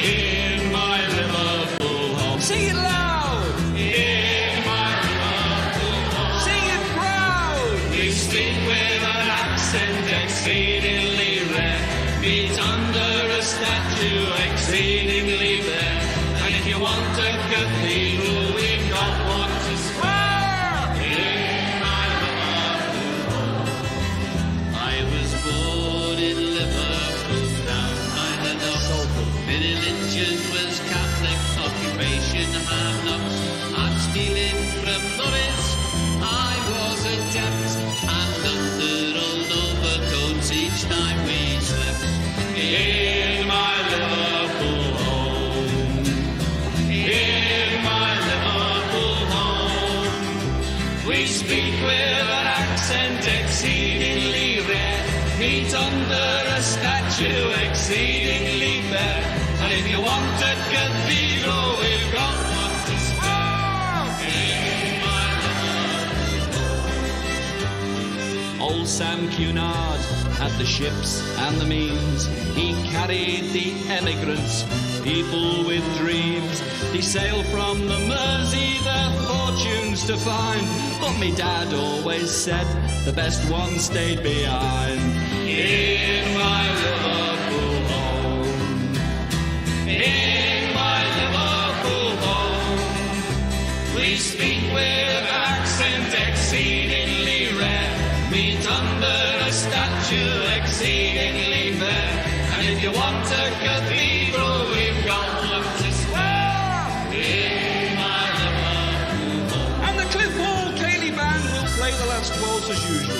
In my Liverpool home. Sing it loud. In my Liverpool home. Sing it proud. We speak with an accent exceedingly rare. Meet under a statue exceedingly bare. And if you want a cathedral, we've got one to spare. In my Liverpool home. I was born in Liverpool, down by the docks. My religion was Catholic, occupation hard knocks. I'm stealing from Norris, I was adept. And under old overcoats each time we slept. In my Liverpool home. In my Liverpool home. We speak with an accent exceedingly rare. Meet under a statue exceedingly bare. And if you want a cathedral, we've got one to spare. In my Liverpool home. Old Sam Cunard had the ships and the means. He carried the emigrants, people with dreams. He sailed from the Mersey their fortunes to find. But me dad always said the best one stayed behind. In my Liverpool home. In my Liverpool home. We speak with accent exceedingly rare. Meet under a statue exceedingly fair. And if you want a cathedral, we've got one to spare. In my Liverpool home. And the Cliff Hall Cayley Band will play the last waltz as usual.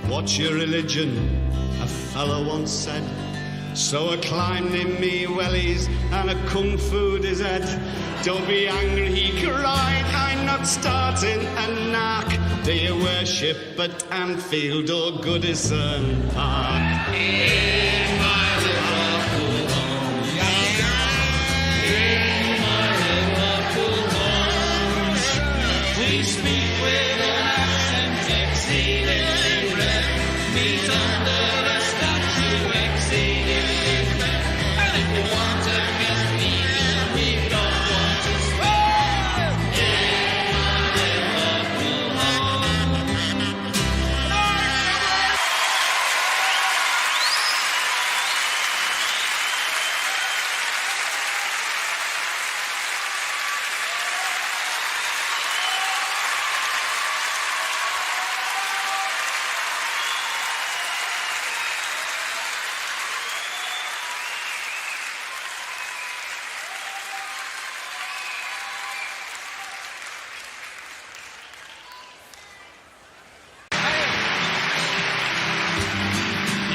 What's your religion? A fellow once said. So a climbing me wellies and a kung fu his head. Don't be angry, he cried, I'm not starting a knock. Do you worship at Anfield or Goodison Park? In my Liverpool home. In my Liverpool home. We speak with an accent exceedingly rare. Meet under a statue exceedingly fair. And if you want a cathedral, we've got one to spare. In my Liverpool home.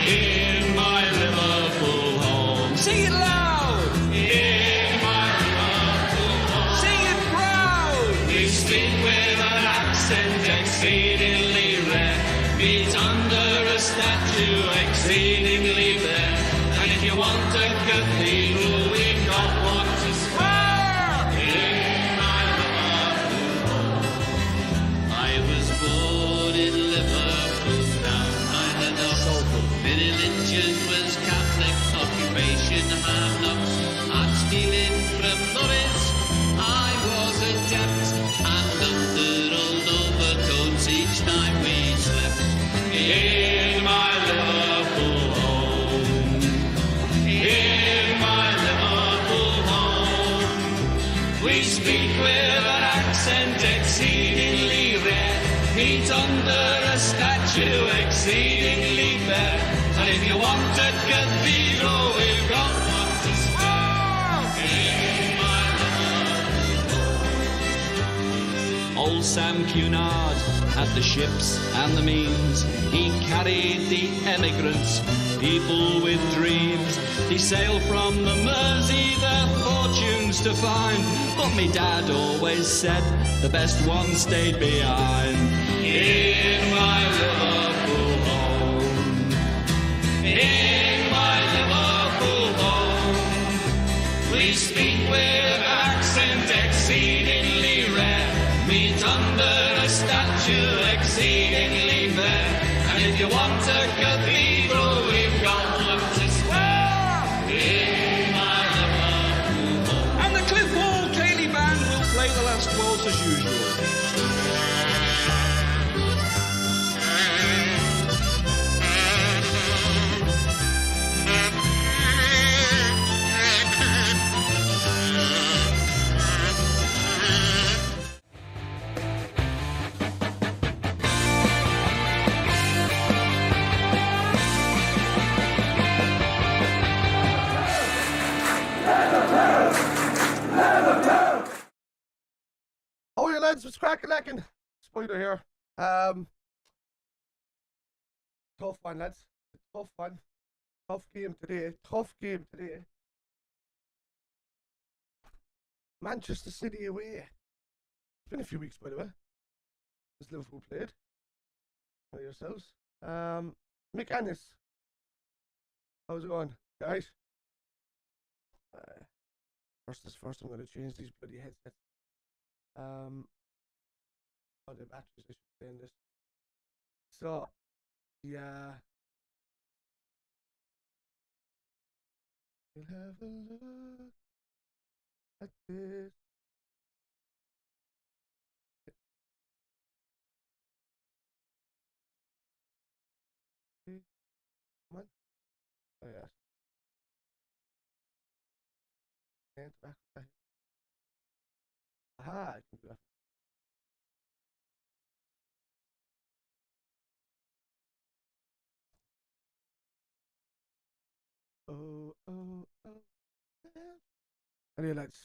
In my Liverpool home. Sing it loud. In my Liverpool home. Sing it proud. We speak with an accent exceedingly rare. Meet under a statue exceedingly bare. And if you want a cathedral, we've got one to spare. In my Liverpool home. I was born in Liverpool, down by the docks. My religion was Catholic, occupation hard knocks. I'm stealing from Norris, I was adept. And under old overcoats each time we slept. In my Liverpool home. In my Liverpool home. We speak with an accent exceedingly rare. Meet under a statue exceedingly fair. And if you want a cathedral, we've got one to spare in my Liverpool. Old Sam Cunard had the ships and the means. He carried the emigrants, people with dreams. He sailed from the Mersey their fortunes to find. But me dad always said the best one stayed behind. In my Liverpool home, in my Liverpool home, we speak with accent exceedingly rare, meet under a statue exceedingly fair. And if you want a cathedral, we've got one to spare in my Liverpool home. And the Cliff Hall Cayley Band will play the last waltz as usual. Oh, yeah, lads, it's cracking lacking. Spider here. Tough one, lads. Tough one. Tough game today. Tough game today. Manchester City away. It's been a few weeks, by the way, since Liverpool played. How are yourselves? Mick Annis. How's it going, guys? First is first, I'm going to change these bloody headsets. Oh, the batteries, I should say, in this. So, yeah. We'll have a look at this. Come on. Oh, yeah. And back. Aha, I can do that. Oh. Anyway, lads.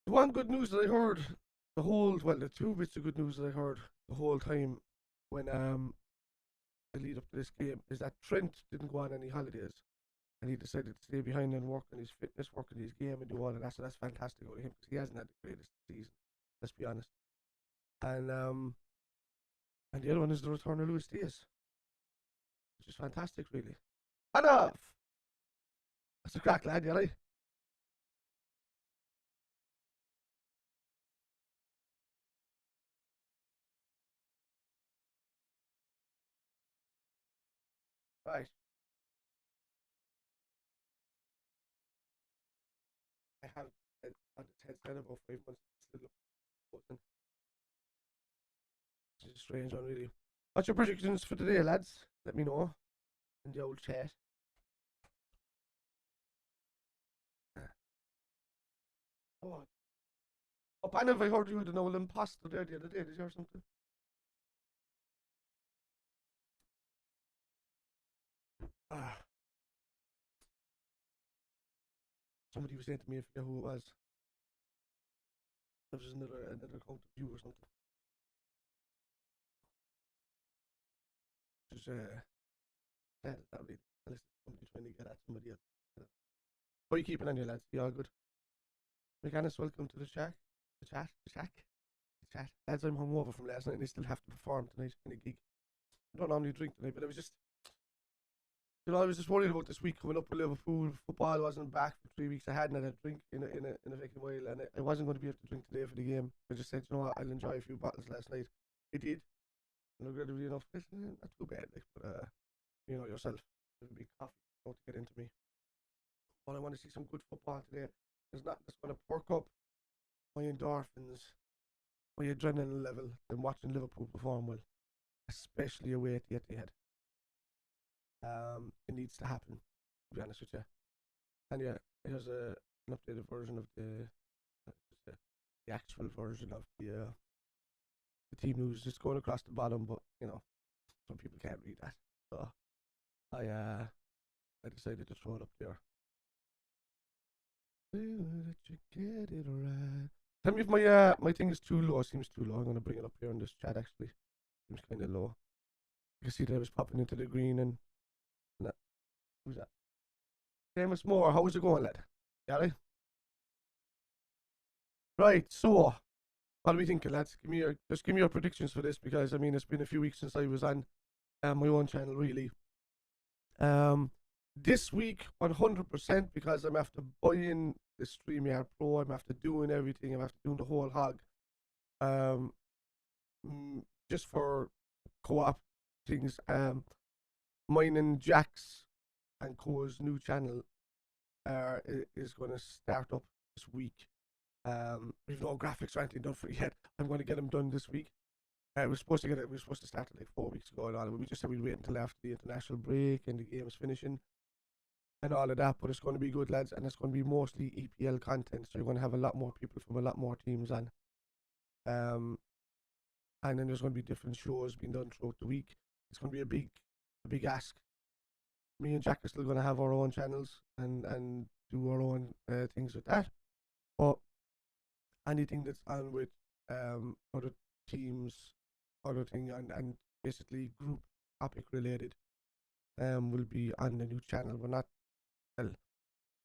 The one good news that I heard the two bits of good news that I heard the whole time when the lead up to this game is that Trent didn't go on any holidays and he decided to stay behind and work on his fitness, work on his game and do all of that. So that's fantastic out of him because he hasn't had the greatest season, let's be honest. And the other one is the return of Luis Diaz, which is fantastic, really. Enough. That's a crack, lad, you right? Right. I have had this headset about 5 months. Still looking. It's a strange one, really. What's your predictions for today, lads? Let me know in the old chat. Oh, I never heard you had an old imposter there the other day. Did you hear something? Somebody was saying to me, I forget who it was. It was another account of you or something. Just that really. Listen, somebody trying to get at somebody else. How are you keeping on your lads? You all good? Mechanics, welcome to the shack. The chat. Lads, I'm hungover from last night and I still have to perform tonight in a gig. I don't normally drink tonight, but I was just, I was just worried about this week coming up with Liverpool. Football wasn't back for 3 weeks. I hadn't had a drink in a fucking while, and I wasn't going to be able to drink today for the game. I just said, you know what, I'll enjoy a few bottles last night. I did. And regrettably enough, it's not too bad, like, but you know yourself, there's a big coffee about to get into me. But I want to see some good football today. There's not that's going to perk up my endorphins, my adrenaline level than watching Liverpool perform well, especially away at the Etihad. It needs to happen, to be honest with you. And yeah, here's an updated version of the actual version of the team news, just going across the bottom. But you know, some people can't read that. So I decided to throw it up there. Let you get it right. Tell me if my thing is too low. It seems too low. I'm gonna bring it up here in this chat actually. Seems kind of low. You can see that I was popping into the green and that. Who's that? Famous Moore. How's it going, lad? Gary? Right. So, what are we thinking, lads? Just give me your predictions for this, because I mean it's been a few weeks since I was on my own channel really. This week 100%, because I'm after buying the StreamYard Pro. I'm after doing everything. I'm after doing the whole hog. Just for co-op things. Mine and Jack's and Co's new channel is going to start up this week. We've no graphics or anything done for it yet. I'm going to get them done this week. We were supposed to start it like 4 weeks ago and all, but we just said we'd wait until after the international break and the game is finishing and all of that. But it's going to be good, lads, and it's going to be mostly EPL content. So you're going to have a lot more people from a lot more teams on. And then there's going to be different shows being done throughout the week. It's going to be a big ask. Me and Jack are still going to have our own channels and do our own things with that. But anything that's on with other teams, other thing, and basically group topic related will be on the new channel. We're not, well,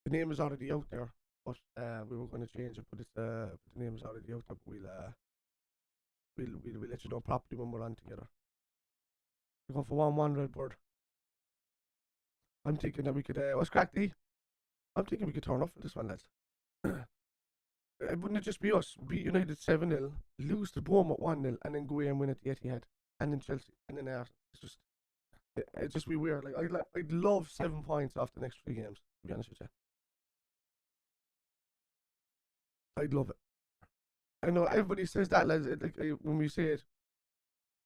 the name is already out there, but we were going to change it, but it's the name is already out there. But we'll let you know properly when we're on together. We're going for 1-1 Redbird. I'm thinking that we could what's crack D? I'm thinking we could turn up for this one, lads. Wouldn't it just be us beat United 7-0, lose to Bournemouth 1-0, and then go away and win at the Etihad, and then Chelsea, and then Arsenal? It's just be weird. Like I'd love 7 points off the next 3 games. To be honest with you, I'd love it. I know everybody says that, lads. Like when we say it,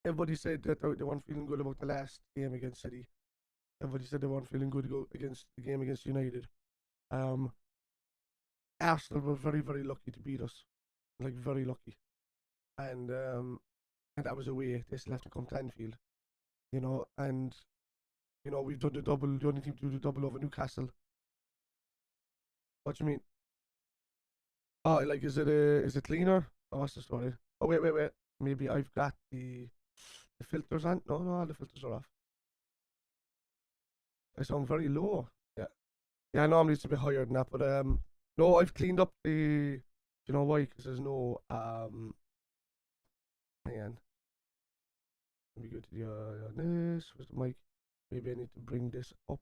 everybody said that they weren't feeling good about the last game against City. Everybody said they weren't feeling good to go against the game against United. Arsenal were very, very lucky to beat us, like very lucky, and that was away. They still have to come to Anfield, you know, and you know we've done the double. The only team to do the double over Newcastle. What do you mean? Oh, like is it cleaner? Oh, what's the story? Oh wait. Maybe I've got the filters on. No, all the filters are off. I sound very low. Yeah. Normally it's a bit higher than that, but no, I've cleaned up the. You know why? Because there's no hang on. Let me go to the this. Where's the mic? Maybe I need to bring this up.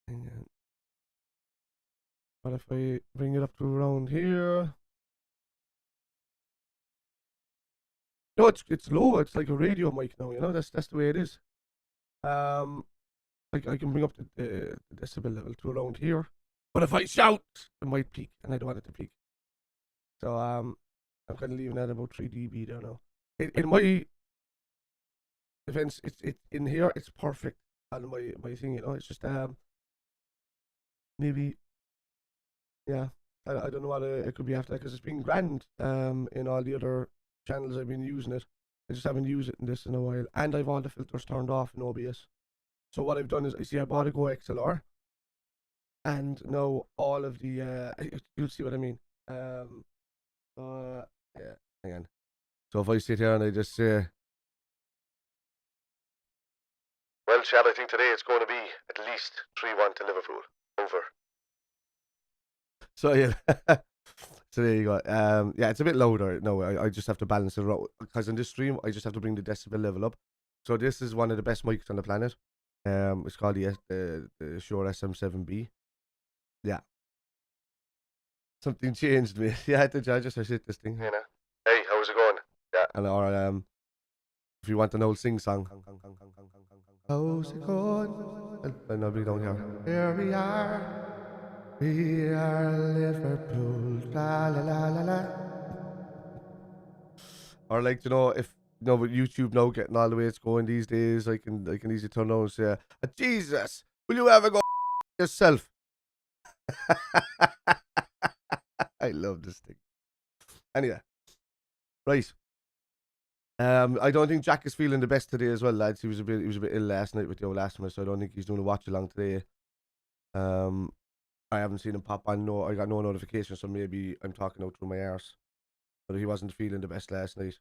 Hang on. What if I bring it up to around here? No, it's low. It's like a radio mic now. You know, that's the way it is. I can bring up the decibel level to around here, but if I shout, it might peak, and I don't want it to peak. So I'm kind of leaving that about 3 dB there now. In my defense, it's in here. It's perfect on my thing. You know, it's just maybe yeah. I don't know what it could be after that, because it's been grand in all the other channels I've been using it. I just haven't used it in this in a while, and I've all the filters turned off in OBS. So what I've done is, I bought a Go XLR, and now all of the you'll see what I mean. Yeah, hang on. So if I sit here and I just say, well, Chad, I think today it's going to be at least 3-1 to Liverpool. Over. So yeah, so there you go. Yeah, it's a bit louder. No, I just have to balance it out, because in this stream I just have to bring the decibel level up. So this is one of the best mics on the planet. It's called the Shure SM7B. Yeah. Something changed me. Yeah, I just hit this thing. You know. Hey, how's it going? Yeah. And or if you want an old sing song. How's it going? Well, nobody down here. Here we are. We are Liverpool. La la la la la. Or like, you know, if with YouTube now getting all the way it's going these days, I can easily turn on and say, Jesus, will you ever go yourself? I love this thing. Anyway, right. I don't think Jack is feeling the best today as well, lads. He was a bit ill last night with the old asthma, so I don't think he's doing a watch along today. I haven't seen him pop on. No, I got no notification, so maybe I'm talking out through my arse. But he wasn't feeling the best last night.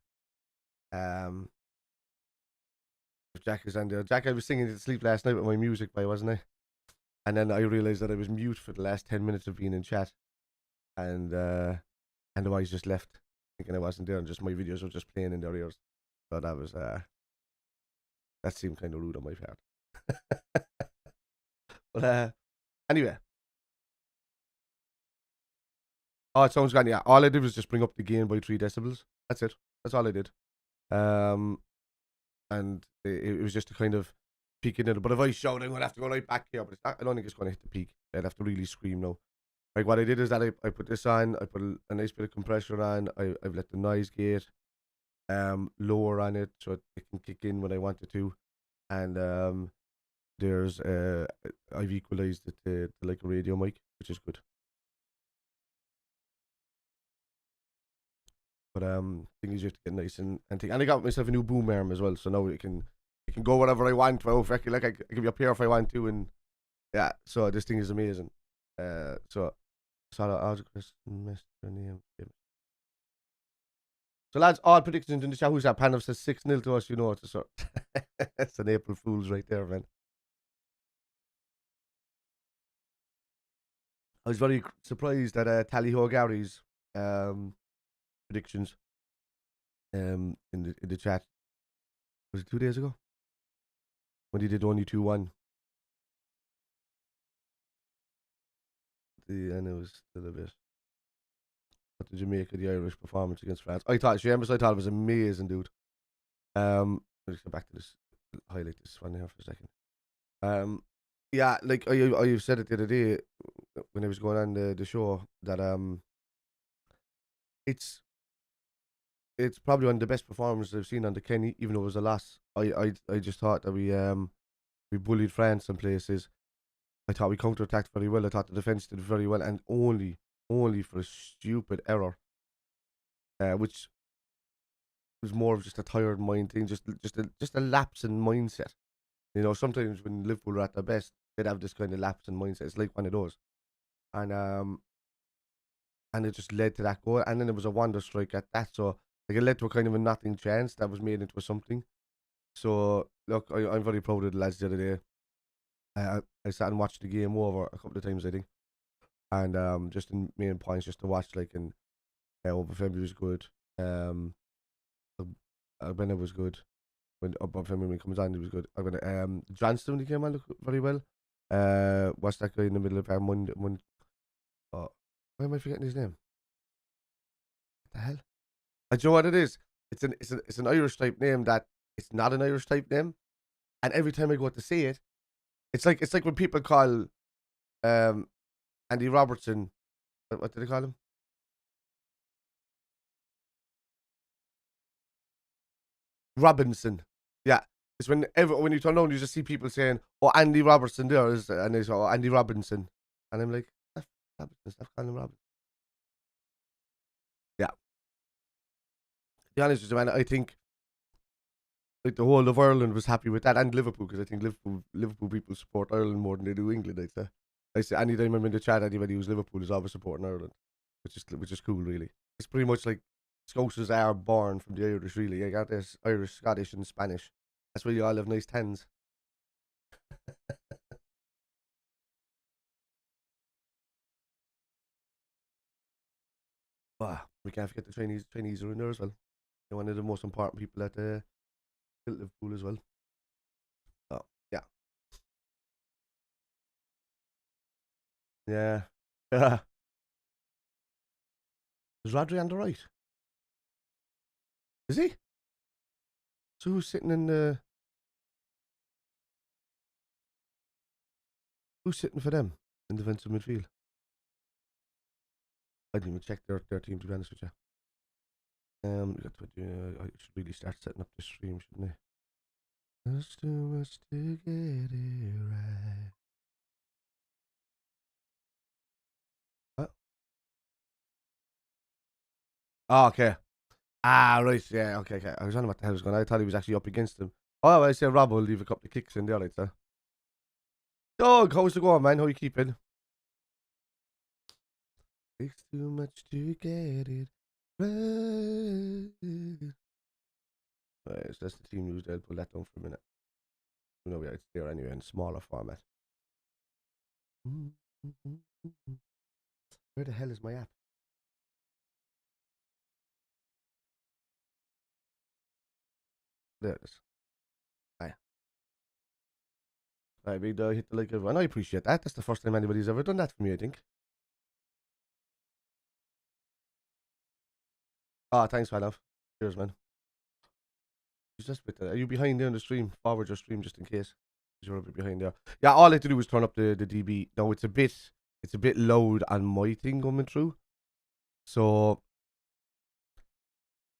If Jack is on there, Jack, I was singing to sleep last night with my music by, wasn't I? And then I realised that I was mute for the last 10 minutes of being in chat, and the boys just left, thinking I wasn't there, and just my videos were just playing in their ears. So that was that seemed kind of rude on my part. But anyway. Oh, it sounds good. Yeah, all I did was just bring up the gain by 3 decibels. That's it. That's all I did. And it was just to kind of peak in it. But if I shout, I'm gonna have to go right back here. But it's not, I don't think it's gonna hit the peak. I'd have to really scream now. Like what I did is that I put this on. I put a nice bit of compressor on. I've let the noise gate lower on it so it can kick in when I want it to. And there's I've equalized it to like a radio mic, which is good. But thing is you have to get nice and think. And I got myself a new boom arm as well, so now it can go whatever I want. Well, like I give you a pair if I want to, and yeah. So this thing is amazing. So lads, all predictions in the chat. Who's that? Panav says 6-0 to us. You know it's a that's an April Fool's right there, man. I was very surprised at Tally Ho Gary's predictions in the chat. Was it 2 days ago when he did only 2-1? And it was still a bit. What did you make of the Irish performance against France? I thought it was amazing, dude. Let's go back to this. Highlight this one here for a second. Yeah, like I said it the other day when I was going on the show that it's probably one of the best performances I've seen on the Kenny, even though it was a loss. I just thought that we bullied France in places. I thought we counter-attacked very well. I thought the defence did very well, and only for a stupid error, which was more of just a tired mind thing, just a lapse in mindset. You know, sometimes when Liverpool are at their best, they'd have this kind of lapse in mindset. It's like one of those, and it just led to that goal, and then there was a wonder strike at that. So like it led to a kind of a nothing chance that was made into a something. So look, I'm very proud of the lads the other day. I sat and watched the game over a couple of times, I think, and just in main points, just to watch, like, and Obafemi was good. Bennett was good. When Obafemi comes on, he was good. Johnston, when he came on, looked very well. What's that guy in the middle of our Monday? Why am I forgetting his name? What the hell? Do you know what it is? It's an Irish type name that it's not an Irish type name, and every time I go to say it, it's like when people call Andy Robertson. What did they call him? Robinson. Yeah. It's when you turn around, you just see people saying, "Oh, Andy Robertson there is," and they say, "Oh, Andy Robinson," and I'm like, Robinson, stop calling him Robinson. Yeah. To be honest with you, man, I think like the whole of Ireland was happy with that, and Liverpool, because I think Liverpool people support Ireland more than they do England. I say anytime I'm in the chat, anybody who's Liverpool is always supporting Ireland, which is cool, really. It's pretty much like Scousers are born from the Irish, really. I got this Irish, Scottish, and Spanish. That's why you all have nice tens. We can't forget the Chinese. Chinese are in there as well. They're one of the most important people at Liverpool as well. Oh, yeah. Yeah. Yeah. Is Rodri on the right? Is he? So who's sitting in the... Who's sitting for them in defensive midfield? I didn't even check their team, to be honest with you. I should really start setting up the stream, shouldn't I? There's too much to get it right. What? Oh, okay. Ah, right, yeah, okay, okay. I was wondering what the hell was going on. I thought he was actually up against him. Oh, well, I said Rob will leave a couple of kicks in there, I'd say. Doug, how's it going, man? How you keeping? Takes too much to get it right. Right, so that's the team news. I'll pull that down for a minute. You know, it's there anyway in smaller format. Where the hell is my app? There it is. Aye. Right, big dog, hit the like everyone. I appreciate that. That's the first time anybody's ever done that for me, I think. Oh, thanks, my love. Cheers, man. Just with are you behind there on the stream? Forward your stream just in case. You're a bit behind there. Yeah, all I have to do is turn up the DB. No, it's a bit loud on my thing coming through. So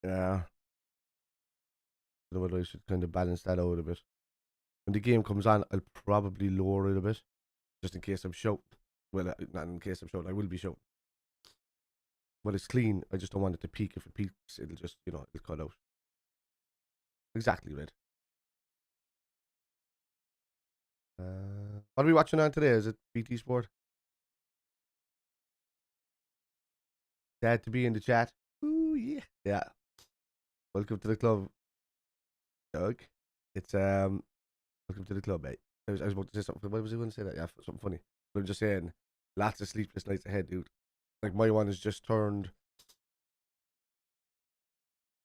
yeah. I don't know whether I should kind of balance that out a bit. When the game comes on, I'll probably lower it a bit. Just in case I'm shouting. Well, not in case I'm shouting, I will be shouting. But it's clean. I just don't want it to peak. If it peaks, it'll just, it'll cut out. Exactly, Red. What are we watching on today? Is it BT Sport? Dad to be in the chat. Ooh, yeah. Yeah. Welcome to the club, Doug. It's, welcome to the club, mate. I was about to say something. Why was I going to say that? Yeah, something funny. But I'm just saying, lots of sleepless nights ahead, dude. Like, my one has just turned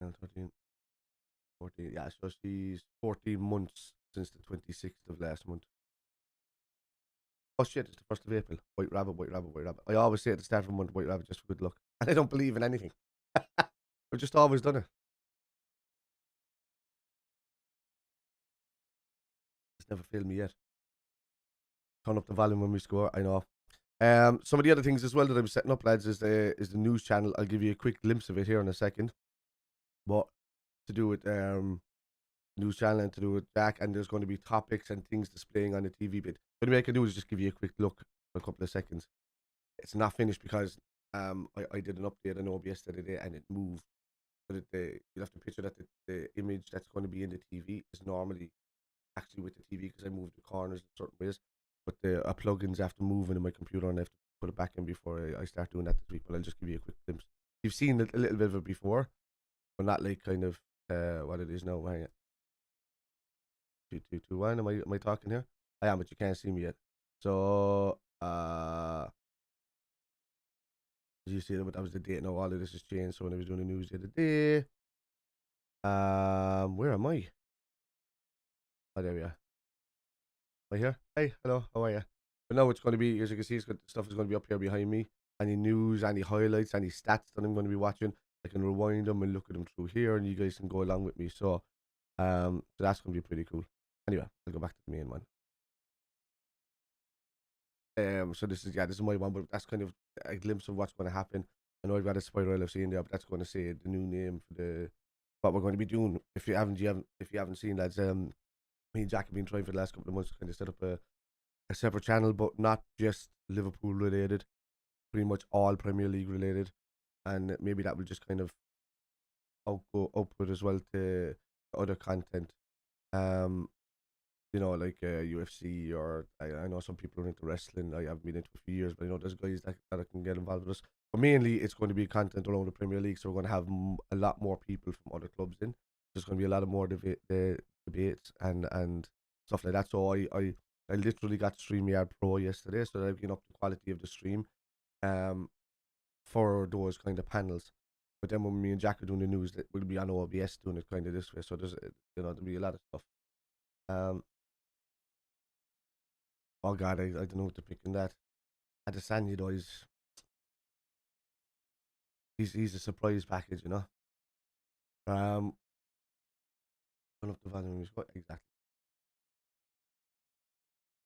13, 14. Yeah, so she's 14 months since the 26th of last month. Oh shit, it's the 1st of April. White rabbit, white rabbit, white rabbit. I always say at the start of the month, white rabbit, just for good luck. And I don't believe in anything. I've just always done it. It's never failed me yet. Turn up the volume when we score, I know. Some of the other things as well that I'm setting up, lads, is the news channel. I'll give you a quick glimpse of it here in a second. But to do with news channel and to do with Jack, and there's going to be topics and things displaying on the TV bit. What I can do is just give you a quick look for a couple of seconds. It's not finished because I did an update on OBS the other day and it moved. So that you'll have to picture that the image that's going to be in the TV is normally actually with the TV because I moved the corners in certain ways. But the plugins after moving in my computer and I have to put it back in before I start doing that this week. But I'll just give you a quick glimpse. You've seen a little bit of it before, but not like kind of what it is now. Hang it. 3, 2, 2, 1. Am I talking here? I am, but you can't see me yet. So did you see that? But that was the date. Now all of this has changed. So when I was doing the news the other day, where am I? Oh, there we are. Am I here? Hey, hello. How are you? But now it's going to be, as you can see, stuff is going to be up here behind me. Any news, any highlights, any stats that I'm going to be watching. I can rewind them and look at them through here, and you guys can go along with me. So, so that's going to be pretty cool. Anyway, I'll go back to the main one. So this is my one, but that's kind of a glimpse of what's going to happen. I know I've got a Spider LFC in there, but that's going to say the new name for what we're going to be doing. If you haven't seen, lads, me and Jack have been trying for the last couple of months to kind of set up a separate channel, but not just Liverpool related, pretty much all Premier League related, and maybe that will just kind of output as well to other content. Like UFC, or I know some people are into wrestling. I haven't been into it for years, but I know there's guys that can get involved with us. But mainly, it's going to be content around the Premier League, so we're going to have a lot more people from other clubs in. There's going to be a lot of more debates and stuff like that. So I literally got StreamYard Pro yesterday, so that I've been up the quality of the stream for those kind of panels. But then when me and Jack are doing the news, that will be on OBS doing it kind of this way. So there'll be a lot of stuff. Oh God, I don't know what to pick in that. Adesanya though he's a surprise package, Turn up the volume. Exactly.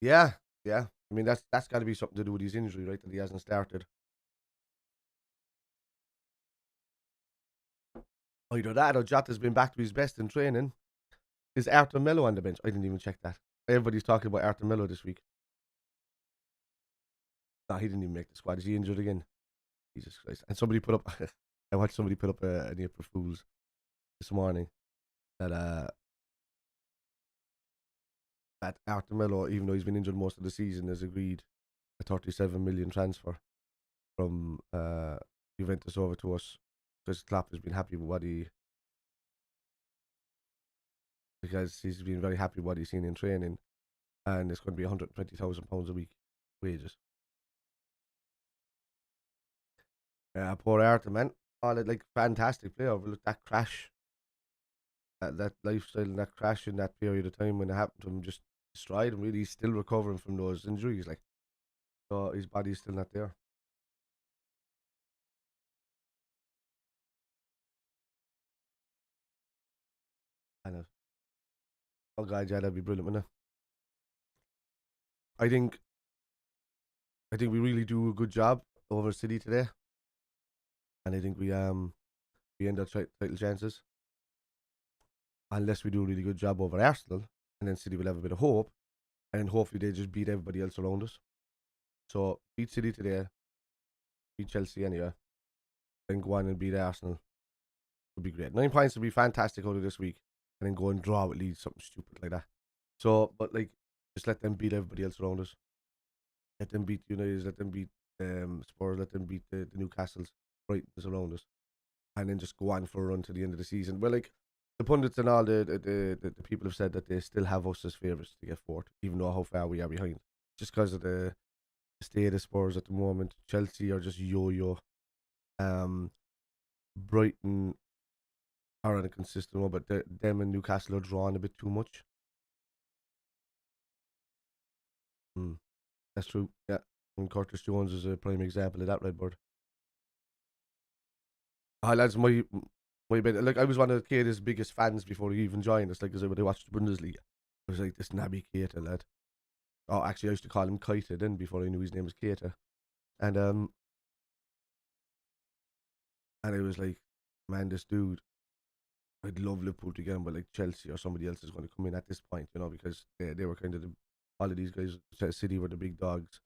Yeah. I mean that's got to be something to do with his injury, right? That he hasn't started. Either that or Jota's been back to his best in training. Is Arthur Melo on the bench? I didn't even check that. Everybody's talking about Arthur Melo this week. No, he didn't even make the squad. Is he injured again? Jesus Christ. And somebody put up I watched somebody put up an April Fool's this morning that that Arthur Melo, even though he's been injured most of the season, has agreed a 37 million transfer from Juventus over to us because Klopp has been happy with what he's been very happy with what he's seen in training, and it's going to be £120,000 a week wages. Poor Arthur, man. Like fantastic player. But look, that crash, that lifestyle, and that crash in that period of time when it happened to him just destroyed him. Really, he's still recovering from those injuries. Like, so his body's still not there. And oh god, yeah, that'd be brilliant, wouldn't it? I think we really do a good job over City today, and I think we end our title chances unless we do a really good job over Arsenal, and then City will have a bit of hope, and then hopefully they just beat everybody else around us. So beat City today, beat Chelsea anyway, then go on and beat Arsenal. Would be great. 9 points would be fantastic out of this week, and then go and draw with Leeds, something stupid like that. So, but like, just let them beat everybody else around us. Let them beat United, let them beat Spurs, let them beat the Newcastles, Brightons around us, and then just go on for a run to the end of the season. Well, like, the pundits and all the people have said that they still have us as favourites to get fourth, even though how far we are behind. Just because of the state of Spurs at the moment. Chelsea are just yo-yo. Brighton are on a consistent one, but them and Newcastle are drawing a bit too much. That's true, yeah. And Curtis Jones is a prime example of that, Redbird. Lads, my bit, like, I was one of Keita's biggest fans before he even joined us, like, because I watched the Bundesliga. I was like, this Naby Keita lad. Oh, actually, I used to call him Keita then before I knew his name was Keita. And I was like, man, this dude, I'd love Liverpool to get him, but like Chelsea or somebody else is going to come in at this point, because they were kind of all of these guys. City were the big dogs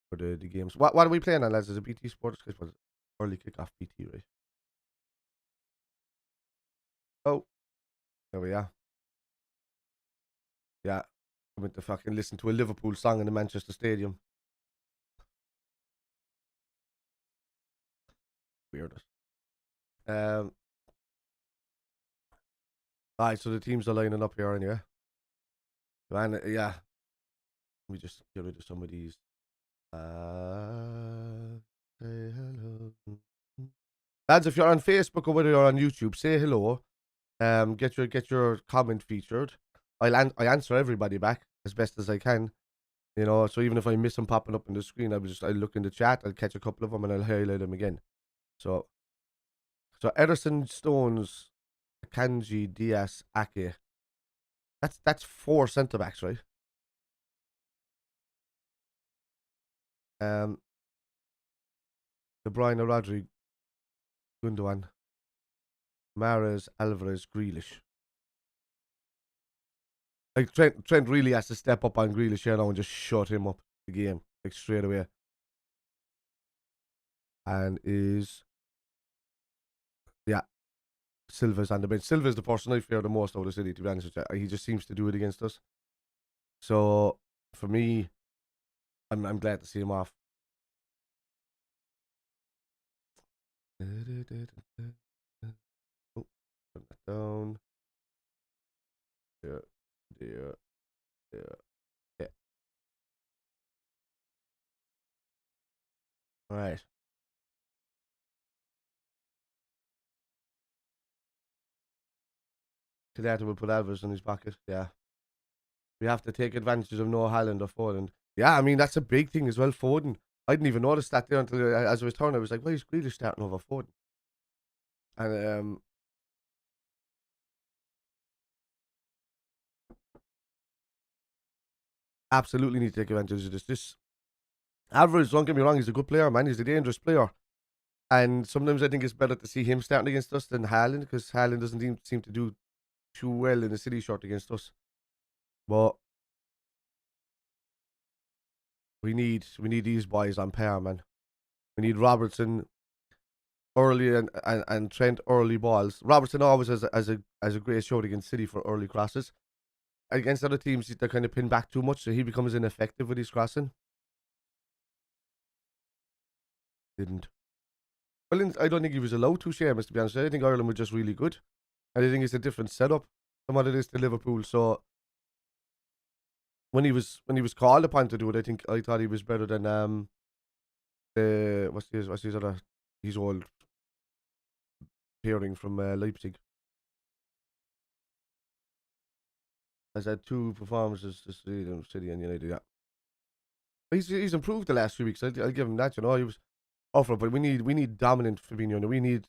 for the games. What are we playing on, lads? Is it BT Sports? Because early kickoff BT, right? Oh, there we are. Yeah, I went to fucking listen to a Liverpool song in the Manchester Stadium. Weirdest. Alright, so the teams are lining up here anyway. Man, yeah. Let me just get rid of some of these. Say hello. Lads, if you're on Facebook or whether you're on YouTube, say hello. Get your comment featured. I answer everybody back as best as I can. So even if I miss them popping up on the screen, I'll look in the chat, I'll catch a couple of them and I'll highlight them again. So Ederson, Stones, Kanji, Diaz, Ake. That's 4 centre backs, right? De Bruyne, Rodri, Gundogan, Mahrez, Alvarez, Grealish. Like Trent really has to step up on Grealish here now and just shut him up the game, like, straight away. And Silva's on the bench. Silva's the person I fear the most out of the City, to be honest with you. He just seems to do it against us. So for me, I'm glad to see him off. Oh, put that down. There. Yeah. All right. Kadeta will put Alvarez in his pocket. Yeah. We have to take advantage of no Haaland or Foden. Yeah, I mean, that's a big thing as well, Foden. I didn't even notice that there until as I was turning. I was like, why is Grealish starting over Foden? And absolutely need to take advantage of this. Alvarez, don't get me wrong, he's a good player, man. He's a dangerous player. And sometimes I think it's better to see him starting against us than Haaland, because Haaland doesn't seem to do too well in the City shirt against us. But we need these boys on par, man. We need Robertson. early and Trent early balls. Robertson always has a great shot against City for early crosses. Against other teams, they're kind of pinned back too much, so he becomes ineffective with his crossing. Didn't. Well, I don't think he was allowed to, Seamus, to be honest. I think Ireland were just really good. And I think it's a different setup than what it is to Liverpool. So when he was called upon to do it, I thought he was better than what's his old pairing from Leipzig. Has had 2 performances this season, City and United. Yeah, he's improved the last few weeks. I'll give him that. You know, he was awful, but we need dominant Fabinho. We need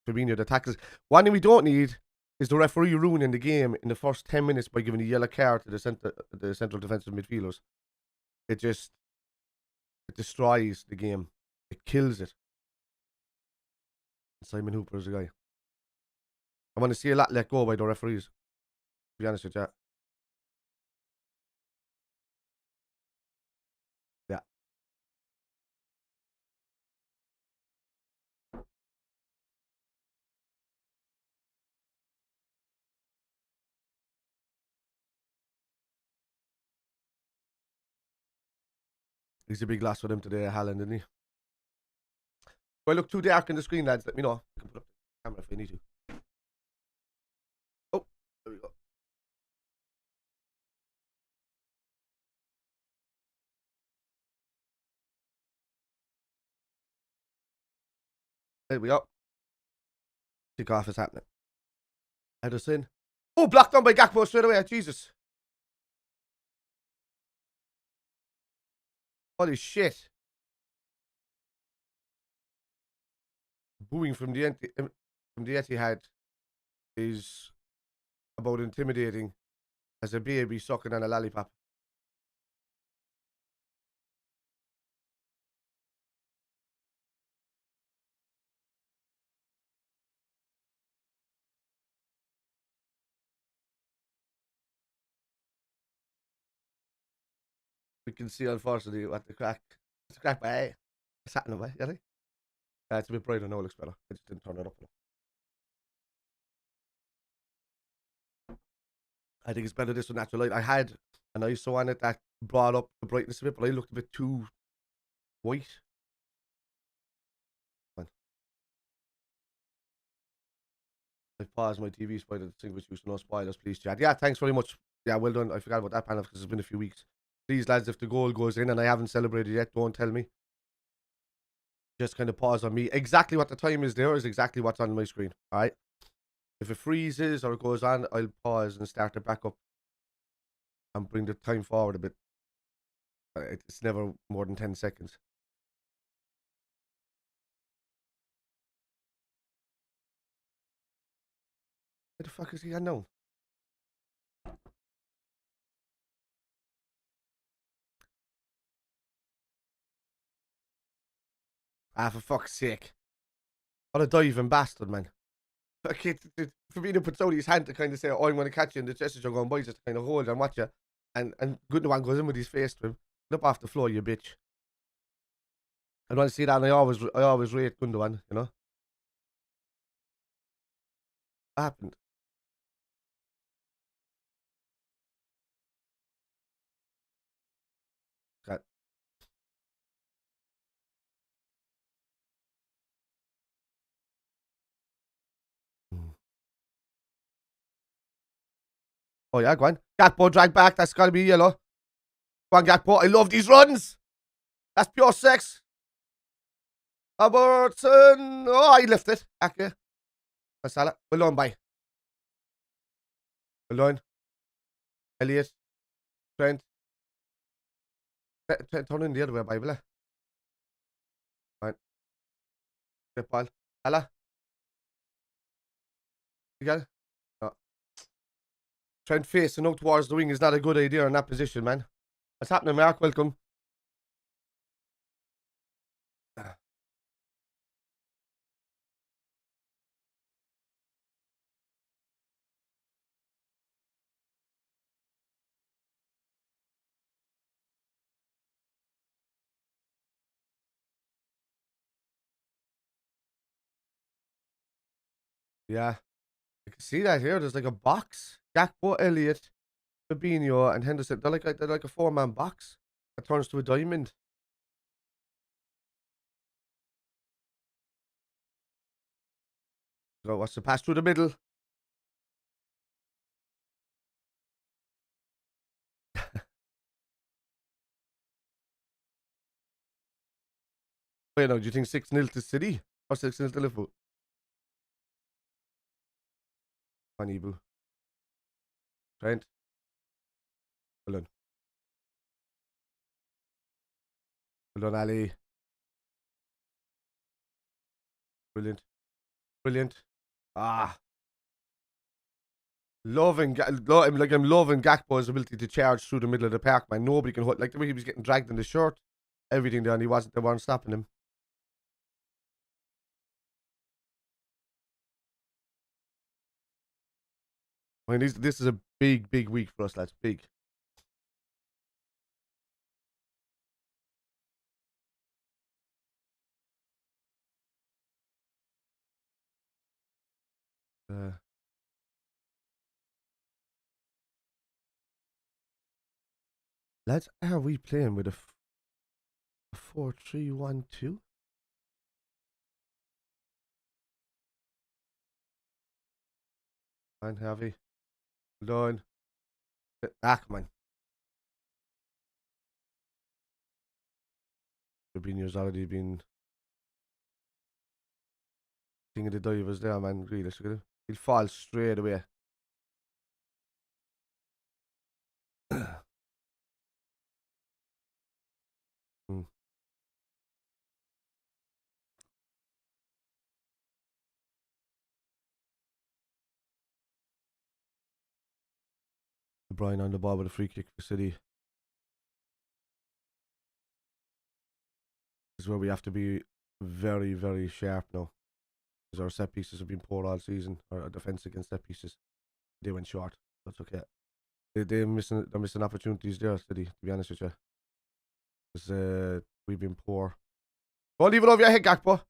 Fabinho to tackle. One thing we don't need is the referee ruining the game in the first 10 minutes by giving a yellow card to the central defensive midfielders. It destroys the game. It kills it. Simon Hooper is a guy. I want to see a lot let go by the referees. To be honest with you. Yeah. He's a big loss for them today, Haaland, isn't he? Do I look too dark in the screen, lads? Let me know. I can put up the camera if I need to. Oh, there we go. There we go. Kick off is happening. Ederson. Oh, blocked on by Gakpo straight away. Jesus. Holy shit. Booing from the Etihad is about intimidating as a baby sucking on a lollipop. We can see, unfortunately, what the crack. It's a crack by. It's happening, by, really? It's a bit brighter now, it looks better. I just didn't turn it up enough. I think it's better this with natural light. I had an ISO on it that brought up the brightness a bit, but I looked a bit too white. I've paused my TV spoiler to distinguish you, so no spoilers, please, Chad. Yeah, thanks very much. Yeah, well done. I forgot about that panel because it's been a few weeks. Please, lads, if the goal goes in and I haven't celebrated yet, don't tell me. Just kind of pause on me. Exactly what the time is there is exactly what's on my screen. All right. If it freezes or it goes on, I'll pause and start it back up and bring the time forward a bit. It's never more than 10 seconds. Where the fuck is he on now? Ah, for fuck's sake. What a diving bastard, man. Okay, Fabinho puts out his hand to kind of say, oh, I'm going to catch you, and the Justice are going by just to kind of hold and watch you. And Gundogan goes in with his face to him. Get up off the floor, you bitch. I want to see that, and I always rate Gundogan, you know. What happened? God. Oh, yeah, go on. Gakpo drag back. That's got to be yellow. Go on, Gakpo. I love these runs. That's pure sex. Robertson. Oh, he left it. Back here. Salah. Well done, bye. Well done. Elliot. Trent. Turn in the other way, by Bible. Right. Good ball. Salah. You got it? Oh. Trent facing out towards the wing is not a good idea in that position, man. What's happening, Mark? Welcome. Yeah. I can see that here. There's like a box. Gakpo, Elliott, Fabinho, and Henderson. They're like a four-man box that turns to a diamond. So what's the pass through the middle? Wait, no, do you think 6-0 to City? Or 6-0 to Liverpool? Funny boo. Trent. Well done. Well done, Ali. Brilliant. Brilliant. Ah. I'm loving Gakpo's ability to charge through the middle of the park, man. Nobody can hold, like the way he was getting dragged in the shirt, everything there, and they weren't stopping him. I mean, this is a big week for us, lads. Big. Lads, are we playing with a 4-3-1-2? Fine, heavy. Line. Come on. Fabinho's already been thinking the divers there, man. Really, he'll fall straight away. Hmm. Brian on the ball with a free kick for City. This is where we have to be very sharp now. Because our set pieces have been poor all season. Our defence against set pieces. They went short. That's okay. They're missing opportunities there, City, to be honest with you. Because we've been poor. Go leave it over your head, Gakpo.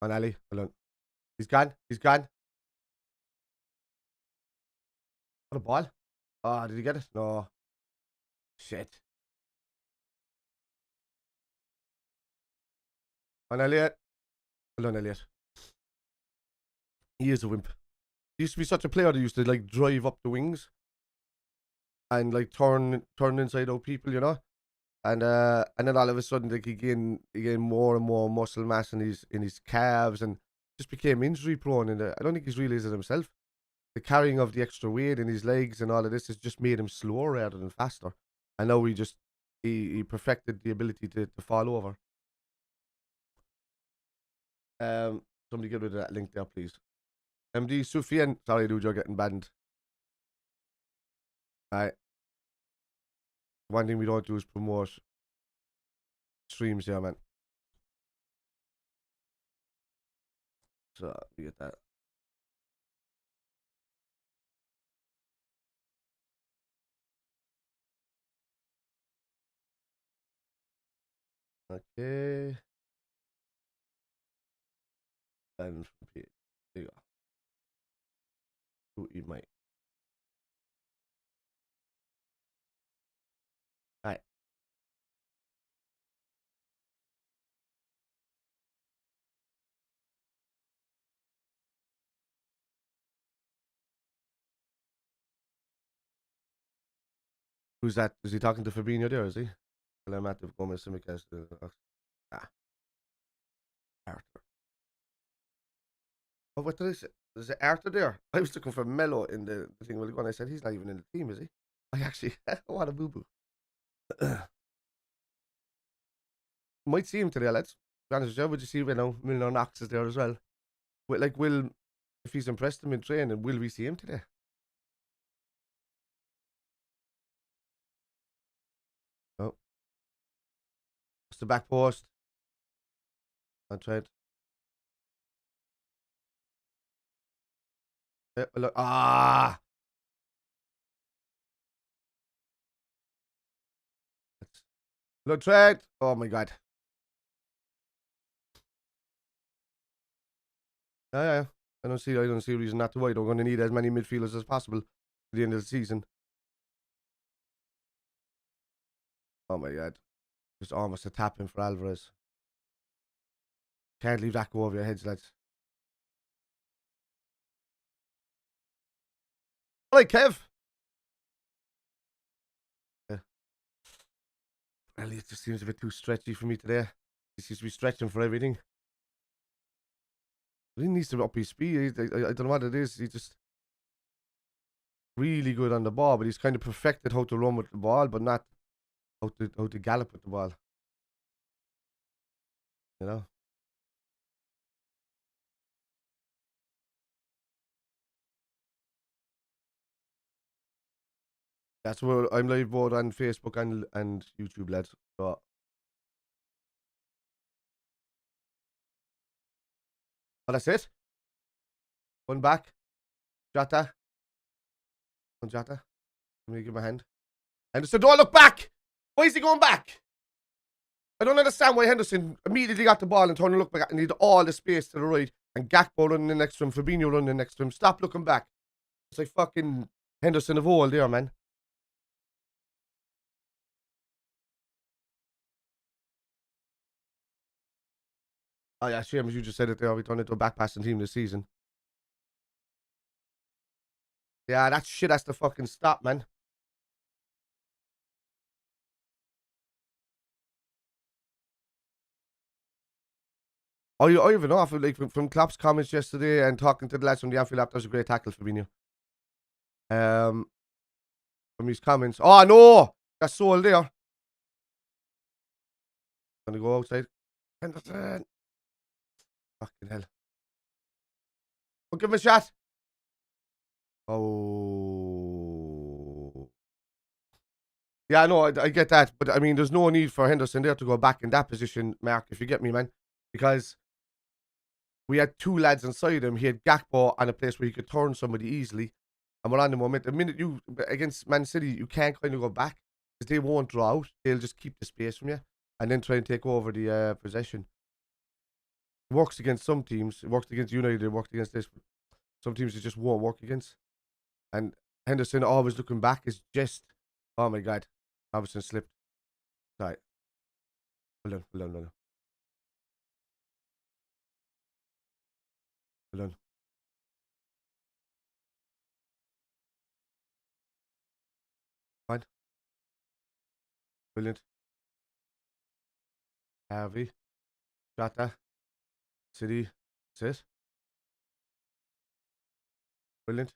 On Ali. Hold on. He's gone. What a ball. Oh, did he get it? No. Shit. On Elliot. Hold on, Elliot. He is a wimp. He used to be such a player that used to like drive up the wings and like turn inside out people, you know? And then all of a sudden like he gained more and more muscle mass in his calves and just became injury prone, and I don't think he's realised it himself. The carrying of the extra weight in his legs and all of this has just made him slower rather than faster. And now he perfected the ability to fall over. Somebody get rid of that link there, please. MD Sufyan, sorry dude, you're getting banned. Alright. One thing we don't do is promote streams here, man. So you get that. Okay. And there you go. Who you might. Alright. Who's that? Is he talking to Fabinho there, is he? Calamative Gomez Simicas. Arthur. Oh, what did I say? Is it Arthur there? I was looking for Mello in the thing when I said he's not even in the team, is he? I actually, what a boo boo. Might see him today, lads. To be honest with you, would you see, Milner Knox is there as well? If he's impressed him in training, will we see him today? Oh. It's the back post. That's right. Look. Look, Trent. Oh my god. Yeah. I don't see a reason not to why. They're going to need as many midfielders as possible at the end of the season. Oh my God. Just almost a tap in for Alvarez. Can't leave that go over your heads, lads. All right, Kev. Yeah. Well, it just seems a bit too stretchy for me today. He seems to be stretching for everything. He needs to up his speed. I don't know what it is. He's just really good on the ball, but he's kind of perfected how to run with the ball, but not how to gallop with the ball. You know? That's where I'm live both on Facebook and YouTube, lads. So, that's it. One back. Jota. One Jota. Let me give him a hand. Henderson, don't look back! Why is he going back? I don't understand why Henderson immediately got the ball and turned to look back and needed all the space to the right. And Gakpo running the next to him, Fabinho running the next to him. Stop looking back. It's like fucking Henderson of old there, man. Oh yeah, shame as you just said it there. We turned into a back passing team this season. Yeah, that shit has to fucking stop, man. I even know from Klopp's comments yesterday and talking to the lads from the Anfield app, that was a great tackle, Fabinho. From his comments. Oh no! That's Soul there. Gonna go outside. Henderson. Fucking hell. Well, give him a shot. Oh. Yeah, no, I get that. But I mean, there's no need for Henderson there to go back in that position, Mark, if you get me, man. Because we had two lads inside him. He had Gakpo on a place where he could turn somebody easily. And we're on the moment. The minute you, against Man City, you can't kind of go back because they won't draw out. They'll just keep the space from you and then try and take over the possession. It works against some teams. It worked against United. It worked against this. Some teams it just won't work against. And Henderson always looking back is just, oh my God. Robertson slipped. Sorry. Hold on. Fine. Brilliant. Harvey. Jota. City. That's it. Brilliant.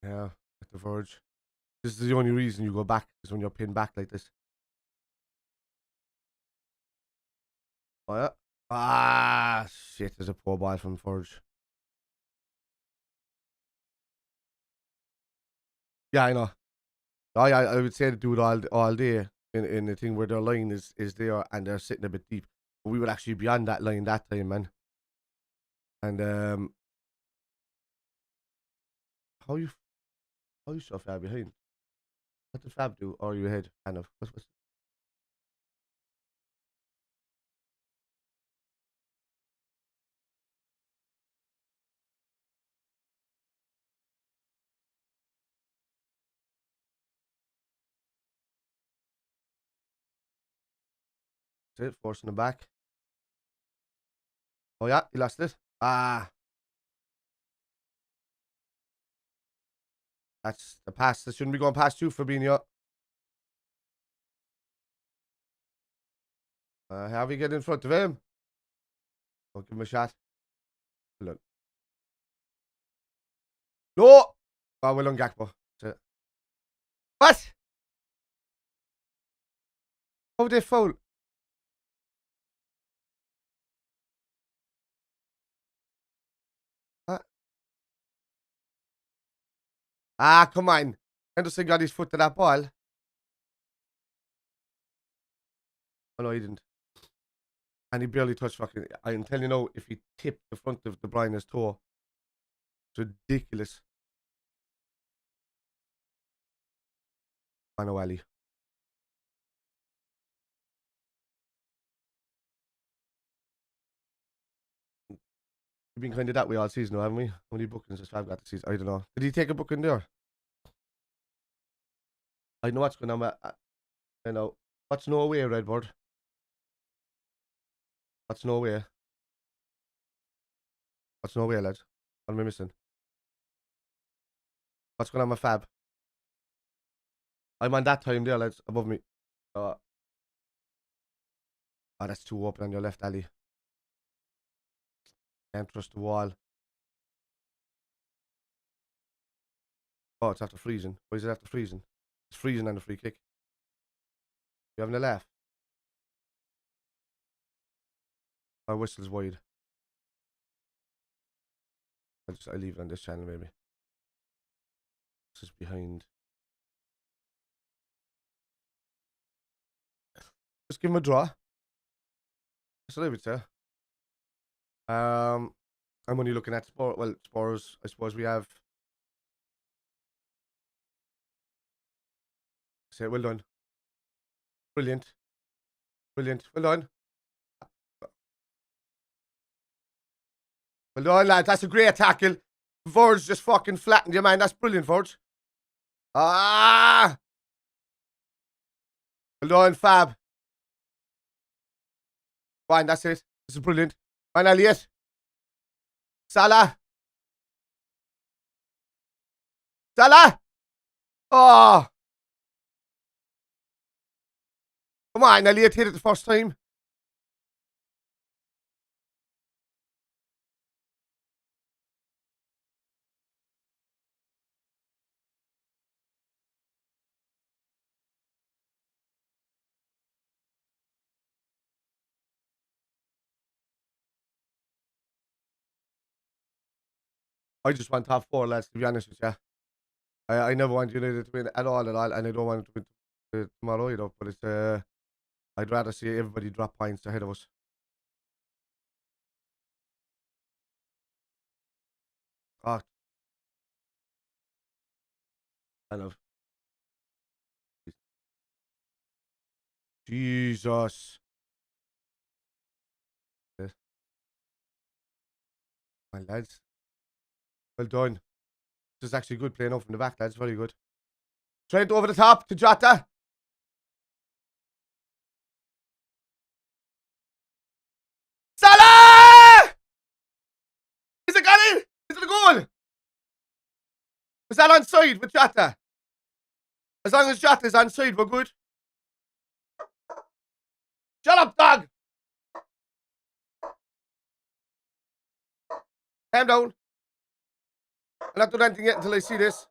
Yeah, at the verge. This is the only reason you go back, is when you're pinned back like this. Oh, yeah. Ah, shit, there's a poor ball from Forge. Yeah, I know. Oh, yeah, I would say to do it all day in the thing where their line is there and they're sitting a bit deep. But we would actually be on that line that time, man. And how you so far behind? What did Fab do? Or are you ahead? Kind of. What's it? Forcing the back. Oh yeah, he lost it. Ah, that's the pass. This shouldn't be going past you, Fabinho. How we get in front of him? I'll give him a shot. Look. No! Oh, well done, Gakpo. That's it. What? How they foul? What? Ah, come on. Henderson got his foot to that ball. Oh, no, he didn't. And he barely touched fucking. I'm telling you now, if he tipped the front of De Bruyne's toe, it's ridiculous. Manueli. We've been kind of that way all season, haven't we? How many bookings has Fab got this season? I don't know. Did he take a booking there? I know what's going on. I know. What's no way, Redbird? What's no way? What's no way, lads? What am I missing? What's going on with Fab? I'm on that time there, lads, above me. Oh, that's too open on your left, Ali. Can't trust the wall. Oh, it's after freezing. Why is it after freezing? It's freezing on the free kick. You having a laugh? Our whistle's wide. I'll leave it on this channel maybe. This is behind. Just give him a draw. That's what I would say. I'm only looking at Spurs. I suppose we have. Say well done. Brilliant. Brilliant. Well done. Well done, lads. That's a great tackle. Verge just fucking flattened you, man. That's brilliant, Verge. Ah! Well done, Fab. Fine, that's it. This is brilliant. Fine, Elliot. Salah. Salah! Oh! Come on, Elliot hit it the first time. I just want top four, lads, to be honest with you. I never want United to win at all, and I don't want it to win tomorrow, you know, but it's, I'd rather see everybody drop points ahead of us. Oh. I love. Jesus. Yes. My lads. Well done. This is actually good playing out from the back, lads. Very good. Trent over the top to Jota. Salah! Is it got in? Is it a goal? Was that onside with Jota? As long as Jota is onside, we're good. Shut up, dog! Calm down. I'll not do anything yet until I see this.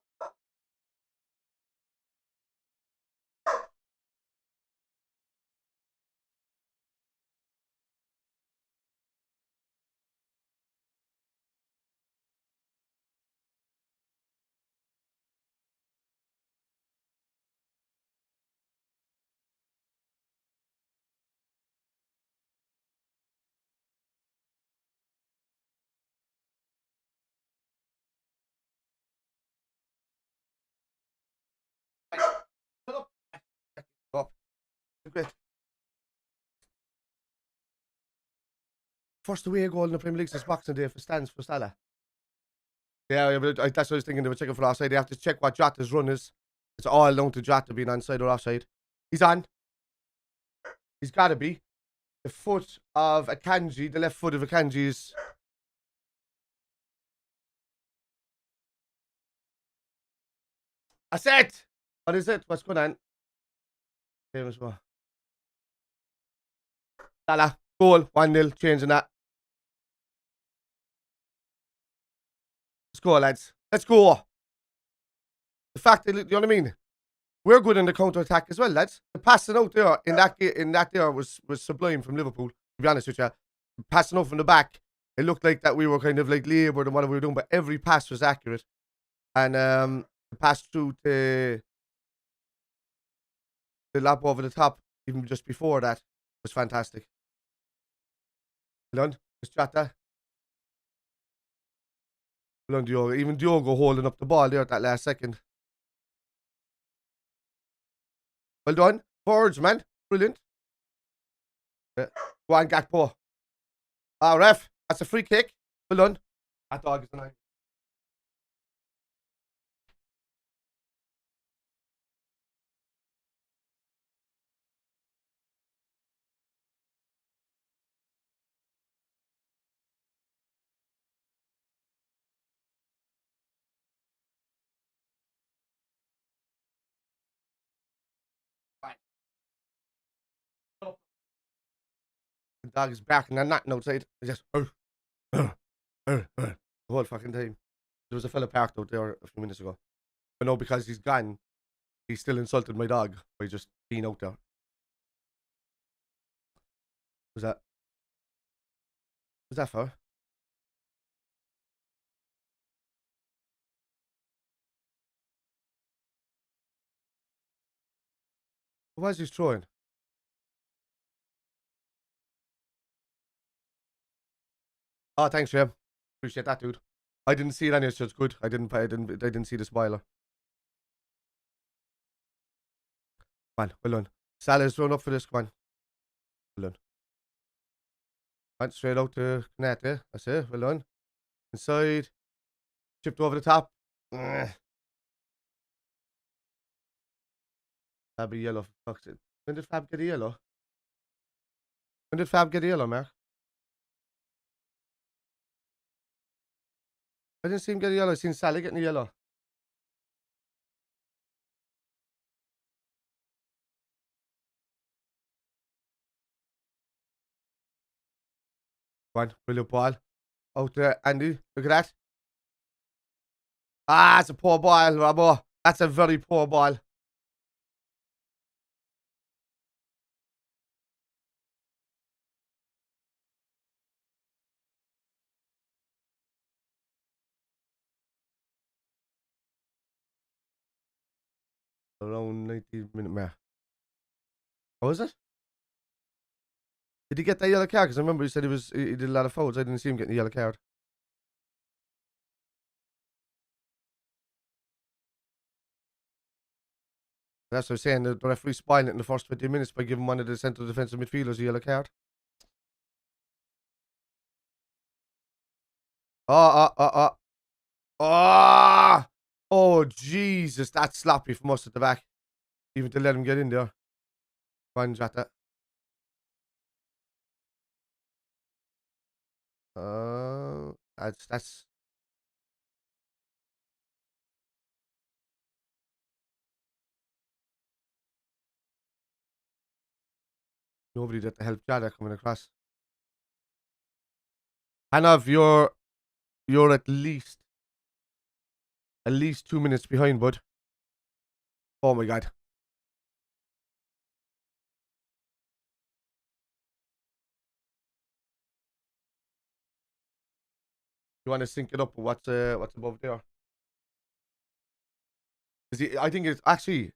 Shut up. Up. Great. First away goal in the Premier League since Boxing Day for stands for Salah. Yeah, but that's what I was thinking. They were checking for offside. They have to check what Jota's run is. It's all down to Jota being onside or offside. He's on. He's got to be. The foot of Akanji, the left foot of Akanji is... That's it! What is it? What's going on? Same as well. Salah, goal, 1-0, changing that. Let's go, lads. Let's go. The fact that, you know what I mean? We're good in the counter-attack as well, lads. The passing out there in that there was sublime from Liverpool, to be honest with you. Passing out from the back, it looked like that we were kind of like laboured in what we were doing, but every pass was accurate. And the pass through the lap over the top, even just before that, was fantastic. Well done. It's Jota. Well done, Diogo. Even Diogo holding up the ball there at that last second. Well done. Forwards, man. Brilliant. Yeah. Go on, Gakpo. Oh, ref. That's a free kick. Well done. That dog is annoying. The dog is barking and nothing outside. It's just the whole fucking time. There was a fella parked out there a few minutes ago. But no, because he's gone, he still insulted my dog by just being out there. Was that? Was that for? What was he throwing? Oh, thanks, Jim. Appreciate that, dude. I didn't see it anyway, so it's good. I didn't see the spoiler. Come on, well done. Salah's run up for this. Come on, well done. Went straight out to Canete. That's it. Well done. Inside. Chipped over the top. That'd be yellow. For fuck's sake. When did Fab get a yellow? When did Fab get a yellow, Mark? I didn't see him get a yellow. I seen Salah getting a yellow. Go on, brilliant ball. Out there, Andy. Look at that. Ah, it's a poor ball, Robbo. That's a very poor ball. Around 90-minute mark. Oh, is it? Did he get that yellow card? Because I remember he said he did a lot of fouls. I didn't see him getting the yellow card. That's what I'm saying. The referee spoiling it in the first 20 minutes by giving one of the central defensive midfielders a yellow card. Oh, oh, Jesus. That's sloppy from us at the back. Even to let him get in there. Go on, Jota. That's nobody that to help Jada coming across. Hanav, you're at least 2 minutes behind, bud. Oh my god. You want to sync it up with what's above there? I think it's actually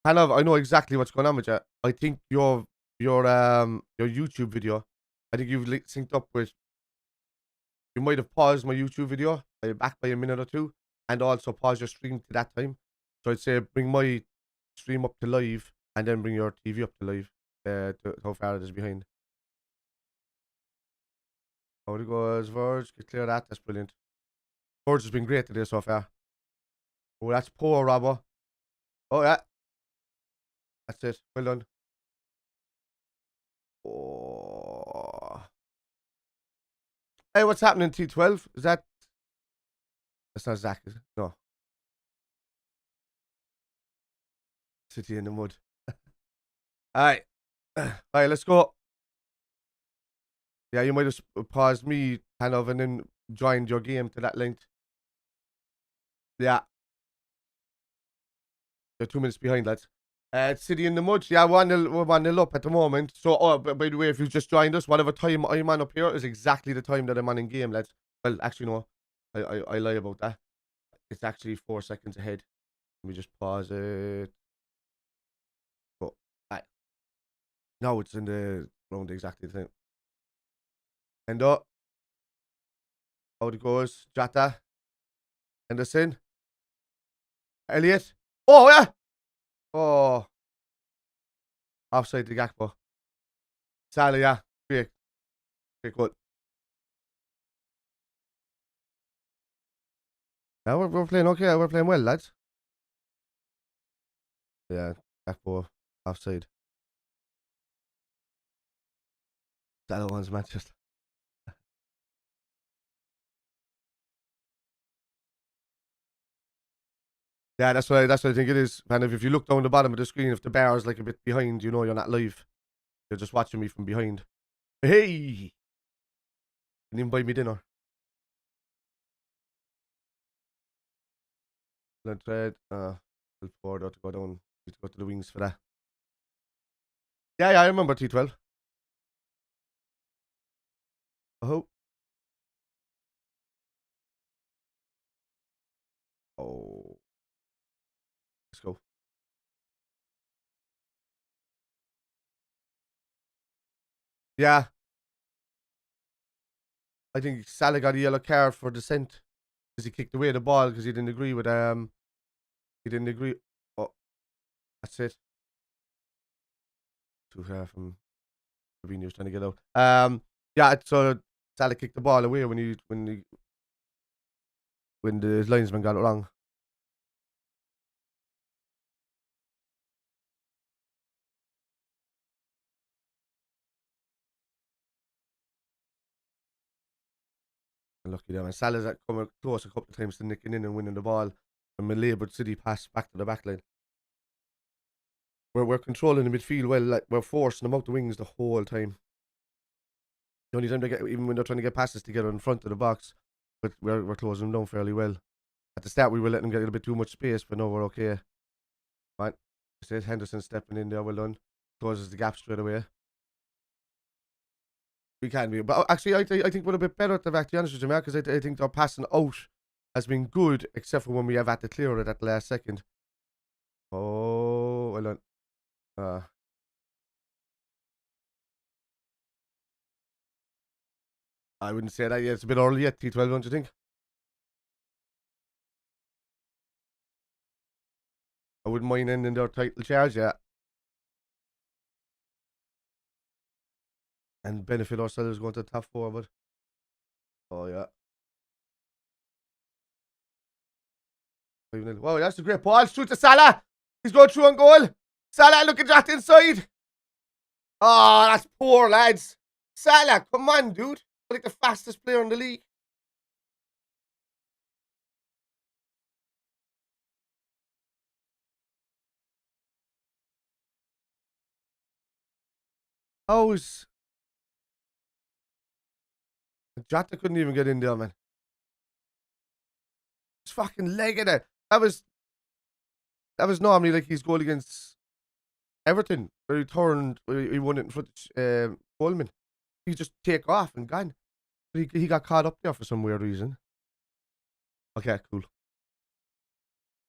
Hanav, I know exactly what's going on with you. I think your YouTube video, I think you've synced up with. You might have paused my YouTube video back by a minute or two, and also pause your stream to that time. So I'd say bring my stream up to live, and then bring your TV up to live. To how far it is behind. How it goes, Verge? Get clear of that. That's brilliant. Verge has been great today so far. Oh, that's poor, Robbo. Oh yeah. That's it. Well done. Oh. Hey, what's happening, T12? Is that... That's not Zach, is it? No. City in the mud. Alright. Alright, let's go. Yeah, you might have paused me, kind of, and then joined your game to that length. Yeah. You're 2 minutes behind, lads. City in the mud. Yeah, we're 1-0 up at the moment. So, by the way, if you just joined us, whatever time I'm on up here is exactly the time that I'm on in game, lads. Well, actually, no. I lie about that. It's actually 4 seconds ahead. Let me just pause it. Oh, right. No, it's in the round exactly the time. And up. Out it goes. Jota. Henderson. Elliot. Oh, yeah. Oh. Offside to Gakpo. Salah, yeah. Great. Great goal. Yeah, we're playing okay. We're playing well, lads. Yeah, Gakpo offside. The other one's Manchester. Yeah, that's what I think it is. Man, if you look down the bottom of the screen, if the bar is like a bit behind, you know you're not live. You're just watching me from behind. Hey! Can you buy me dinner? Let's forward to go down. Need to go to the wings for that. Yeah, I remember T12. Oh. Oh. Let's go. Yeah. I think Salah got a yellow card for dissent because he kicked away the ball because he didn't agree with he didn't agree. Oh, that's it. Too far from Fabinho was trying to get out. Yeah. So Salah kicked the ball away when the linesman got it wrong. And lucky them. And Salah's coming close a couple of times to nicking in and winning the ball. And a laboured City pass back to the back line. We're controlling the midfield well. Like, we're forcing them out the wings the whole time. The only time they get, even when they're trying to get passes together in front of the box, but we're closing them down fairly well. At the start, we were letting them get a little bit too much space, but no, we're okay. Right. Henderson stepping in there, well done. Closes the gap straight away. We can be. But actually, I think we're a bit better at the back, to be honest with you, man, because I think our passing out has been good, except for when we have had to clear it at the last second. Oh, well done. I wouldn't say that yet. It's a bit early yet, T12, don't you think? I wouldn't mind ending their title charge, yeah. And benefit ourselves going to the top four, but. Oh, yeah. Wow, that's a great ball. Shoot to Salah. He's going through on goal. Salah looking just inside. Oh, that's poor, lads. Salah, come on, dude. Like the fastest player in the league. How is Jota couldn't even get in there, man. He's fucking legging it. That was normally like his goal against Everton, where he won it in front of Coleman. He just take off and gone. But he got caught up there for some weird reason. Okay, cool.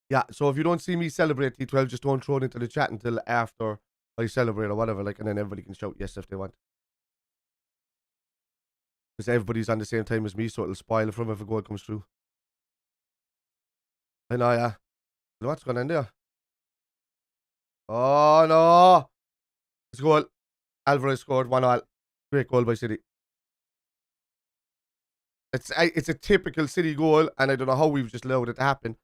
Yeah, so if you don't see me celebrate T12, just don't throw it into the chat until after I celebrate or whatever, like, and then everybody can shout yes if they want. Because everybody's on the same time as me, so it'll spoil it from if a goal comes through. I know, yeah. What's going on there? Oh, no. It's a goal. Alvarez scored 1-1. Great goal by City. It's a typical City goal, and I don't know how we've just allowed it to happen.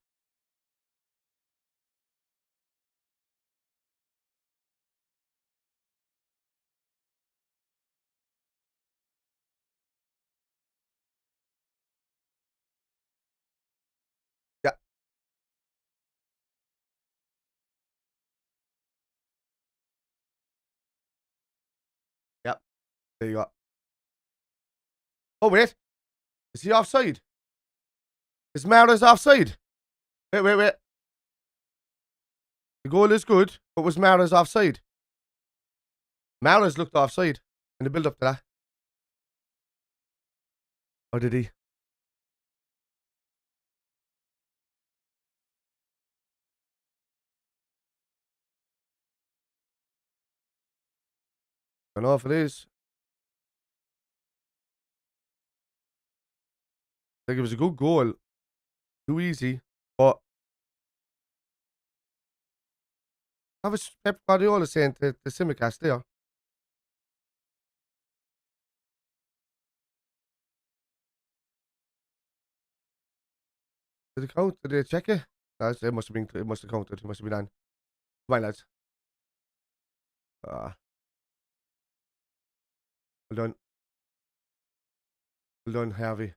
Yeah. Yep. There you go. Oh, wait. Is he offside? Is Mahrez offside? Wait. The goal is good, but was Mahrez offside? Mahrez looked offside in the build-up to that. Or did he? I don't know if it is. Like, it was a good goal. Too easy. But that was Pep Guardiola saying to Simicast there. Did it count? Did they check it? It must have been. It must have counted. It must have been on. Come on, lads. Well done. Well done, Harvey.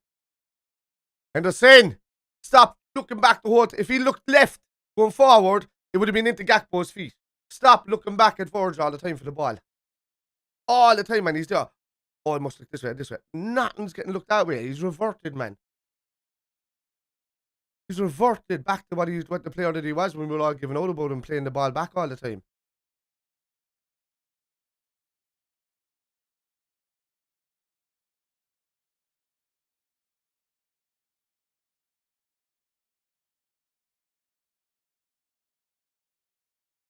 And they're saying, stop looking back the whole. If he looked left going forward, it would have been into Gakpo's feet. Stop looking back at Verge all the time for the ball. All the time, man. He's there. Oh, I must look this way, this way. Nothing's getting looked that way. He's reverted, man. He's reverted back to what the player that he was when we were all giving out about him playing the ball back all the time.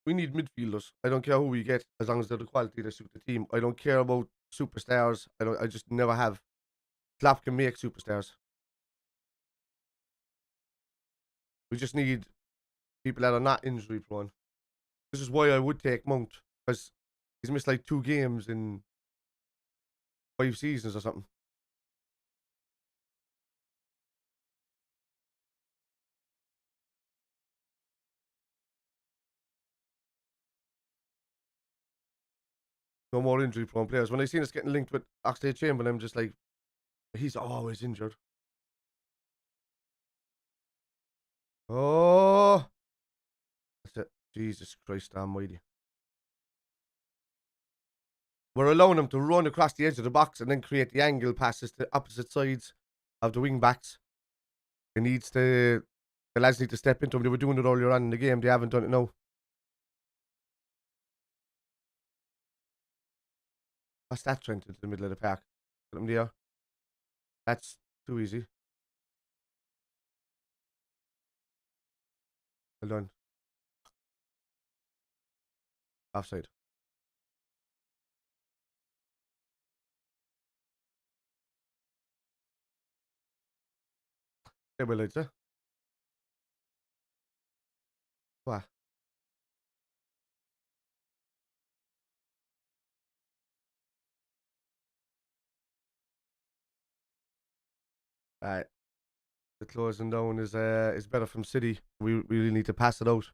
We need midfielders. I don't care who we get, as long as they're the quality that suit the team. I don't care about superstars. I just never have. Klopp can make superstars. We just need people that are not injury prone. This is why I would take Mount, because he's missed like 2 games in 5 seasons or something. No more injury prone players. When I seen us getting linked with Oxlade-Chamberlain, I'm just like, he's always injured. Oh, that's it. Jesus Christ almighty. We're allowing him to run across the edge of the box and then create the angle passes to opposite sides of the wing backs. The lads need to step into him. They were doing it earlier on in the game. They haven't done it now. What's that, Trent, into the middle of the park? Put him there. That's too easy. Well done. Offside. Yeah, well, it's what? Alright. The closing down is better from City. We really need to pass it out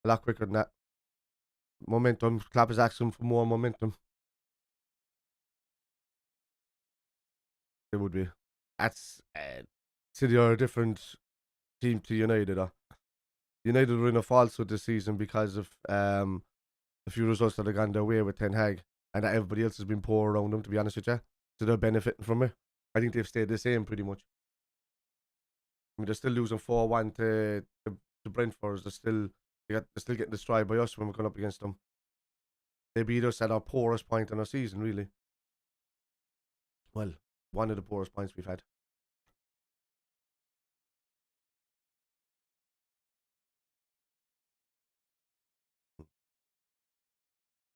a lot quicker than that. Momentum. Klopp is asking for more momentum. It would be. That's City are a different team to United. United were in a falsehood this season because of a few results that have gone their way with Ten Hag, and that everybody else has been poor around them, to be honest with you. So they're benefiting from it. I think they've stayed the same pretty much. I mean, they're still losing 4-1 to Brentford. They're still getting destroyed by us when we're going up against them. They beat us at our poorest point in our season, really. Well, one of the poorest points we've had.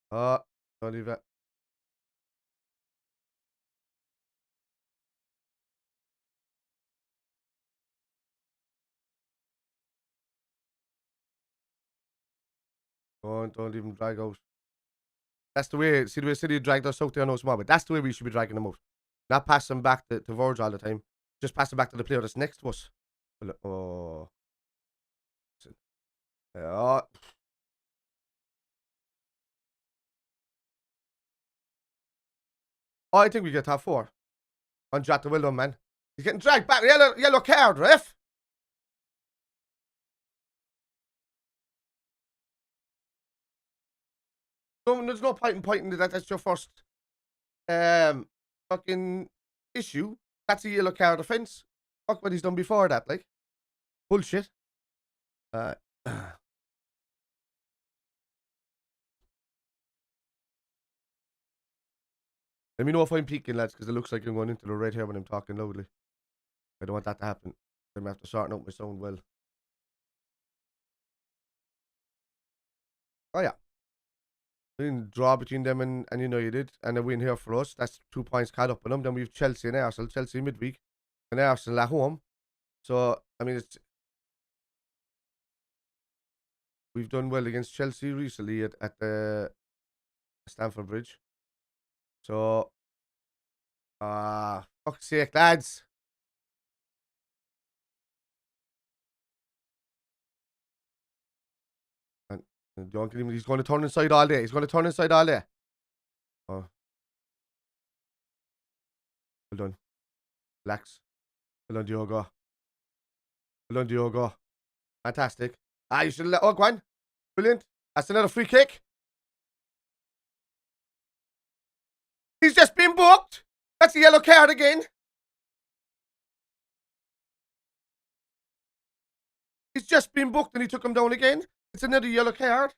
Don't leave that. Don't even drag out. That's the way. See the way City dragged us out there, no small, but that's the way we should be dragging them out. Not pass them back to Verge all the time. Just pass them back to the player that's next to us. Oh. Oh. Oh, I think we get top 4. On Jota, well done, man. He's getting dragged back. Yellow card, ref. There's no point in pointing to that. That's your first fucking issue. That's a yellow card offence. Fuck what he's done before that, like. Bullshit. Let me know if I'm peeking, lads, because it looks like I'm going into the red hair when I'm talking loudly. I don't want that to happen. I'm going to have to sort out my sound well. Oh, yeah. Draw between them and United, and a win here for us. That's 2 points caught up on them. Then we've Chelsea and Arsenal. Chelsea midweek, and Arsenal at home. So, I mean, we've done well against Chelsea recently at the Stamford Bridge. So, fuck's sake, lads. He's going to turn inside all day. He's going to turn inside all day. Oh. Well done. Relax. Well done, Diogo. Well done, Diogo. Fantastic. You should let... Oh, go on. Brilliant. That's another free kick. He's just been booked. That's a yellow card again. He's just been booked and he took him down again. It's another yellow card.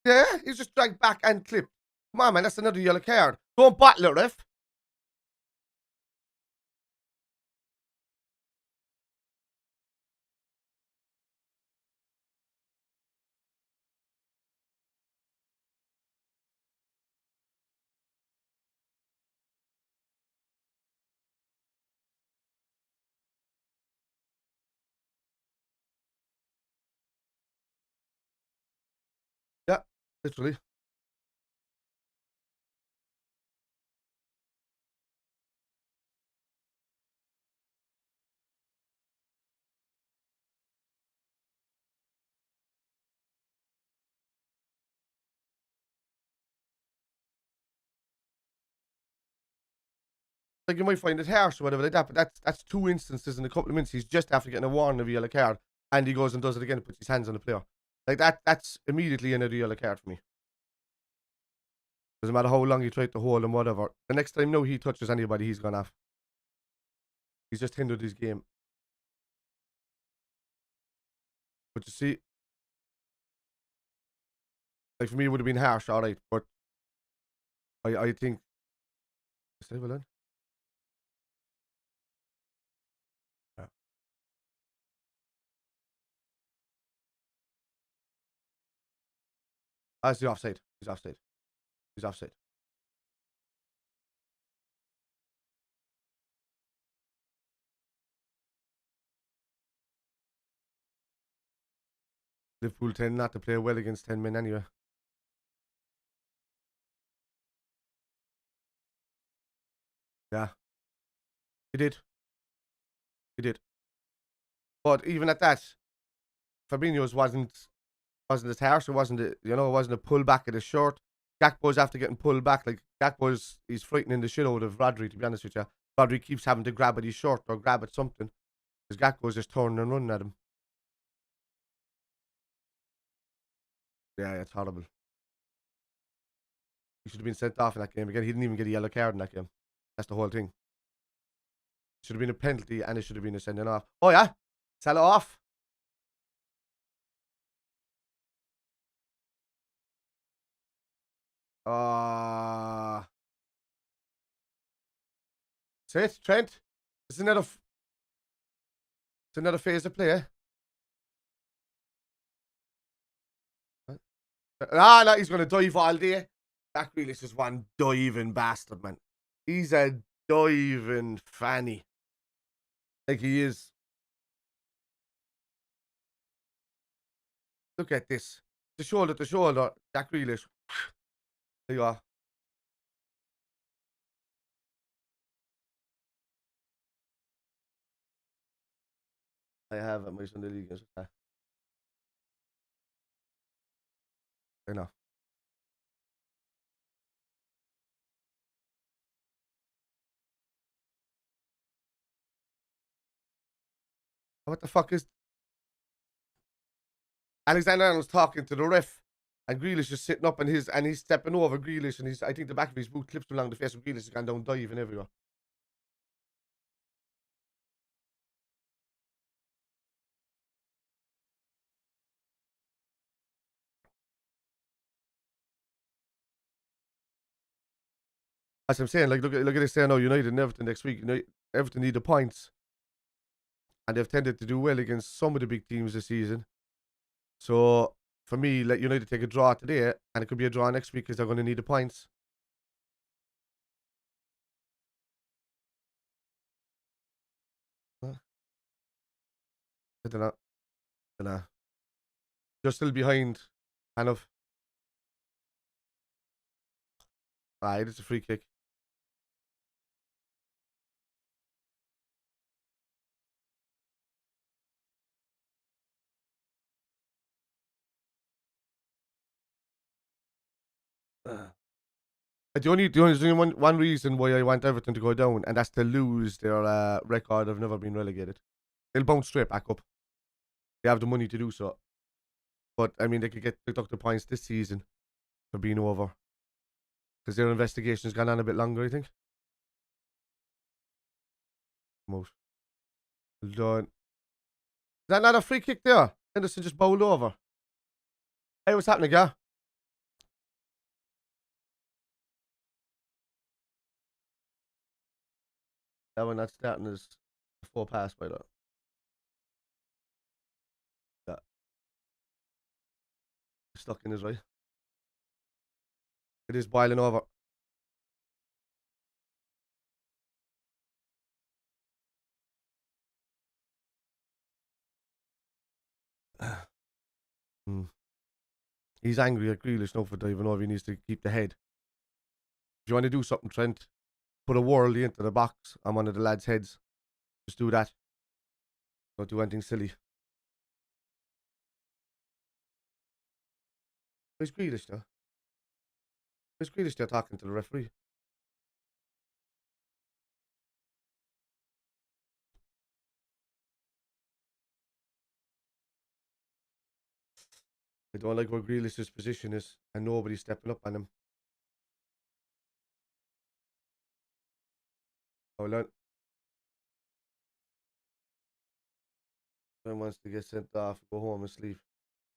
Yeah, he's just dragged back and clipped. Come on, man, that's another yellow card. Don't battle it, ref. Yeah, literally. Like, you might find it harsh or whatever like that, but that's 2 instances in a couple of minutes. He's just after getting a warning of a yellow card, and he goes and does it again and puts his hands on the player. Like, that's immediately another yellow card for me. Doesn't matter how long he tried to hold him, whatever. The next time now he touches anybody, he's gone off. He's just hindered his game. But you see, like, for me, it would have been harsh, alright, but I think... Say well then. Yeah. That's the offside. He's offside. He's offside. Liverpool tend not to play well against 10 men anyway. Yeah. He did. He did. But even at that, Fabinho's wasn't as harsh. It wasn't a pull back at his shirt. Gakpo's after getting pulled back. Like, he's frightening the shit out of Rodri, to be honest with you. Rodri keeps having to grab at his shirt or grab at something. Because Gakpo's just turning and running at him. Yeah, it's horrible. He should have been sent off in that game. Again, he didn't even get a yellow card in that game. That's the whole thing. It should have been a penalty and it should have been a sending off. Oh, yeah. Sell it off. Sit, Trent. It's another phase of play. No, he's going to dive all day. That really is just one diving bastard, man. He's a diving fanny. Like, he is. Look at this. The shoulder to shoulder. Jack Grealish. There you are. I have my Sunday league. I know. What the fuck is... Alexander-Arnold's talking to the ref, and Grealish is sitting up and he's stepping over Grealish, and I think the back of his boot clips along the face of Grealish. Has gone down diving everywhere. As I'm saying, like, look at this there now, United and Everton next week. Everton need the points. And they've tended to do well against some of the big teams this season. So, for me, let United take a draw today, and it could be a draw next week because they're going to need the points. Huh? I don't know. They're still behind, kind of. It's a free kick. There's only one reason why I want Everton to go down, and that's to lose their record of never being relegated. They'll bounce straight back up. They have the money to do so. But, I mean, they could get deducted points this season for being over. Because their investigation's gone on a bit longer, I think. Most. Done. Is that not a free kick there? Henderson just bowled over. Hey, what's happening, yeah? That one not starting as a 4 pass by the way. Yeah. Stuck in his right. It is boiling over. He's angry at Grealish now for diving over. He needs to keep the head. If you want to do something, Trent, put a whirly into the box on one of the lads' heads. Just do that. Don't do anything silly. Where's Grealish now? Where's Grealish there talking to the referee? I don't like where Grealish's position is, and nobody's stepping up on him. Hold on. Someone wants to get sent off, go home and sleep.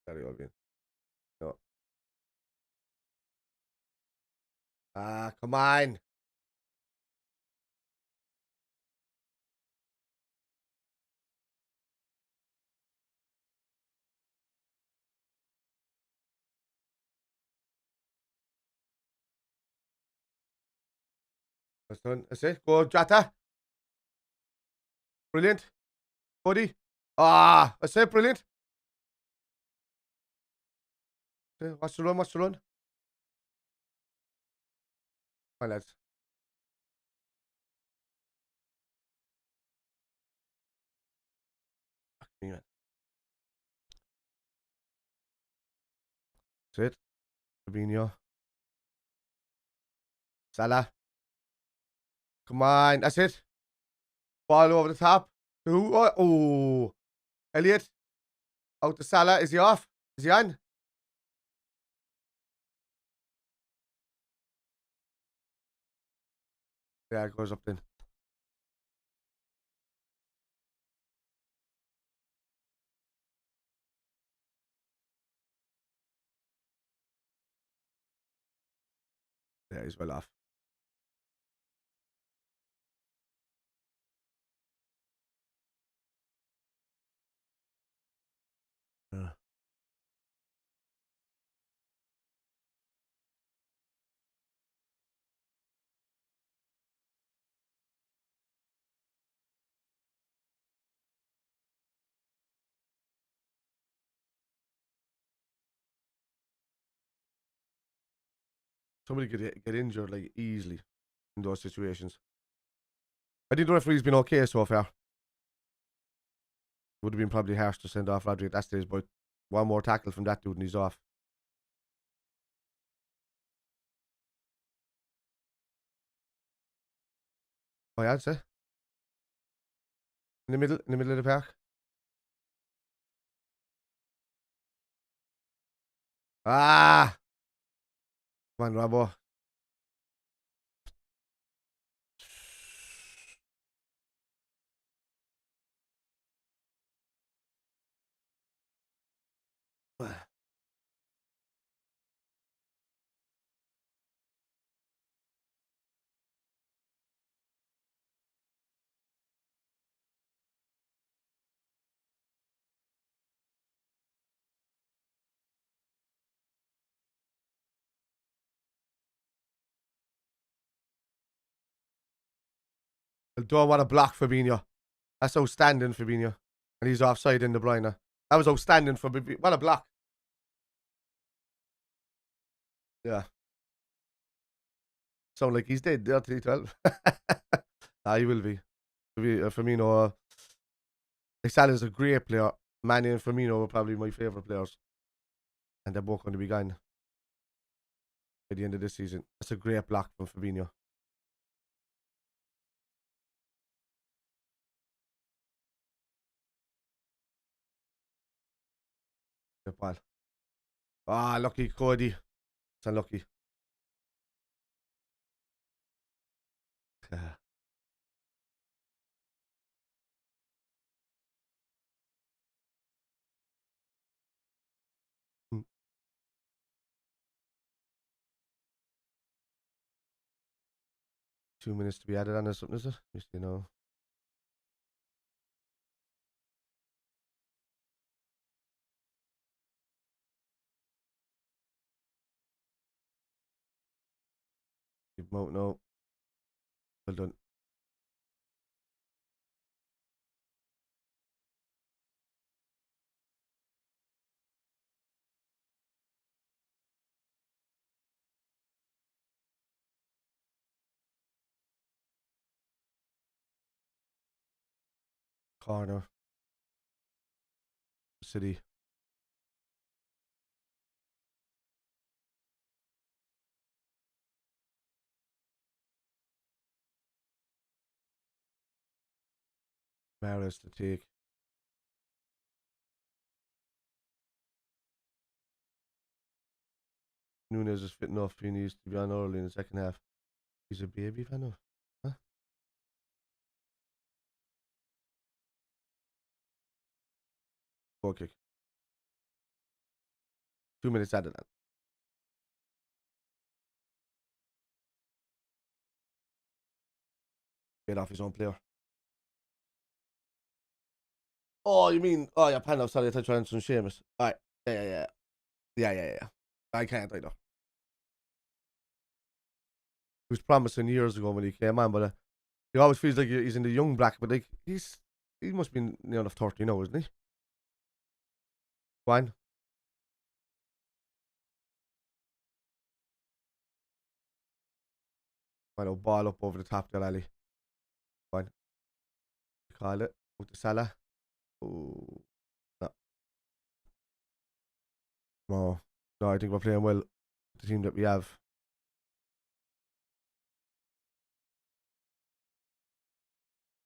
Carry on again. No. Ah, come on. That's done. That's it. Go, Jata. Brilliant. Cody. Ah, that's it. Brilliant. Okay, watch the run. Watch the run. Come on, lads. That's it. Fabinho. Salah. Come on. That's it. Ball over the top. Oh. Elliot. Out to Salah. Is he off? Is he on? Yeah, it goes up then. Yeah, he's well off. Yeah. Somebody could get injured like easily in those situations. I think the referee's been okay so far. Would have been probably harsh to send off Rodri at that stage, but one more tackle from that dude and he's off. Oh yeah, I'd say. In the middle of the park. Ah! Come on, Robbo. Don't want to block Fabinho. That's outstanding, Fabinho. And he's offside in De Bruyne. That was outstanding for Fabinho. What a block. Yeah. Sound like he's dead there, 312. He will be. Firmino, Salah's a great player. Mane and Firmino are probably my favourite players. And they're both going to be gone. by the end of this season. That's a great block from Fabinho. Good ball. Ah, lucky Cody. It's unlucky. 2 minutes to be added on or something, is it? Just, you know. Keep him out now. Well done. Corner. City. Maris to take. Nunes is fitting off. He needs to be on early in the second half. He's a baby fan of. Huh? Goal kick. 2 minutes added on. Get off his own player. Oh, you mean? Oh, yeah, Pano. Sorry, I thought you were some Seamus. Alright. Yeah. I can't either. He was promising years ago when he came on, but he always feels like he's in the young black, but like he must be near enough 30 now, isn't he? Fine. Fine, ball up over the top there, Ali. Fine. Call it. With the Salah. Oh, no. No, I think we're playing well. The team that we have.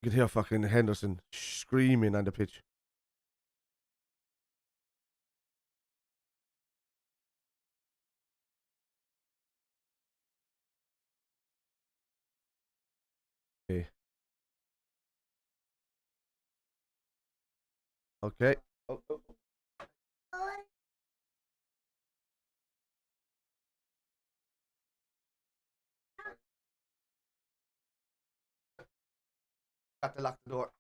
You can hear fucking Henderson screaming on the pitch. Okay. Okay. Oh. Got to lock the door.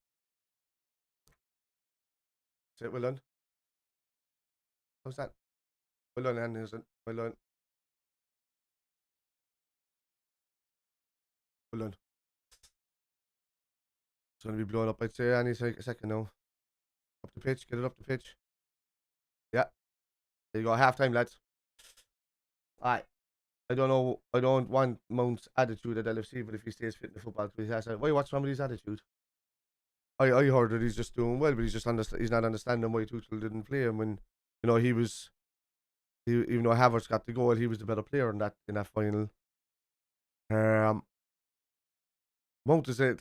Sit, well done. How's that? Well done, Anderson. Well done. Well done. It's going to be blown up, I'd say, any second now. Up the pitch. Get it up the pitch. Yeah. There you go. Half time, lads. Alright. I don't know. I don't want Mount's attitude at LFC, but if he stays fit in the football, why what's wrong with his attitude? I heard that he's just doing well, but he's not understanding why Tuchel didn't play him when he was. Even though Havertz got the goal, he was the better player in that final. Mount is it.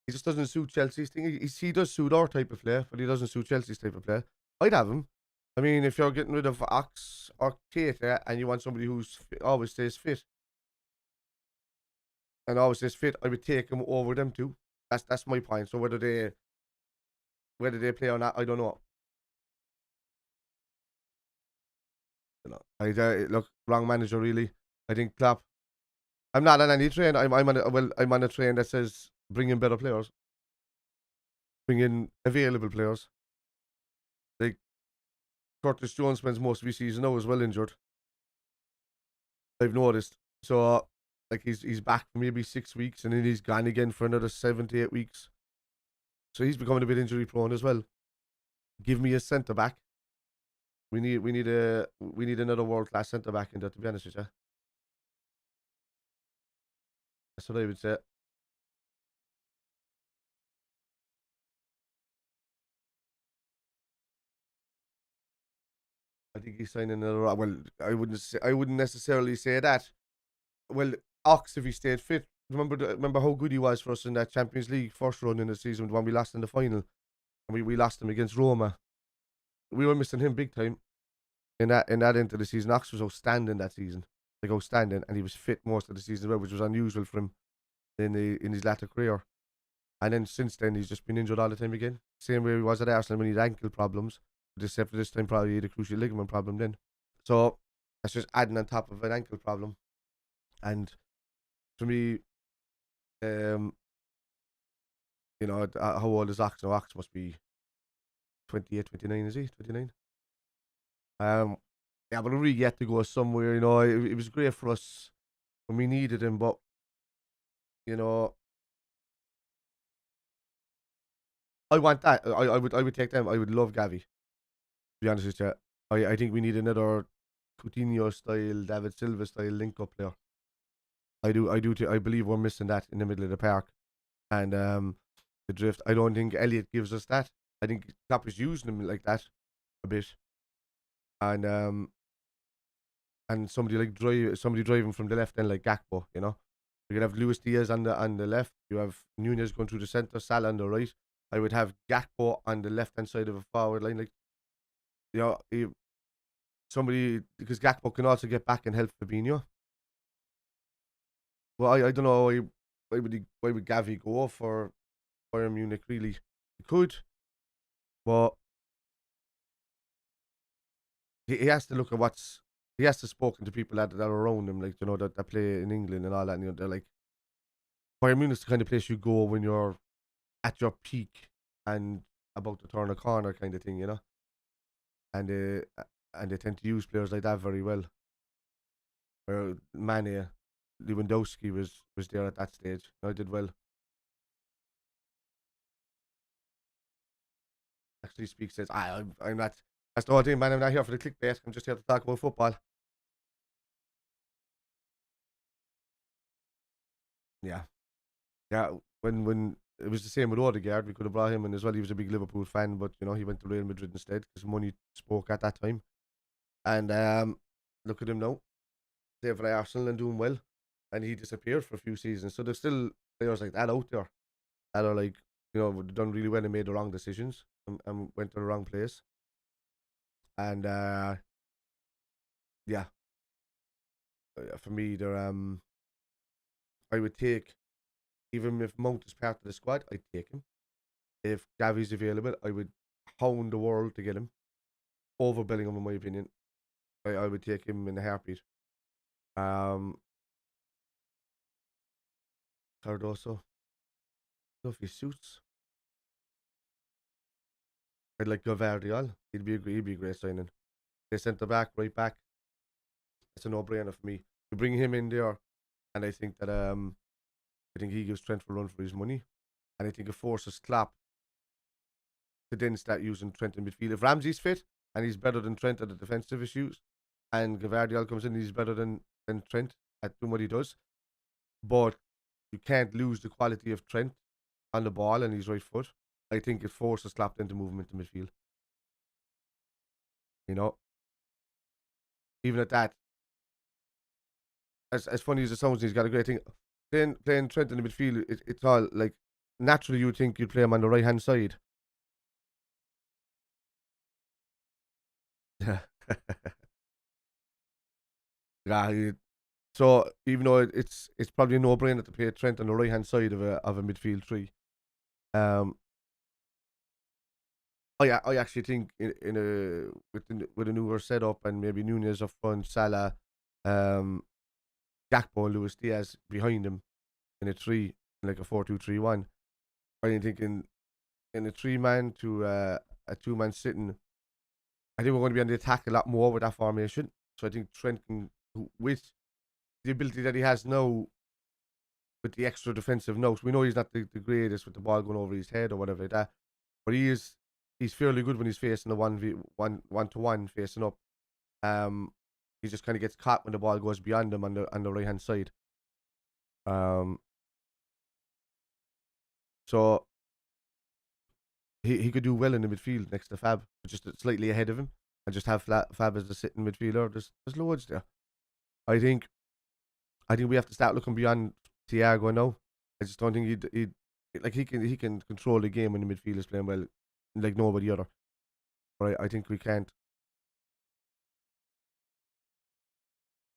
He just doesn't suit Chelsea's thing. He does suit our type of play, but he doesn't suit Chelsea's type of play. I'd have him. I mean, if you're getting rid of Ox or Keita and you want somebody who's always stays fit and always stays fit, I would take him over them too. That's my point. So whether they play or not, I don't know. Look, wrong manager really. I think Klopp. I'm not on any train. I'm on a train that says bring in better players, bring in available players. Like Curtis Jones spends most of his season now as well injured. I've noticed. So like he's back for maybe 6 weeks and then he's gone again for another 7 to 8 weeks. So he's becoming a bit injury prone as well. Give me a centre back. We need another world class centre back in there, to be honest with you. That's what I would say. I think he's signing another. Well, I wouldn't necessarily say that. Well, Ox, if he stayed fit, remember how good he was for us in that Champions League first run in the season when we lost in the final, and we lost him against Roma. We were missing him big time in that end of the season. Ox was outstanding that season, like outstanding, and he was fit most of the season as well, which was unusual for him in his latter career. And then since then, he's just been injured all the time again. Same way he was at Arsenal when he had ankle problems, except for this time probably he had a cruciate ligament problem then. So that's just adding on top of an ankle problem. And for me, how old is Ox now? Ox must be 28, 29, is he? 29? Yeah, but we really get to go somewhere, it was great for us when we needed him, but, I want that. I would take them. I would love Gavi, to be honest with you. I think we need another Coutinho style, David Silva style link up player. I believe we're missing that in the middle of the park. And the drift. I don't think Elliott gives us that. I think Klopp is using him like that a bit. And somebody driving from the left end like Gakpo, You could have Luis Diaz on the left. You have Nunez going through the centre, Salah on the right. I would have Gakpo on the left hand side of a forward line, somebody, because Gakpo can also get back and help Fabinho. Well, I don't know why would Gavi go for Bayern Munich really? He could, but he has to look at he has to spoken to people that are around him, that play in England and all that. And, they're like, Bayern Munich's the kind of place you go when you're at your peak and about to turn a corner, kind of thing, And they tend to use players like that very well. Where Mane, Lewandowski was there at that stage. I did well. Actually, Speak says, I'm not. That's the whole thing, man. I'm not here for the clickbait. I'm just here to talk about football. Yeah. When it was the same with Odegaard, we could have brought him in as well. He was a big Liverpool fan, but he went to Real Madrid instead because money spoke at that time. And look at him now, playing for Arsenal and doing well. And he disappeared for a few seasons. So there's still players like that out there that are done really well and made the wrong decisions and went to the wrong place. And for me, I would take, even if Mount is part of the squad, I'd take him. If Gavi's available, I would hound the world to get him over Bellingham, in my opinion. I would take him in a heartbeat. Cardoso, if he suits, I'd like Gavardiol. He'd be a great signing. They centre back, right back. It's a no-brainer for me. You bring him in there, and I think that he gives Trent a run for his money, and I think it forces Klopp to then start using Trent in midfield. If Ramsey's fit and he's better than Trent at the defensive issues, and Gavardiol comes in, he's better than Trent at doing what he does. But you can't lose the quality of Trent on the ball and his right foot. I think it forces Klopp then to move him into midfield. Even at that, as funny as it sounds, he's got a great thing. Playing Trent in the midfield, it's all like, naturally you would think you'd play him on the right hand side. Yeah. So even though it's probably a no-brainer to play Trent on the right hand side of a midfield three, I actually think with a newer setup and maybe Nunez up front, Salah, Gakpo and Luis Diaz behind him in a three, like a 4-2-3-1. I think in a 3-man to a 2-man sitting, I think we're going to be on the attack a lot more with that formation. So I think Trent can, with the ability that he has now, with the extra defensive notes, we know he's not the greatest with the ball going over his head or whatever like that, but he's fairly good when he's facing a 1-to-1 facing up. He just kind of gets caught when the ball goes beyond him on the right hand side. So he could do well in the midfield next to Fab, just slightly ahead of him. and just have Fab as the sitting midfielder. There's loads there. I think we have to start looking beyond Thiago now. I just don't think he'd like he can control the game when the midfield is playing well, like nobody other. But I think we can't.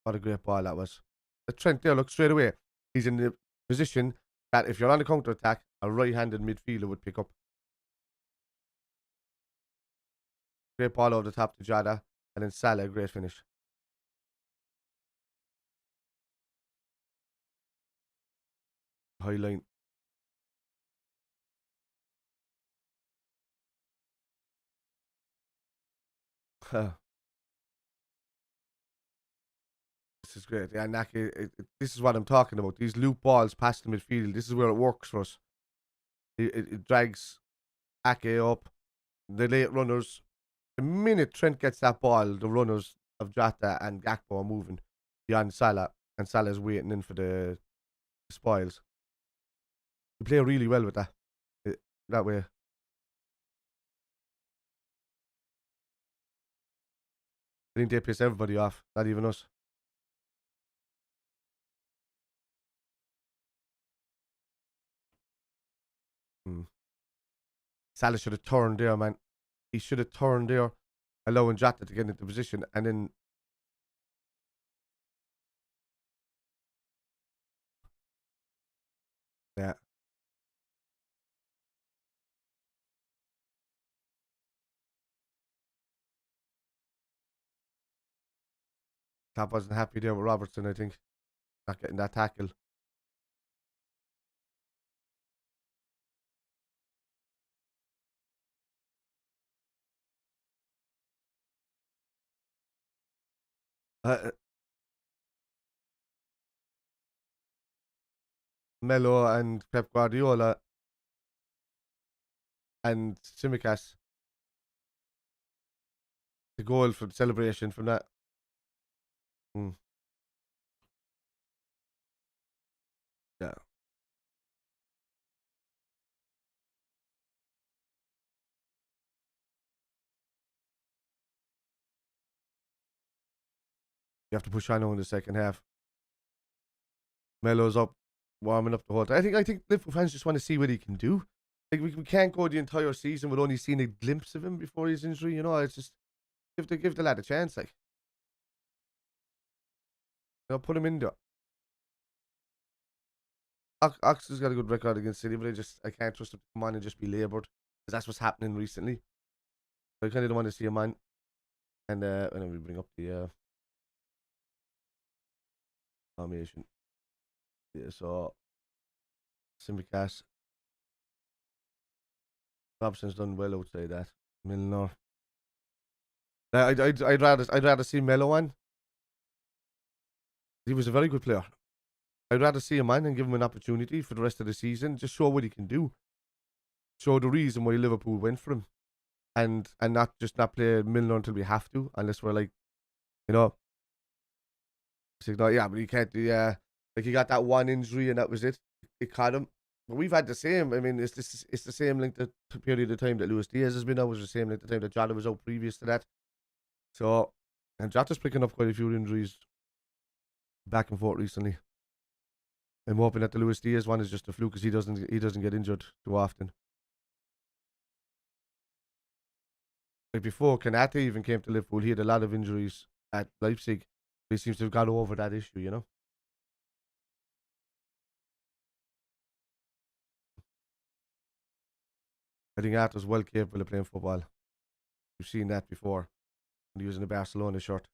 What a great ball that was. The Trent there, look straight away. He's in the position that if you're on the counter attack, a right-handed midfielder would pick up. Great ball over the top to Jada, and then Salah, great finish. High line. This is great. Yeah, Naki, this is what I'm talking about. These loop balls past the midfield. This is where it works for us. It drags Ake up. The late runners. The minute Trent gets that ball, the runners of Jota and Gakpo are moving beyond Salah, and Salah's waiting in for the spoils. We play really well with that way. I think they piss everybody off, not even us. Salah should have turned there, man. He should have turned there, allowing Jota to get into position, and then yeah. Top wasn't happy there with Robertson, I think. Not getting that tackle. Melo and Pep Guardiola and Simicas. The goal for the celebration from that. Yeah. You have to push on in the second half. Melo's up, warming up the whole time. I think Liverpool fans just want to see what he can do. Like we can't go the entire season with only seeing a glimpse of him before his injury. You know, it's just give the lad a chance. Like, you know, put him in there. Ox has got a good record against City, but I can't trust him to come on and just be laboured, because that's what's happening recently. So I kind of don't want to see him on. And then we bring up the formation. Yeah, so Simicas. Robson's done well outside that. Milner. I'd rather see Melo on. He was a very good player. I'd rather see him on and give him an opportunity for the rest of the season. Just show what he can do. Show the reason why Liverpool went for him. And not play Milner until we have to, unless we're like, you know. Yeah, but he can't do, yeah. Like, he got that one injury and that was it. It caught him. But we've had the same. I mean, it's the same length of period of time that Luis Diaz has been out. It was the same length of time that Jota was out previous to that. So, and Jota's picking up quite a few injuries back and forth recently. I'm hoping that the Luis Diaz one is just a fluke, because he doesn't get injured too often. Like before Kanate even came to Liverpool, he had a lot of injuries at Leipzig. He seems to have got over that issue, you know. I think Arthur's well capable of playing football. We've seen that before when he was in a Barcelona shirt.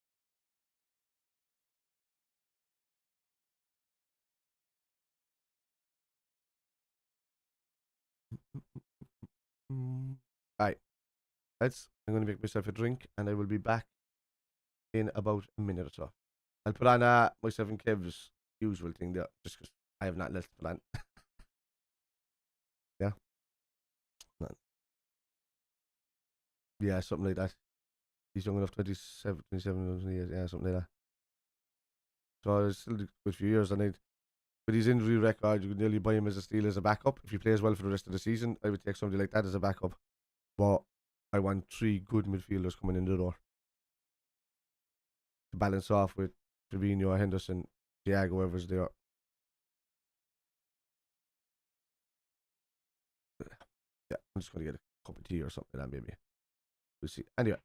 Right. I'm going to make myself a drink, and I will be back in about a minute or so. I'll put on myself and Kev's usual thing there, just because I have not left to put on. Yeah. No. Yeah, something like that. He's young enough, 27 years, yeah, something like that. So it's still a good few years, and with his injury record, you could nearly buy him as a steal as a backup. If he plays well for the rest of the season, I would take somebody like that as a backup. But I want 3 good midfielders coming in the door. to balance off with Trevino, Henderson, Thiago, whoever's there. Yeah, I'm just going to get a cup of tea or something like that, maybe. We'll see. Anyway.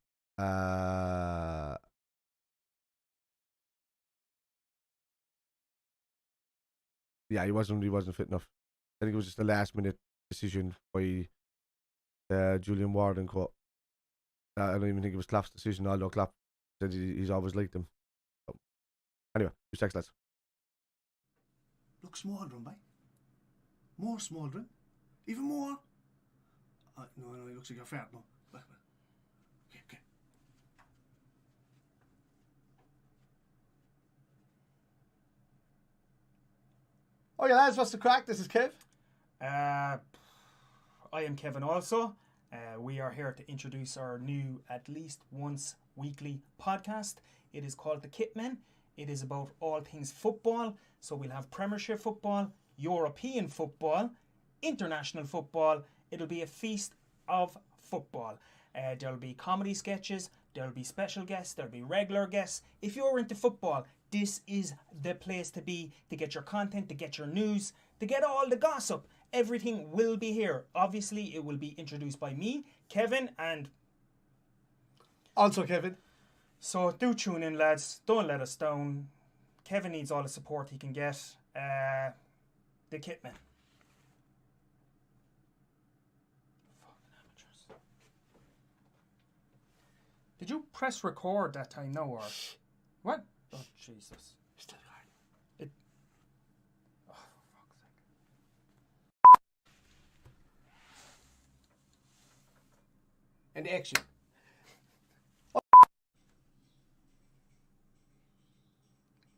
Yeah, he wasn't fit enough. I think it was just a last minute decision by Julian Ward and co. I don't even think it was Klopp's decision, although Klopp said he's always liked him. So, anyway, 2 seconds, lads. Look smouldering, bye. More smouldering. Even more. No, it looks like you're fat now. Back. Okay. Oh, yeah, lads, what's the crack? This is Kev. I am Kevin also. We are here to introduce our new at least once weekly podcast. It is called The Kitmen. It is about all things football. So we'll have Premiership football, European football, international football. It'll be a feast of football. There'll be comedy sketches, there'll be special guests, there'll be regular guests. If you're into football, this is the place to be, to get your content, to get your news, to get all the gossip. Everything will be here. Obviously, it will be introduced by me, Kevin, and Also Kevin. so do tune in, lads. Don't let us down. Kevin needs all the support he can get. The Kitmen. Fucking amateurs. Did you press record that time? No, or what? Oh Jesus! Still hard. It. Oh, for fuck's sake! And action.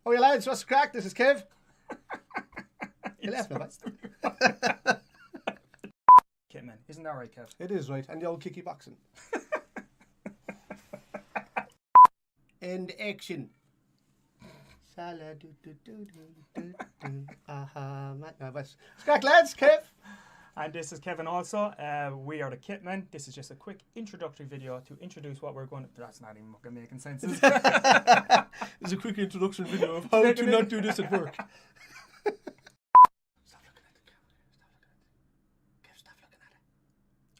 Oh, yeah, lads, what's the crack? This is Kev. You left me, mate. Kitman, isn't that right, Kev? It is right, and the old kicky boxing. And action. Crack, lads, Kev. And this is Kevin also. We are the Kitmen. This is just a quick introductory video to introduce what we're going to... That's not even fucking making sense. It's a quick introduction video of how to not do this at work. Stop looking at the camera. Stop looking at it.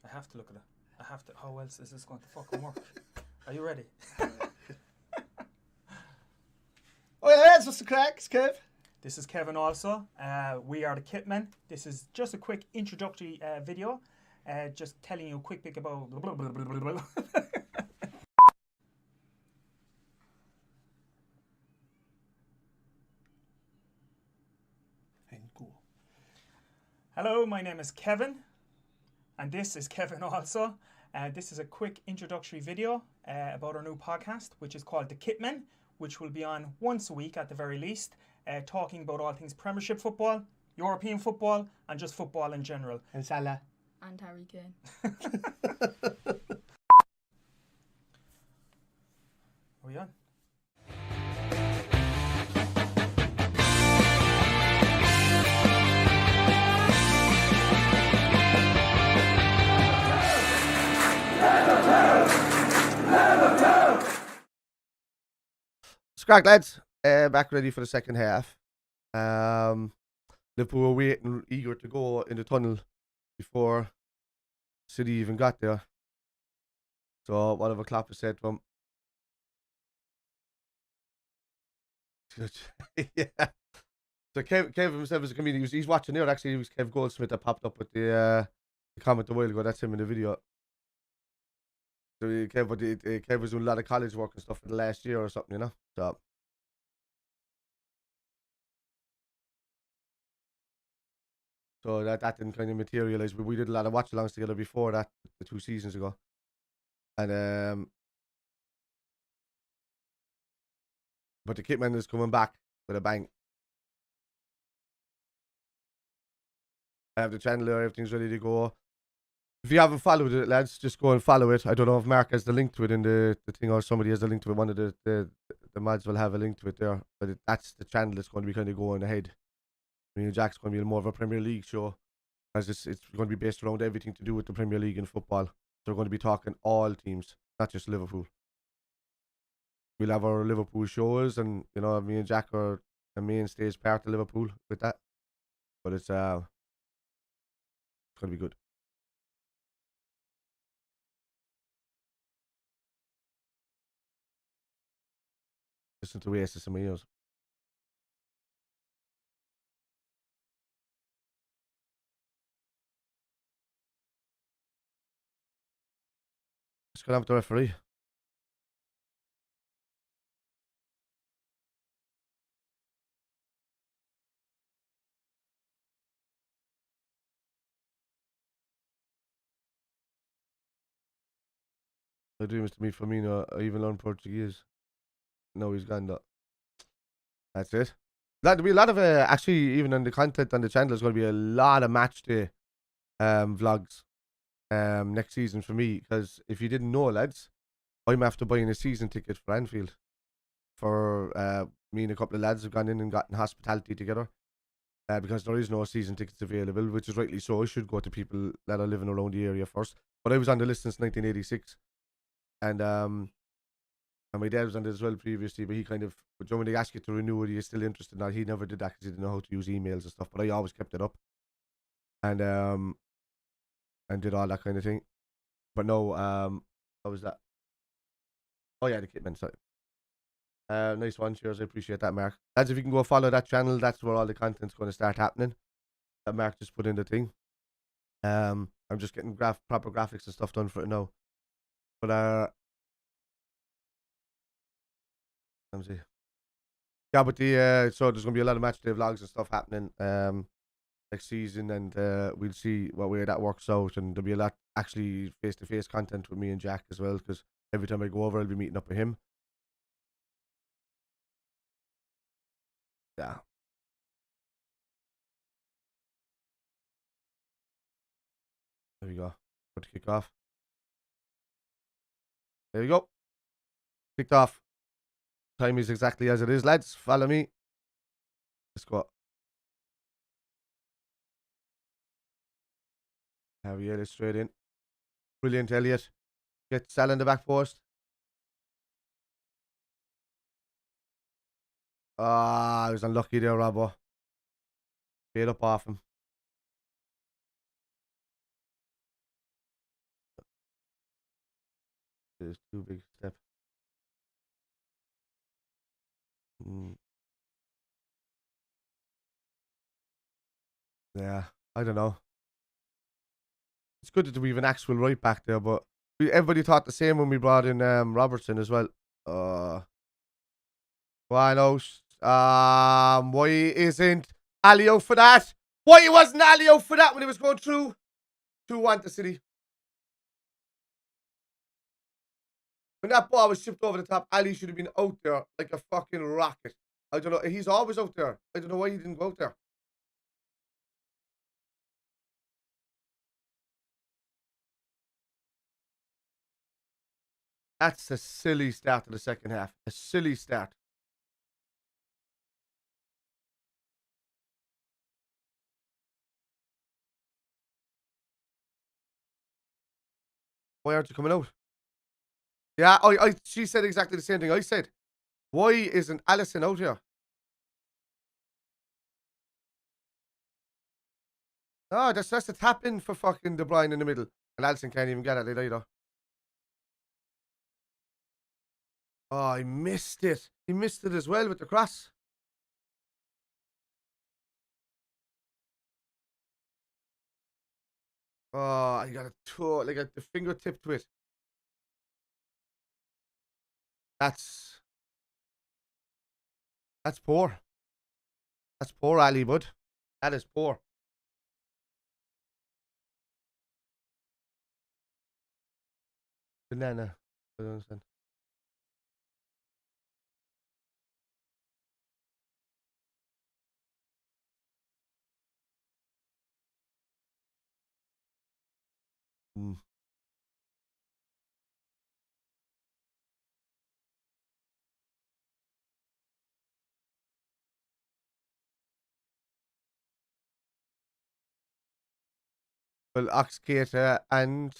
I have to look at it. I have to... How else is this going to fucking work? Are you ready? Oh, yeah, lads, what's the crack? It's Kev. This is Kevin also. We are the Kitmen. This is just a quick introductory video. Just telling you a quick bit about... And go. Hello, my name is Kevin. And this is Kevin also. This is a quick introductory video about our new podcast, which is called The Kitmen, which will be on once a week at the very least, talking about all things Premiership football, European football, and just football in general. And Salah. And Harry Kane. Are we on? Crack, lads. Back ready for the second half. Liverpool were waiting, eager to go in the tunnel before City even got there. So whatever Klopp has said to him. Yeah. So Kev himself is a comedian. He's watching there. Actually, it was Kev Goldsmith that popped up with the comment a while ago. That's him in the video. So Kev was doing a lot of college work and stuff for the last year or something, you know. So that didn't kind of materialise. But we did a lot of watch-alongs together before that, the 2 seasons ago. And but the Kitman is coming back with a bang. I have the channel there, everything's ready to go. If you haven't followed it, lads, just go and follow it. I don't know if Mark has the link to it in the thing, or somebody has the link to it. One of the mods will have a link to it there. But that's the channel that's going to be kind of going ahead. I mean, Jack's going to be more of a Premier League show, as it's going to be based around everything to do with the Premier League and football. So we're going to be talking all teams, not just Liverpool. we'll have our Liverpool shows, and you know, me and Jack are a mainstays part of Liverpool with that. But it's gonna be good. Listen to Oasis and my ears. Just gonna have the referee. My dream is to meet Firmino. I even learn Portuguese. No, he's gone. Though. That's it. There'll be a lot of actually, even on the content on the channel, there's going to be a lot of match day vlogs next season for me. Because if you didn't know, lads, I'm after buying a season ticket for Anfield. For me and a couple of lads have gone in and gotten hospitality together. Because there is no season tickets available, which is rightly so. I should go to people that are living around the area first. But I was on the list since 1986. And my dad was on it as well previously, but he kind of, when they ask you to renew it, he's still interested now. He never did that because he didn't know how to use emails and stuff, but I always kept it up. And did all that kind of thing. But no, what was that? Oh yeah, the Kitman, sorry. Nice one, cheers, I appreciate that, Mark. Lads, if you can go follow that channel, that's where all the content's going to start happening. That Mark just put in the thing. I'm just getting proper graphics and stuff done for it now. But let me see. Yeah, but so there's gonna be a lot of match day vlogs and stuff happening next season, and we'll see what way that works out, and there'll be a lot actually face-to-face content with me and Jack as well, because every time I go over, I'll be meeting up with him. Yeah. There we go. About to kick off. There we go. Kicked off. Time is exactly as it is, lads. Follow me. Let's go. Harry Elliott straight in. Brilliant, Elliott. Get Sal in the back post. Ah, I was unlucky there, Robbo. Paid up off him. It's too big step. Yeah, I don't know. It's good that we have an actual right back there, but everybody thought the same when we brought in Robertson as well. Why no? Why isn't Ali out for that? Why wasn't Ali out for that when he was going through? 2-1 to City. When that ball was shipped over the top, Ali should have been out there like a fucking rocket. I don't know. He's always out there. I don't know why he didn't go out there. That's a silly start to the second half. A silly start. Why aren't you coming out? Yeah, she said exactly the same thing I said. Why isn't Allison out here? No, that's a tap in for fucking De Bruyne in the middle. And Allison can't even get it either. Oh, he missed it. He missed it as well with the cross. Oh, I got a toe, like the fingertip to it. That's poor. That's poor, Ali, bud. That is poor. Banana. I don't understand. Mm. Well, Oxgate and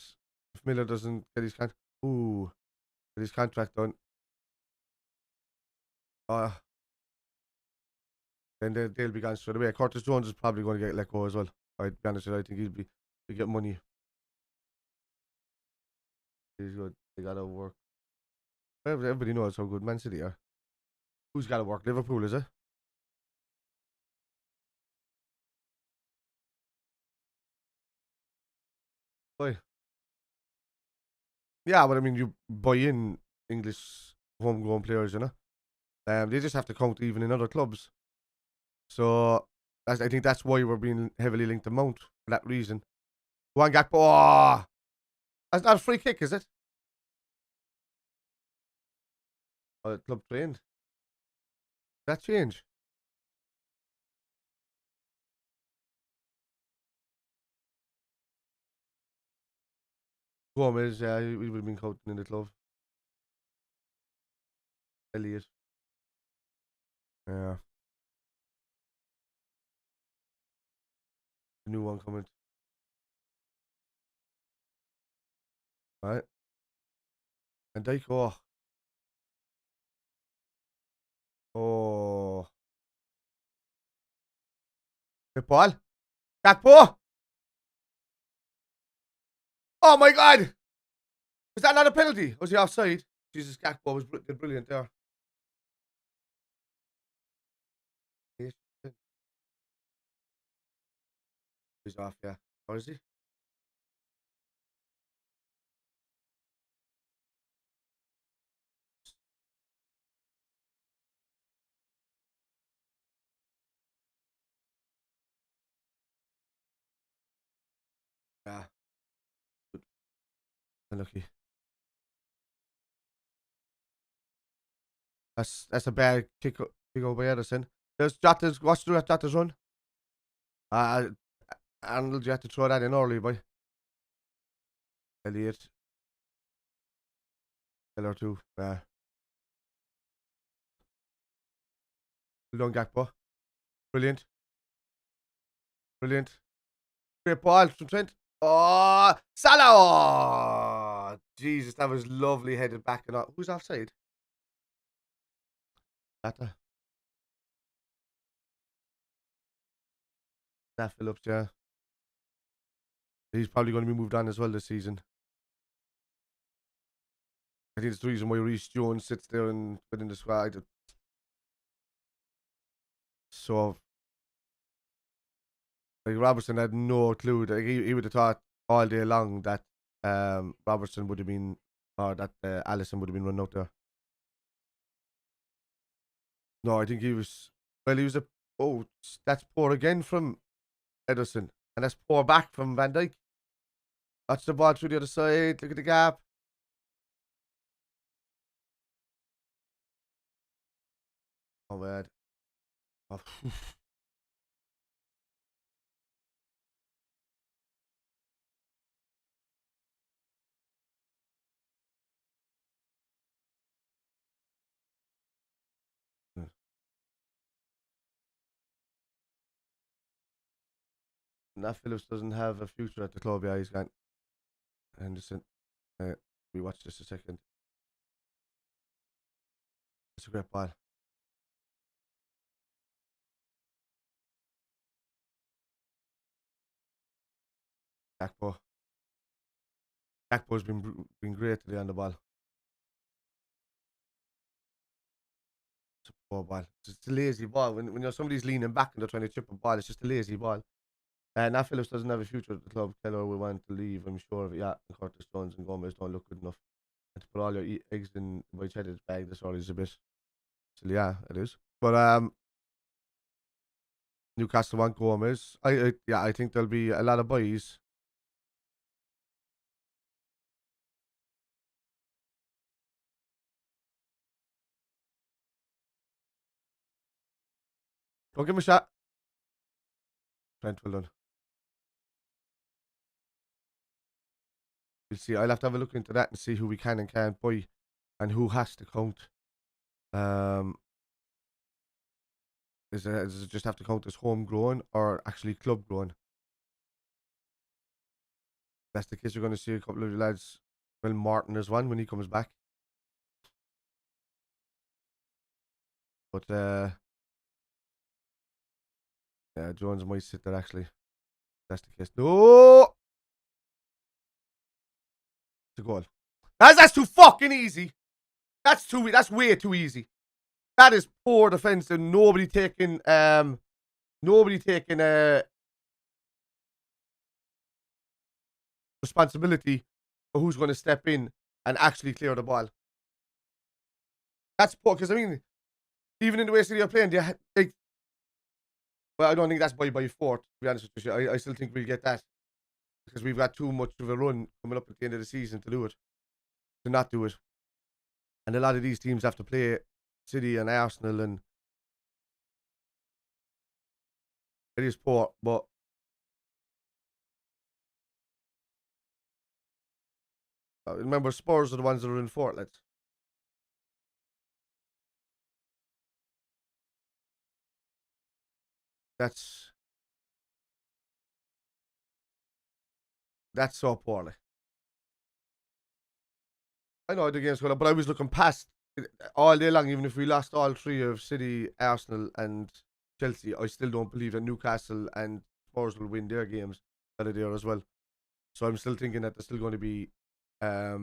if Miller doesn't get his contract, get his contract done. Uh, then they'll be gone straight away. Curtis Jones is probably going to get let go as well. I'd be honest with you, I think he'll get money. He's good. They got to work. Everybody knows how good Man City are. Who's got to work? Liverpool, is it? Why? Yeah, but I mean, you buy in English homegrown players, you know. They just have to count even in other clubs. So I think that's why we're being heavily linked to Mount for that reason. Go on, Gakpo. Oh, that's not a free kick, is it? Oh, club trained. That change. Gomez, yeah, he would have been coaching in the club. Elliot. Yeah. The new one coming. Right. And Dyke, oh. Oh. Good ball. Gakpo. Oh my God. Was that not a penalty? Was he offside? Jesus, Gakpo was did brilliant there. He's off, yeah. Or is he? Yeah. Unlucky. That's a bad kick over by Edison. There's Jota's. What's the Jota's run? Uh, Arnold, you have to throw that in early, boy. Elliot. L or two. Yeah. Well done, Gakpo. Brilliant. Brilliant. Great ball from Trent. Oh, Salah. Oh, Jesus, that was lovely headed back and up. Who's offside? That Phillips, yeah. He's probably going to be moved on as well this season. I think it's the reason why Reece Jones sits there and within the squad. So, like, Robertson had no clue. That he would have thought all day long that Robertson would have been, or that Allison would have been run out there. No, I think he was. Well, he was a. Oh, that's poor again from Ederson, and that's poor back from Van Dijk. Watch the ball through the other side. Look at the gap. Oh man. Oh, Nat Phillips doesn't have a future at the club. Yeah, he's gone. Henderson. We watch this a second. It's a great ball. Gakpo. Gakpo's been great today on the ball. It's a poor ball. It's just a lazy ball. When you know somebody's leaning back and they're trying to chip a ball, it's just a lazy ball. Nat Phillips doesn't have a future at the club. Keller will want to leave, I'm sure of it. Yeah, and Curtis Jones and Gomez don't look good enough. And to put all your eggs in Whitehead's bag, that's always a bit. So yeah, it is. But Newcastle want Gomez. I think there'll be a lot of buys. Go give him a shot. Trent, well done. We'll see. I'll have to have a look into that and see who we can and can't buy and who has to count. Does it just have to count as homegrown or actually club grown? That's the case. You're going to see a couple of lads. Well, Martin is one when he comes back. But yeah, Jones might sit there actually. That's the case. No, it's a goal. That's too fucking easy. That's way too easy. That is poor defense and nobody taking responsibility for who's going to step in and actually clear the ball. That's poor because I mean, even in the way City are playing, well, I don't think that's by fourth. To be honest with you, I still think we'll get that because we've got too much of a run coming up at the end of the season to do it, to not do it. And a lot of these teams have to play City and Arsenal, and it is poor. But remember, Spurs are the ones that are in fourth, lads. That's so poorly. I know the game's going, but I was looking past it all day long. Even if we lost all three of City, Arsenal, and Chelsea, I still don't believe that Newcastle and Spurs will win their games that are there as well. So I'm still thinking that there's still going to be a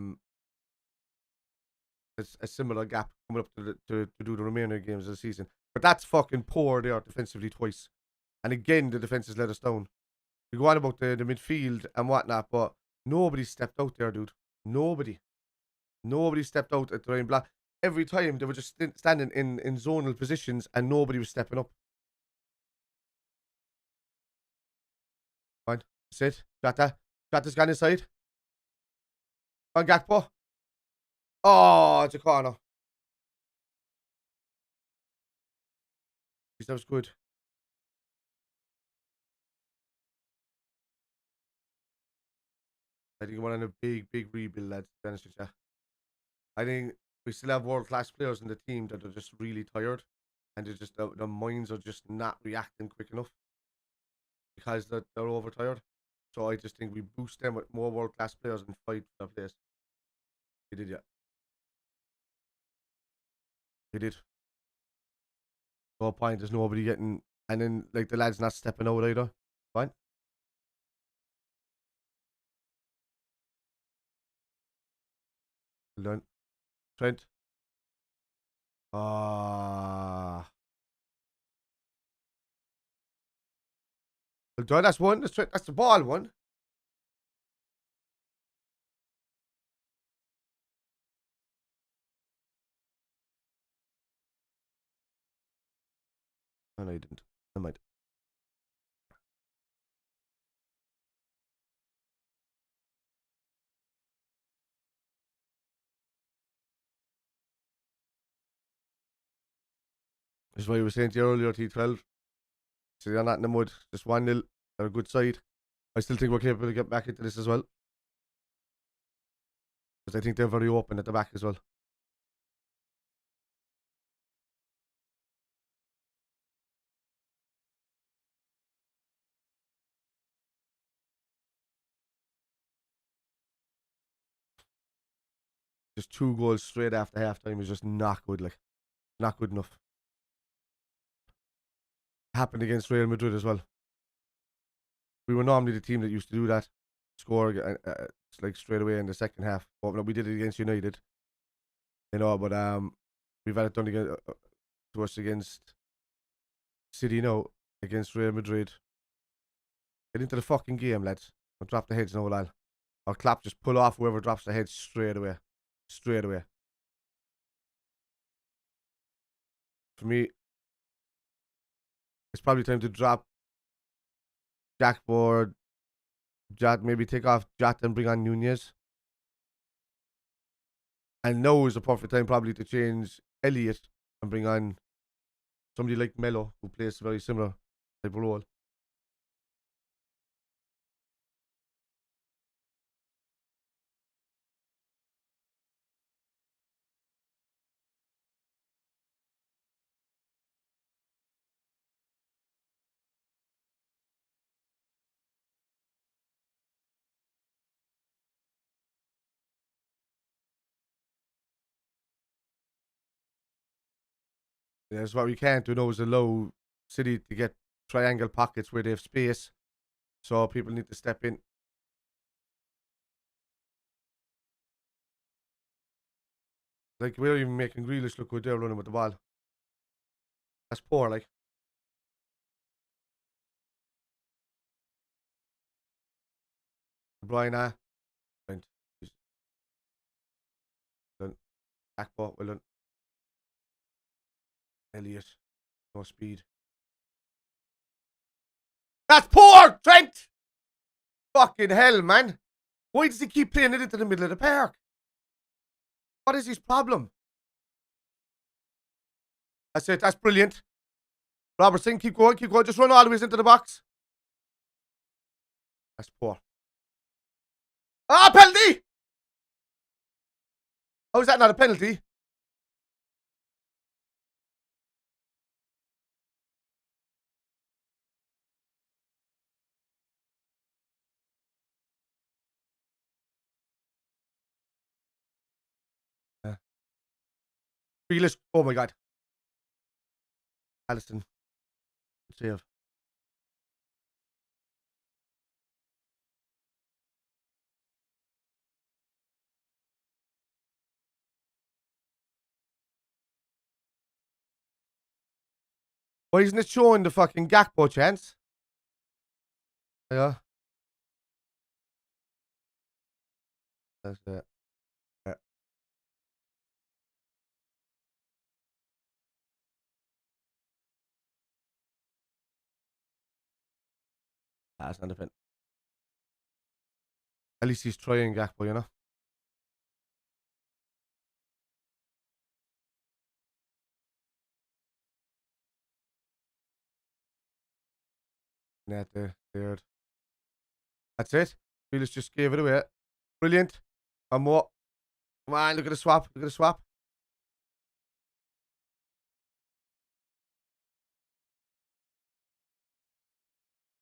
similar gap coming up to do the remaining games of the season. But that's fucking poor there defensively twice. And again, the defense has let us down. We go on about the midfield and whatnot, but nobody stepped out there, dude. Nobody stepped out at the right block. Every time they were just standing in zonal positions and nobody was stepping up. Fine. Sit. Jata's gone inside. On Gakpo. Oh, it's a corner. That was good. I think we're on a big rebuild, lads, to be honest with you. I think we still have world-class players in the team that are just really tired, and they're just their minds are just not reacting quick enough because they're overtired. So I just think we boost them with more world-class players and fight for their place. We did, yeah. We did. No point. There's nobody getting, and then like the lads not stepping out either. Fine. Well done. Trent. Ah. Well done. That's one. That's the ball one. Oh, no, you didn't. I might. This is why you were saying to you earlier, T12. So they're not in the mud. Just 1-0. They're a good side. I still think we're capable of getting back into this as well. Because I think they're very open at the back as well. Just 2 goals straight after halftime is just not good, like. Not good enough. Happened against Real Madrid as well. We were normally the team that used to do that. Score like straight away in the second half. But no, we did it against United. You know, but we've had it done again to us against City now, against Real Madrid. Get into the fucking game, lads. Don't drop the heads, no lad. Or clap, just pull off whoever drops the head straight away. Straight away. For me, it's probably time to drop Jackboard, Jat, maybe take off Jat and bring on Nunez. And now is the perfect time probably to change Elliot and bring on somebody like Melo, who plays a very similar type of role. That's what we can't do now is allow City to get triangle pockets where they have space. So people need to step in. Like, we're even making Grealish look good there running with the ball. That's poor, like. De Bruyne. Right. Done. Akpo, well done. Elliot. No speed. That's poor, Trent! Fucking hell, man. Why does he keep playing it into the middle of the park? What is his problem? That's it. That's brilliant. Robertson, keep going, keep going. Just run all the way into the box. That's poor. Ah, penalty! How is that not a penalty? Grealish. Oh my god. Alisson. Save. Why isn't it showing the fucking Gakpo chance? Yeah. That's it. Yeah. That's not a pen. At least he's trying Gakpo, you know? Net there. Third. That's it. Grealish just gave it away. Brilliant. One more. Come on, look at the swap. Look at the swap.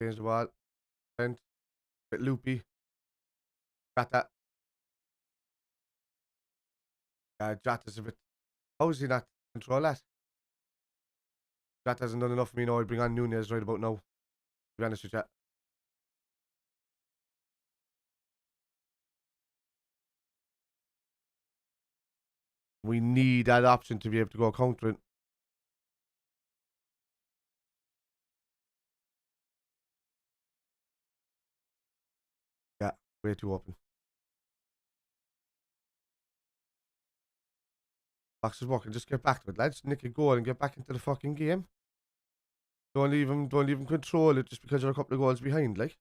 Change the ball. Trent. Bit loopy. Got that. Jata's a bit. How is he not control that? Jata hasn't done enough for me now. I'd bring on Nunez right about now. To be honest with you. We need that option to be able to go countering. Yeah, way too open. Box is working. Just get back to it, lads. Nick a goal and get back into the fucking game. Don't leave him control it just because you're a couple of goals behind, like.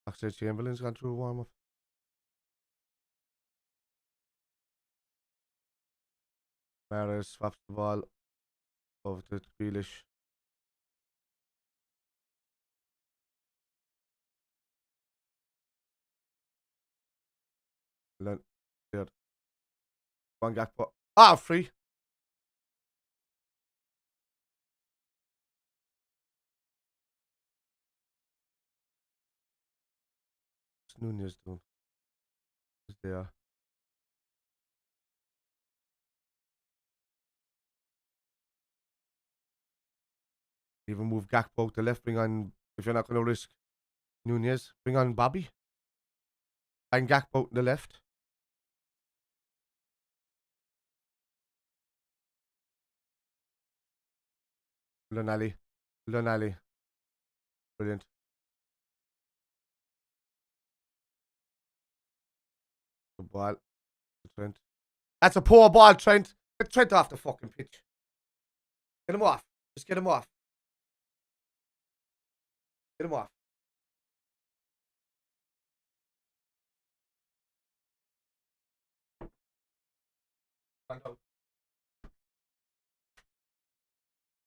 Oxlade Chamberlain's gone through a warm up. Mahrez swaps the ball over to Grealish. Then third. One Gakpo. Ah, free. What's Nunez doing? He's there. Even move Gakpo to left. Bring on, if you're not going to risk Nunez, bring on Bobby. And Gakpo to the left. Lunali. Brilliant. Good ball. Trent. That's a poor ball, Trent. Get Trent off the fucking pitch. Get him off. Just get him off. Get him off.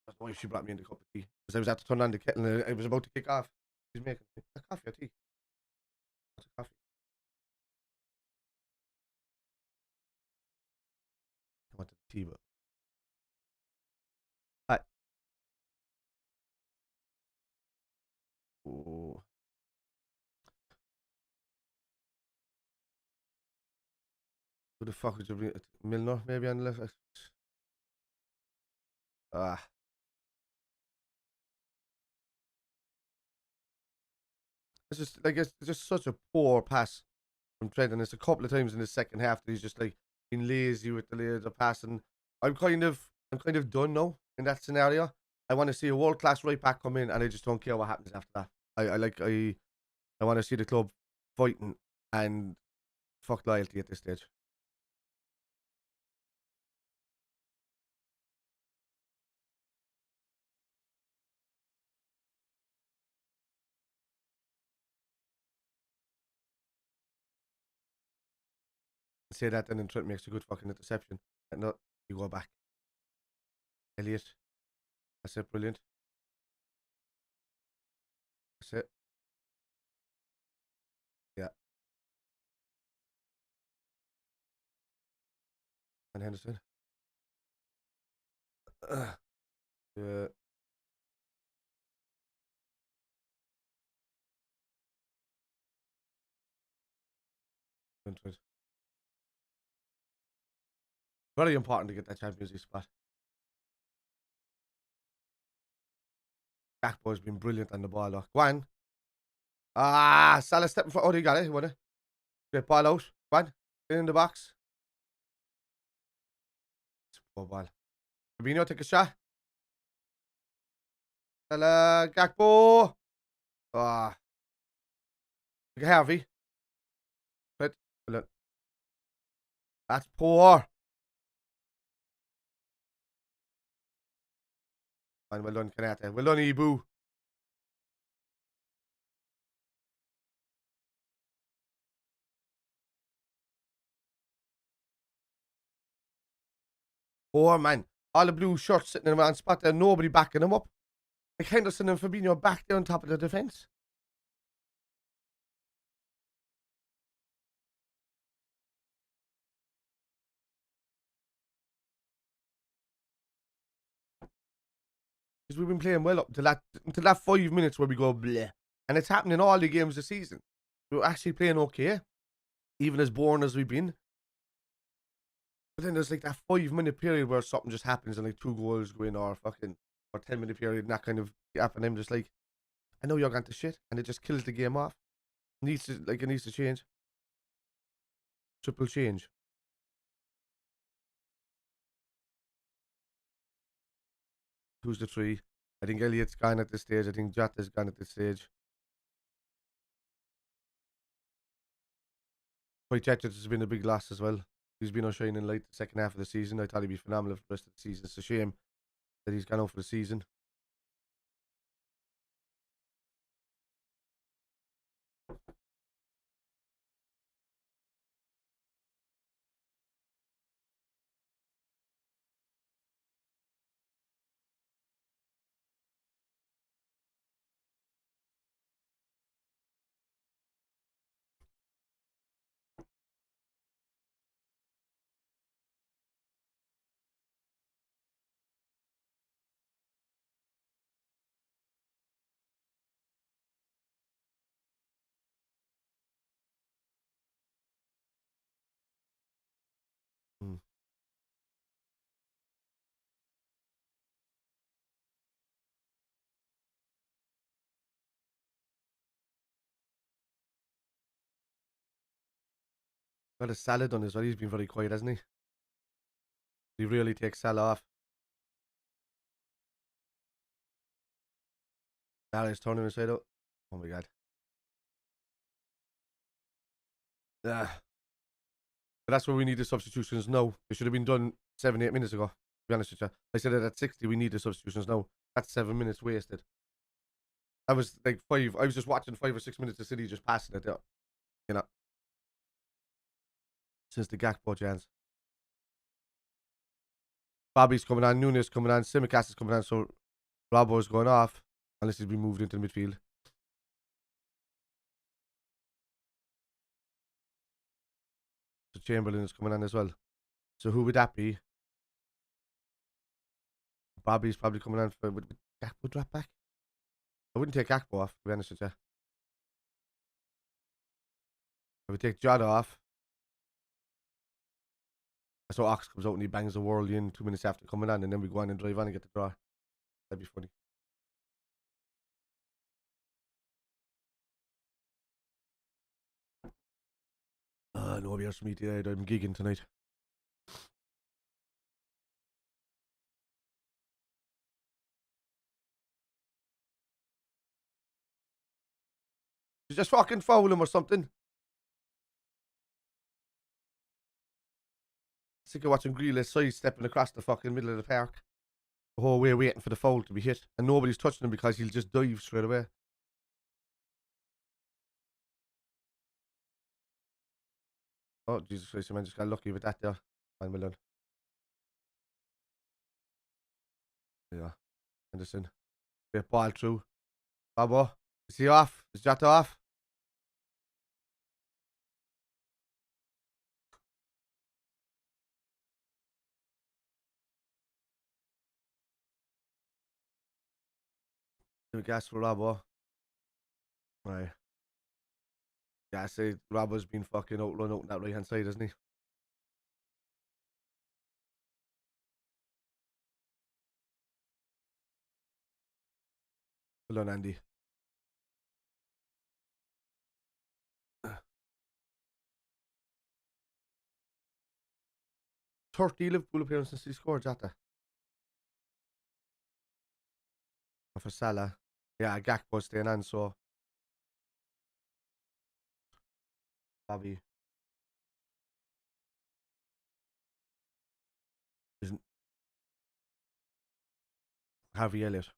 That's why she brought me in the cup of tea. Because I was at to turn on the kettle and it was about to kick off. She's making a coffee or tea. That's a coffee. I wanted tea, but. Hi. Oh. Who the fuck would you be? Milner, maybe on the left. Ah. It's just such a poor pass from Trent, and it's a couple of times in the second half that he's just like being lazy with the passing. I'm kind of done now in that scenario. I want to see a world class right back come in, and I just don't care what happens after that. I want to see the club fighting and fuck loyalty at this stage. Say that, then Trent makes a good fucking interception. And no, you go back. Elliot. That's it, brilliant. That's it. Yeah. And Henderson. Yeah. Very important to get that Champions League spot. Gakpo's been brilliant on the ball, though. Go on. Ah, Salah stepping for. Oh, he got it. He won it. Great ball out. Go on. In the box. Poor ball. Fabinho, take a shot. Salah, Gakpo. Ah. Look at Harvey. Right. Look. That's poor. And well done, Kanate. Well done, Ibu. Poor man. All the blue shirts sitting in the spot there, nobody backing them up. Like Henderson and Fabinho back there on top of the defence. Because we've been playing well up until that 5 minutes where we go bleh. And it's happening all the games this season. We're actually playing okay. Even as boring as we've been. But then there's like that 5 minute period where something just happens and like 2 goals go in or 10 minute period and that kind of gap, and I'm just like, I know you're going to shit, and it just kills the game off. It needs to change. Triple change. Who's the 3? I think Elliott's gone at this stage. I think Jota's gone at this stage. White Tetris has been a big loss as well. He's been on shining light the second half of the season. I thought he'd be phenomenal for the rest of the season. It's a shame that he's gone out for the season. Got a Salah done as well. He's been very quiet, hasn't he? He really takes Salah off. Salah's turning his head up. Oh my god. But that's where we need the substitutions now. They should have been done 7-8 minutes ago. To be honest with you, I said that at 60 we need the substitutions now. That's 7 minutes wasted. I was like 5. I was just watching 5 or 6 minutes of City just passing it there. You know. Since the Gakpo chance. Bobby's coming on, Nunes coming on, Simicast is coming on, so Robbo's going off unless he's been moved into the midfield. So Chamberlain is coming on as well. So who would that be? Bobby's probably coming on for. Would Gakpo drop back? I wouldn't take Gakpo off, to be honest with you. I would take Jota off. So Ox comes out and he bangs the world in 2 minutes after coming on, and then we go on and drive on and get the draw. That'd be funny. Nobody else from me today. I'm gigging tonight. You just fucking foul him or something. Sick of watching Grealish sidestepping across the fucking middle of the park the whole way waiting for the foul to be hit, and nobody's touching him because he'll just dive straight away. Oh, Jesus Christ, man, just got lucky with that there. Fine, well done. Yeah, Anderson. Great ball through. Babo, is he off? Is Jota off? Gas for Robbo. Right. Yeah, I say Robbo's been fucking outrun out on that right hand side, hasn't he? Well done, Andy. 30 Liverpool appearances he scored, Jota. For Salah. Yeah, Gakpo's staying on, so. Bobby. Isn't. Harvey Elliott.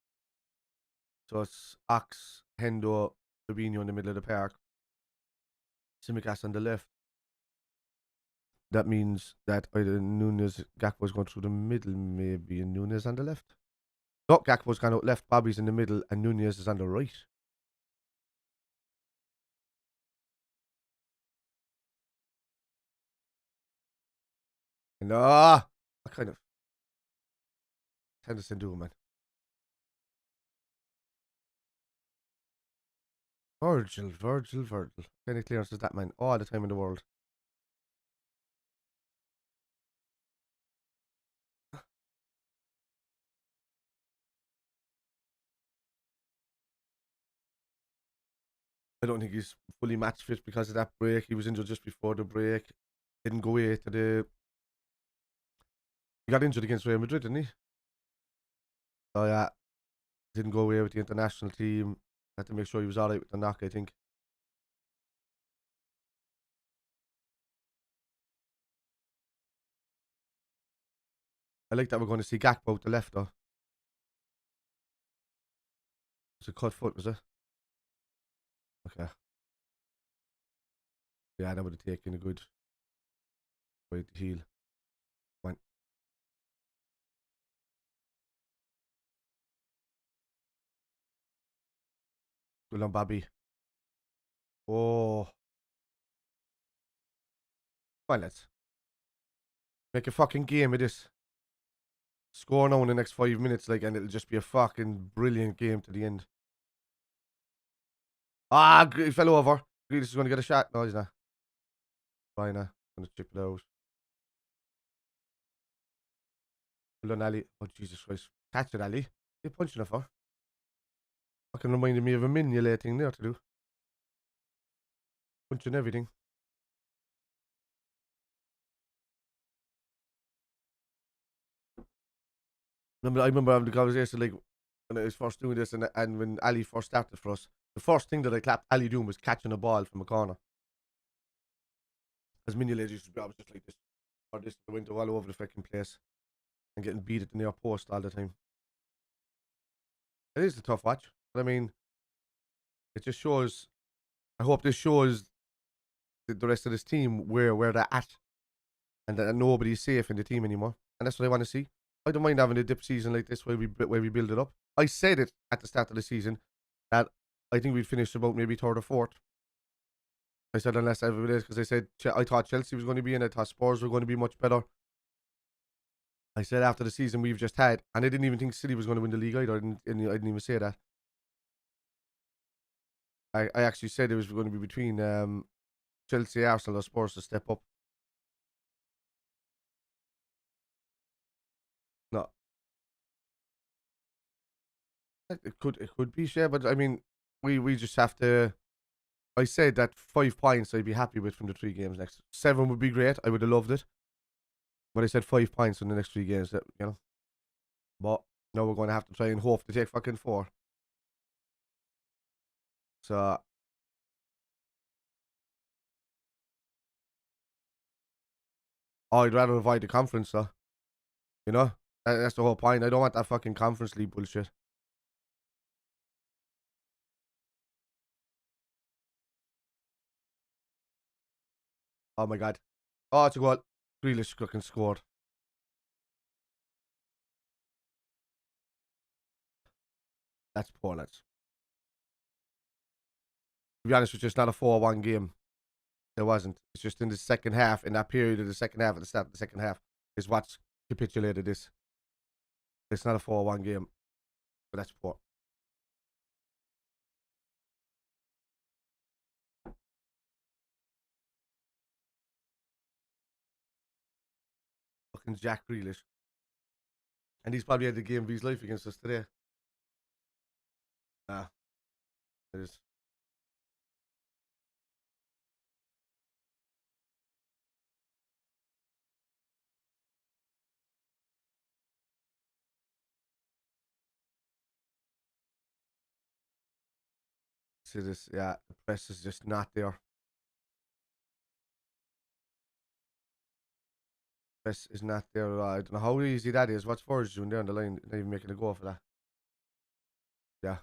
So it's Ox, Hendo, Fabinho in the middle of the park. Simicast on the left. That means that either Nunes, Gakpo's going through the middle, maybe, and Nunes on the left. No, Gakpo's gone out left, Bobby's in the middle, and Nunes is on the right. No, I kind of. Henderson do, man. Virgil. Any clearance is that, man? All the time in the world. I don't think he's fully match fit because of that break. He was injured just before the break. Didn't go away to the. He got injured against Real Madrid, didn't he? Oh yeah. Didn't go away with the international team. Had to make sure he was alright with the knock, I think. I like that we're going to see Gakpo out the left though. It's a cut foot, was it? Okay. Yeah, that would have taken a good way to heal. Fine. Good on, Bobby. Oh. Fine, let's make a fucking game of this. Score now in the next 5 minutes, like, and it'll just be a fucking brilliant game to the end. Ah, he fell over. Grealish is going to get a shot. No, he's not. Fine, going to chip it out. Well done, Ali. Oh, Jesus Christ. Catch it, Ali. You're punching it for. Fucking reminded me of a Mignolet thing there to do. Punching everything. I remember having the conversation, like, when I was first doing this and when Ali first started for us, the first thing that I clapped Ali doing was catching a ball from a corner. As Mignolet used to be, I was just like this, or this, the window all over the fucking place, and getting beat at the near post all the time. It is a tough watch, but I mean, it just shows, I hope this shows the rest of this team where they're at, and that nobody's safe in the team anymore, and that's what I want to see. I don't mind having a dip season like this where we build it up. I said it at the start of the season that I think we'd finish about maybe third or fourth. I said unless everybody is, because I said I thought Chelsea was going to be in, I thought Spurs were going to be much better. I said after the season we've just had, and I didn't even think City was going to win the league either. I didn't even say that. I actually said it was going to be between Chelsea, Arsenal, or Spurs to step up. It could be share, but I mean, we just have to. I said that 5 points I'd be happy with from the 3 games next. 7 would be great. I would have loved it, but I said 5 points in the next 3 games. That But now we're going to have to try and hope to take fucking 4. So I'd rather avoid the conference, though. That's the whole point. I don't want that fucking conference league bullshit. Oh my god. Oh, it's a goal. Grealish fucking scored. That's poor, lads. To be honest, it's just not a 4-1 game. It wasn't. It's just in the second half, in that period of the second half, at the start of the second half, is what's capitulated this. It's not a 4-1 game. But that's poor. Fucking Jack Grealish. And he's probably had the game of his life against us today. It is. See this, yeah, the press is just not there. Press is not there. I don't know how easy that is. What's Forge doing there on the line? Not even making a go for that. Yeah.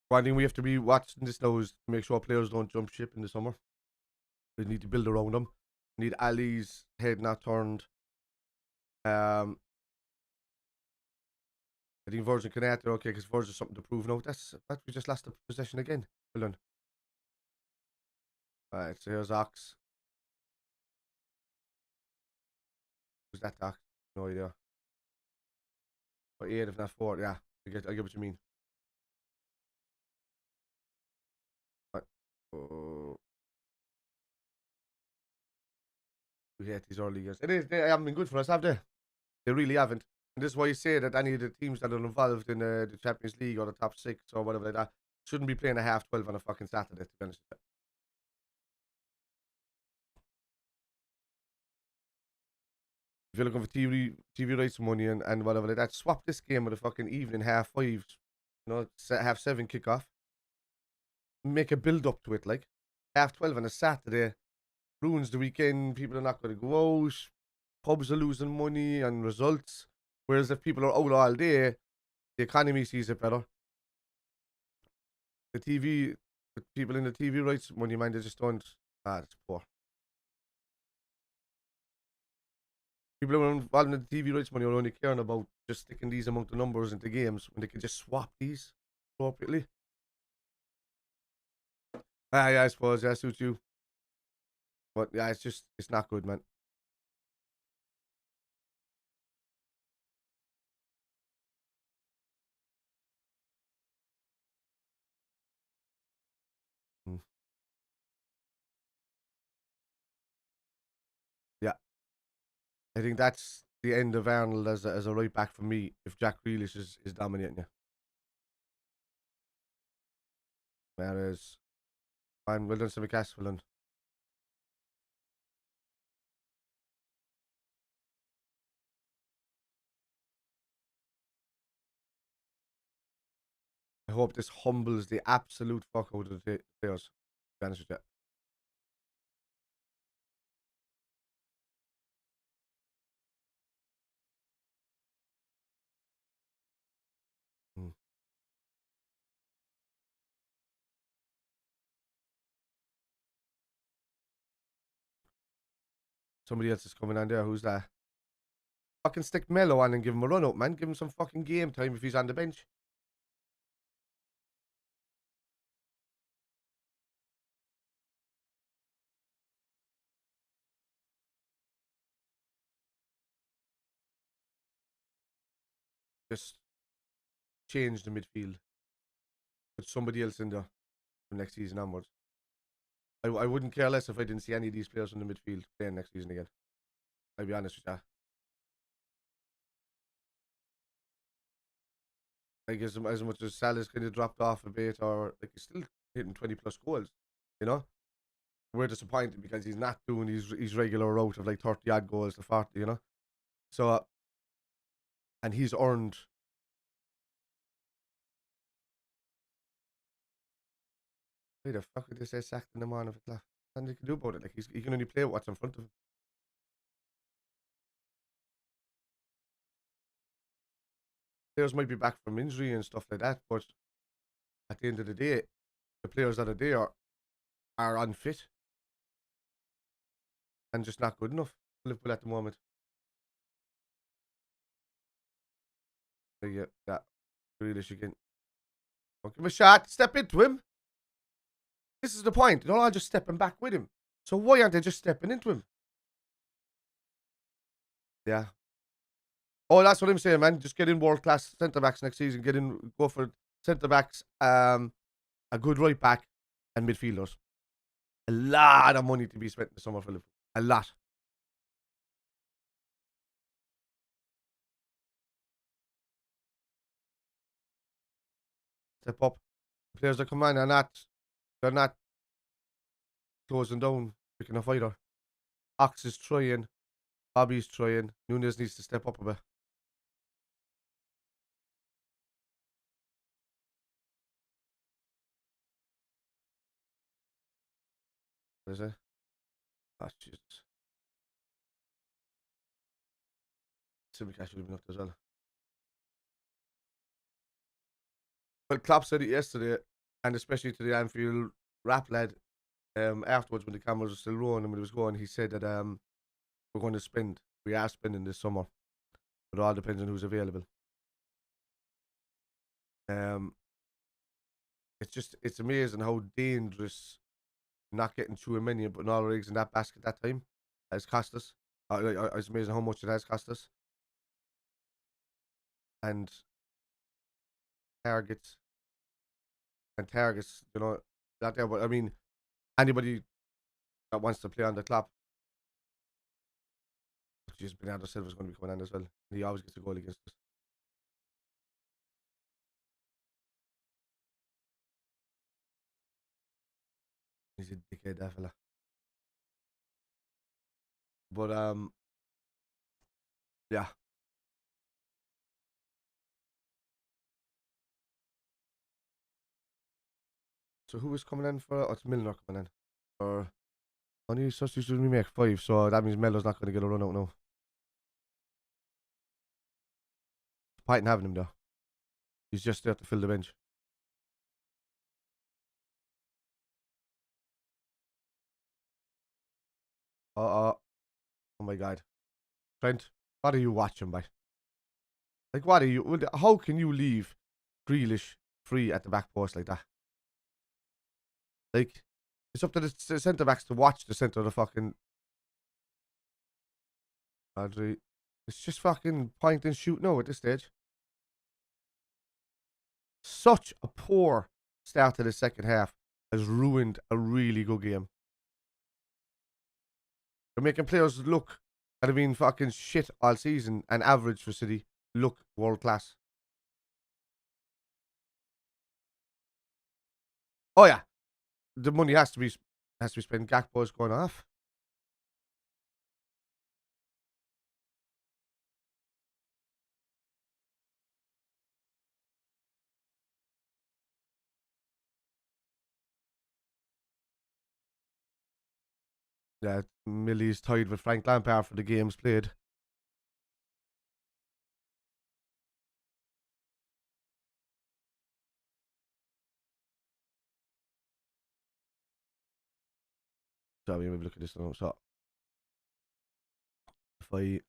One thing we have to be watching this now is to make sure players don't jump ship in the summer. We need to build around them. We need Ali's head not turned. I think Virgin Canate, okay, because Virgin's something to prove now. That we just lost the possession again. Well done. Alright, so here's Ox. Who's that Ox? No idea. But 8 if not 4, yeah. I get what you mean. Right. Oh. We hate these early years. They haven't been good for us, have they? They really haven't. And this is why you say that any of the teams that are involved in the Champions League or the top 6 or whatever like that shouldn't be playing a half 12 on a fucking Saturday, to be honest with you. If you're looking for TV rights money and whatever like that, swap this game with a fucking evening half 5, half 7 kickoff. Make a build up to it, like half 12 on a Saturday ruins the weekend. People are not going to go out. Pubs are losing money and results. Whereas if people are out all day, the economy sees it better. The people in the TV rights money, man, they just don't. It's poor. People who are involved in the TV rights money are only caring about just sticking these among the numbers into games when they can just swap these appropriately. Yeah, I suppose, yeah, suits you. But yeah, it's not good, man. Yeah. I think that's the end of Arnold as a right back for me if Jack Grealish is dominating you. There is. Fine, well done to McCaskill. I hope this humbles the absolute fuck out of the players. To be honest with you. Somebody else is coming on there. Who's that? Fucking stick Mello on and give him a run up, man. Give him some fucking game time if he's on the bench. Just change the midfield. Put somebody else in there. from next season onwards. I wouldn't care less if I didn't see any of these players from the midfield playing next season again. I'll be honest with you. Like as much as Salah's kind of dropped off a bit, or like he's still hitting 20+ goals, you know. We're disappointed because he's not doing his regular route of like 30 odd goals to 40, you know. So, and he's earned. Why the fuck would they say sacked in the morning if it's left? Nothing he can do about it. Like he can only play what's in front of him. Players might be back from injury and stuff like that, but at the end of the day, the players that are there are unfit and just not good enough for Liverpool at the moment. Yeah, Grealish again. Don't give him a shot. Step into him. This is the point. They're all just stepping back with him. So why aren't they just stepping into him? Yeah. Oh, that's what I'm saying, man. Just get in world-class centre-backs next season. Go for centre-backs, a good right-back, and midfielders. A lot of money to be spent in the summer for Liverpool. A lot. Step up. The players that come on they're not closing down, picking a fighter. Ox is trying. Bobby's trying. Nunes needs to step up a bit. What is it? Oh, Jesus. Simicast should have been up there as well. Well, Klopp said it yesterday, and especially to the Anfield rap lad, afterwards when the cameras were still rolling and when it was going, he said that we are spending this summer. But it all depends on who's available. It's amazing how dangerous not getting too many and putting all our eggs in that basket that time has cost us. It's amazing how much it has cost us. And targets, you know, that there. But I mean, anybody that wants to play on the club, just Bernardo Silva's going to be coming on as well. He always gets a goal against us. He's a dickhead, that fella. But yeah. So who is coming in for? Oh, it's Milner coming in. Or only substitutes we make 5, so that means Melo's not going to get a run out now. Point in having him though. He's just there to fill the bench. Oh my God. Trent, what are you watching, by? Like, what are you? How can you leave Grealish free at the back post like that? Like, it's up to the centre backs to watch the centre of the fucking. Audrey. It's just fucking point and shoot now at this stage. Such a poor start to the second half has ruined a really good game. They're making players look that have been fucking shit all season and average for City look world class. Oh yeah, the money has to be spent. Gakpo's going off. Yeah, Millie's tied with Frank Lampard for the games played. So we have a look at this now. So if I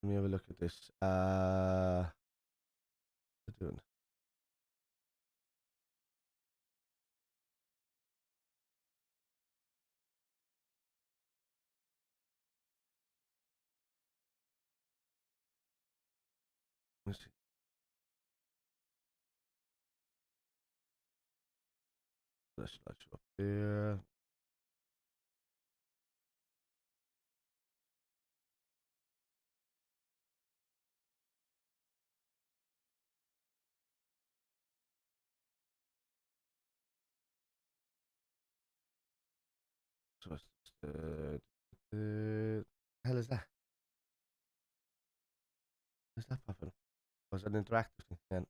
let me have a look at this. What am I doing? Let's see. Let's not show up there. So the hell is that? What's that popping up? Was it an interactive thing? Then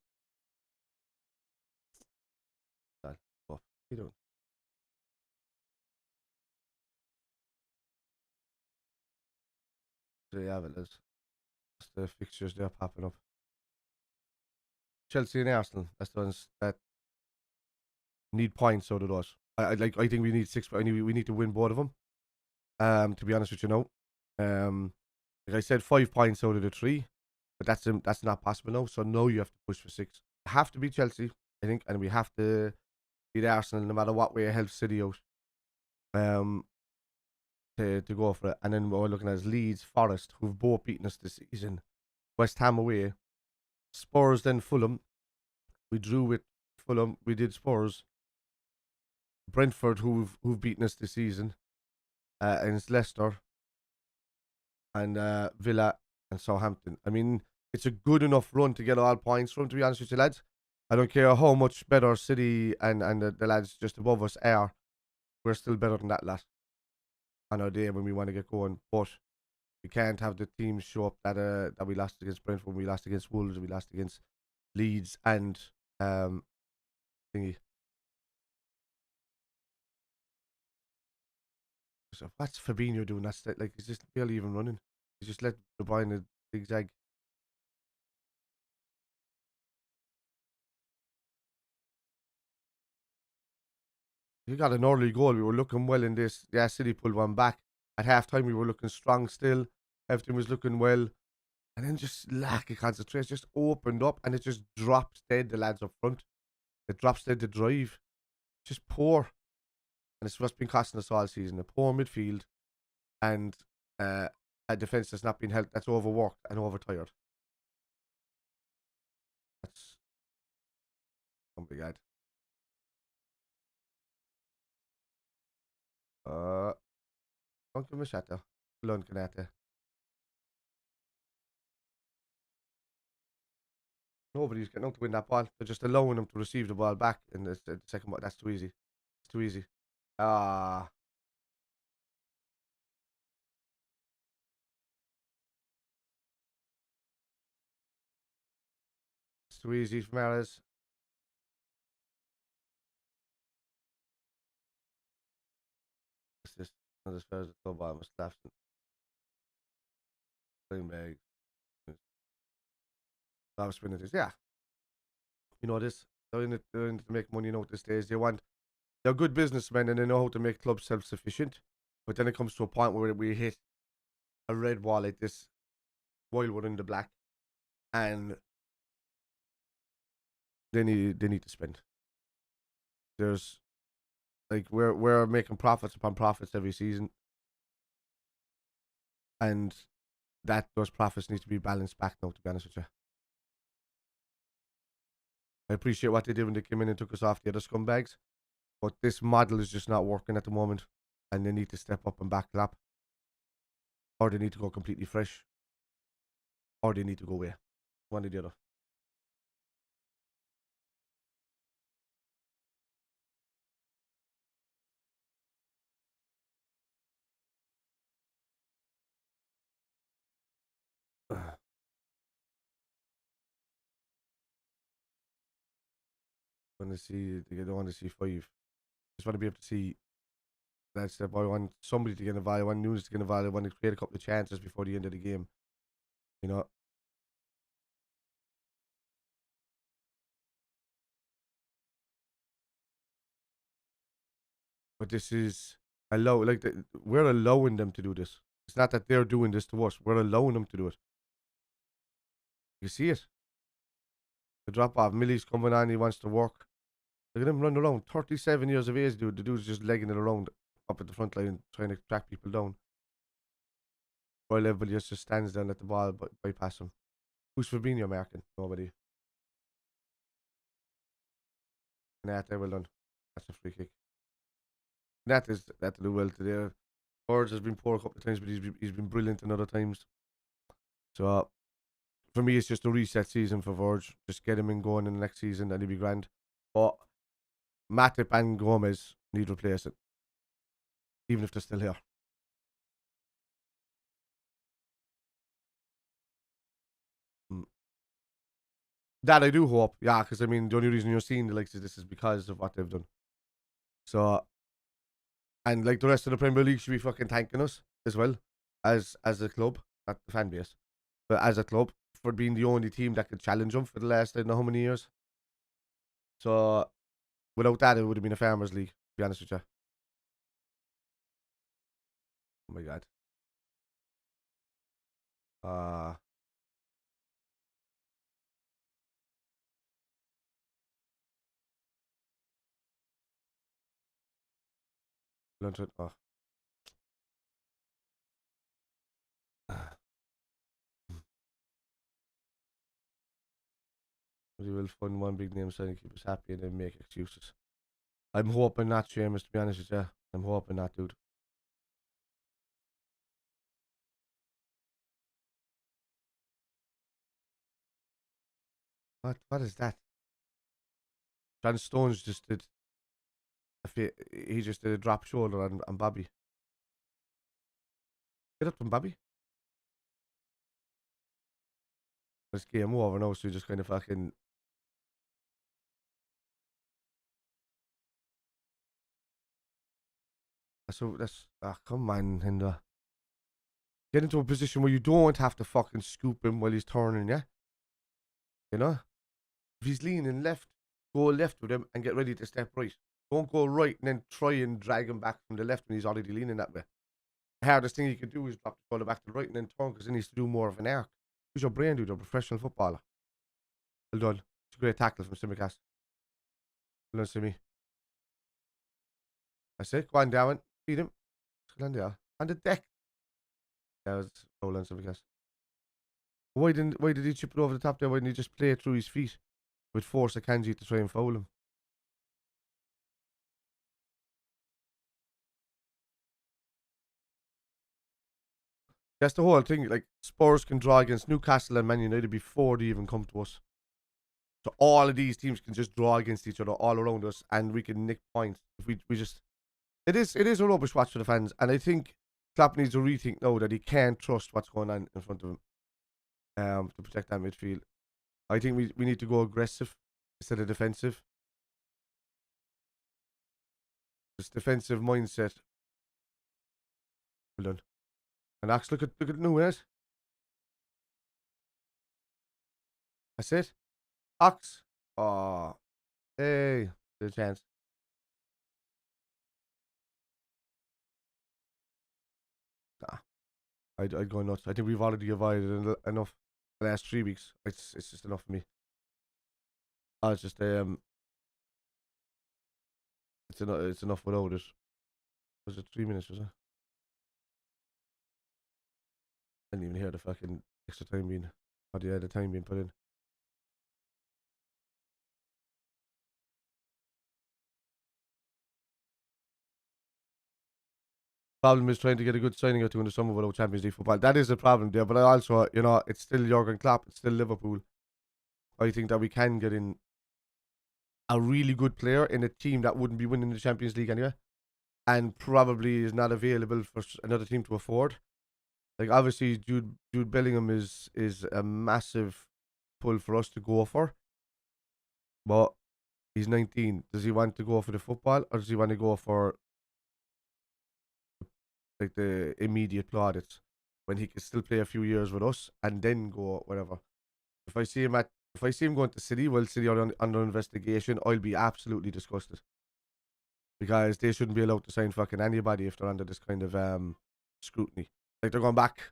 that off. You don't. There you have it, Liz. That's the fixtures they're popping up. Chelsea and Arsenal. That's the ones that need points out of those. I think we need 6. We need to win both of them. To be honest with you, now. Like I said, 5 points out of the 3, but that's not possible now. So now you have to push for 6. Have to beat Chelsea, I think, and we have to beat Arsenal no matter what way it helps City out. To go for it, and then what we're looking at is Leeds, Forest, who've both beaten us this season. West Ham away, Spurs, then Fulham. We drew with Fulham. We did Spurs. Brentford, who've beaten us this season, and it's Leicester, and Villa and Southampton. I mean, it's a good enough run to get all points from. To be honest with you, lads, I don't care how much better City and the lads just above us are. We're still better than that lot on our day when we want to get going, but we can't have the teams show up that we lost against Brentford, we lost against Wolves, we lost against Leeds, and thingy. So what's Fabinho doing? That's like he's just barely even running. He's just let De Bruyne zigzag. We got an early goal. We were looking well in this. Yeah, City pulled one back. At half time, we were looking strong still. Everything was looking well. And then just lack of concentration. Just opened up and it just drops dead the lads up front. It drops dead the drive. Just poor. And it's what's been costing us all season. A poor midfield and a defence that's not been helped. That's overworked and overtired. That's something bad. Don't give him a shot though. Lund can at Nobody's getting out to win that ball. They're just allowing them to receive the ball back in the second ball. That's too easy. It's too easy. It's too easy for Maris. What's this? Not as far as the club ball was left. Playing bag. I was spinning this. Yeah. You know this. They're in it to make money now at this stage. They're good businessmen and they know how to make clubs self-sufficient. But then it comes to a point where we hit a red wall like this while we're in the black. And they need to spend. There's like we're making profits upon profits every season. And those profits need to be balanced back now, to be honest with you. I appreciate what they did when they came in and took us off the other scumbags. But this model is just not working at the moment. And they need to step up and back it up. Or they need to go completely fresh. Or they need to go away. One or the other. Want to see, they don't want to see 5. Just want to be able to see that step. I want somebody to get involved. I want Nunes to get involved. I want to create a couple of chances before the end of the game. You know. But this is we're allowing them to do this. It's not that they're doing this to us. We're allowing them to do it. You see it. The drop off. Millie's coming on. He wants to work. Look at him run around. 37 years of age, dude. The dude's just legging it around up at the front line, trying to track people down. Roy Level just stands there and let the ball bypass him. Who's Fabinho marking? Nobody. Nah, well done. That's a free kick. That to do well today. Forge has been poor a couple of times, but he's been brilliant in other times. So for me, it's just a reset season for Verge. Just get him in going in the next season, and he'll be grand. But Matip and Gomez need replacing, even if they're still here. That I do hope, yeah, because I mean, the only reason you're seeing the likes of this is because of what they've done. So, and like the rest of the Premier League should be fucking thanking us as well as a club, not the fan base, but as a club for being the only team that could challenge them for the last I don't know how many years. So, without that, it would have been a Farmers League. To be honest with you. Oh my god. Uh oh. We will fund one big name signing, keep us happy, and then make excuses. I'm hoping not, Seamus, to be honest with you. I'm hoping not, dude. What is that? John Stones just did. He just did a drop shoulder on Bobby. Get up from Bobby. This game over now, so you just kind of fucking. So that's come on, Hinder. Get into a position where you don't have to fucking scoop him while he's turning, yeah. You know, if he's leaning left, go left with him and get ready to step right. Don't go right and then try and drag him back from the left when he's already leaning that way. The hardest thing you can do is drop the shoulder back to the right and then turn because he needs to do more of an arc. Use your brain, dude. You're a professional footballer. Well done. It's a great tackle from Simicast. Well done, Simi. That's it. Go on, Darwin. Feed him. Go on there. On the deck. That was well done, Simicast. Why did he chip it over the top there? Why didn't he just play it through his feet with force Akanji to try and foul him? That's the whole thing. Like, Spurs can draw against Newcastle and Man United before they even come to us. So all of these teams can just draw against each other all around us, and we can nick points if we just. It is a rubbish watch for the fans, and I think Klopp needs to rethink now that he can't trust what's going on in front of him. To protect that midfield, I think we need to go aggressive instead of defensive. This defensive mindset. Well done. And Axe, look at Nunes. That's it. Ox. Oh, hey, there's a chance. Nah, I'd go nuts. I think we've already avoided enough the last 3 weeks. It's just enough for me. It's just it's enough without it. Was it 3 minutes? Was it? I didn't even hear the fucking extra time being, or the time being put in. Problem is trying to get a good signing or two in the summer without Champions League football. That is a problem there, but I also, it's still Jurgen Klopp, it's still Liverpool. I think that we can get in a really good player in a team that wouldn't be winning the Champions League anyway, and probably is not available for another team to afford. Like, obviously, Jude Bellingham is a massive pull for us to go for, but he's 19. Does he want to go for the football, or does he want to go for like the immediate plaudits when he can still play a few years with us and then go whatever? If I see him going to City while City are under investigation, I'll be absolutely disgusted, because they shouldn't be allowed to sign fucking anybody if they're under this kind of scrutiny. Like, they're going back.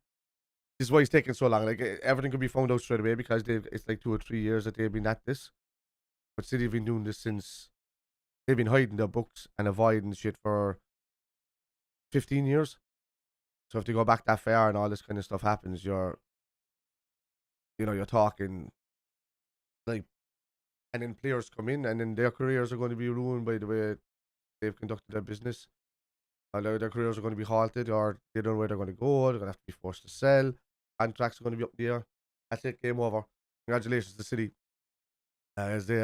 This is why it's taking so long. Like, everything could be found out straight away because it's like 2 or 3 years that they've been at this. But City have been doing this since they've been hiding their books and avoiding shit for 15 years. So if they go back that far and all this kind of stuff happens, you're talking like, and then players come in and then their careers are going to be ruined by the way they've conducted their business. Their careers are going to be halted, or they don't know where they're going to go. They're going to have to be forced to sell. Contracts are going to be up in the air. That's it. Game over. Congratulations to City. As they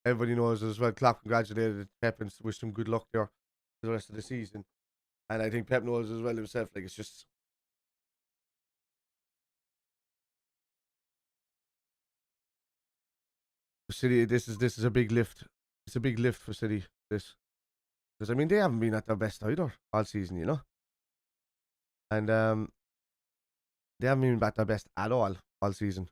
everybody knows as well. Klopp congratulated Pep and wished him good luck there for the rest of the season. And I think Pep knows as well himself. Like, it's just City. This is a big lift. It's a big lift for City. This, because I mean they haven't been at their best either all season, you know. And they haven't been at their best at all season.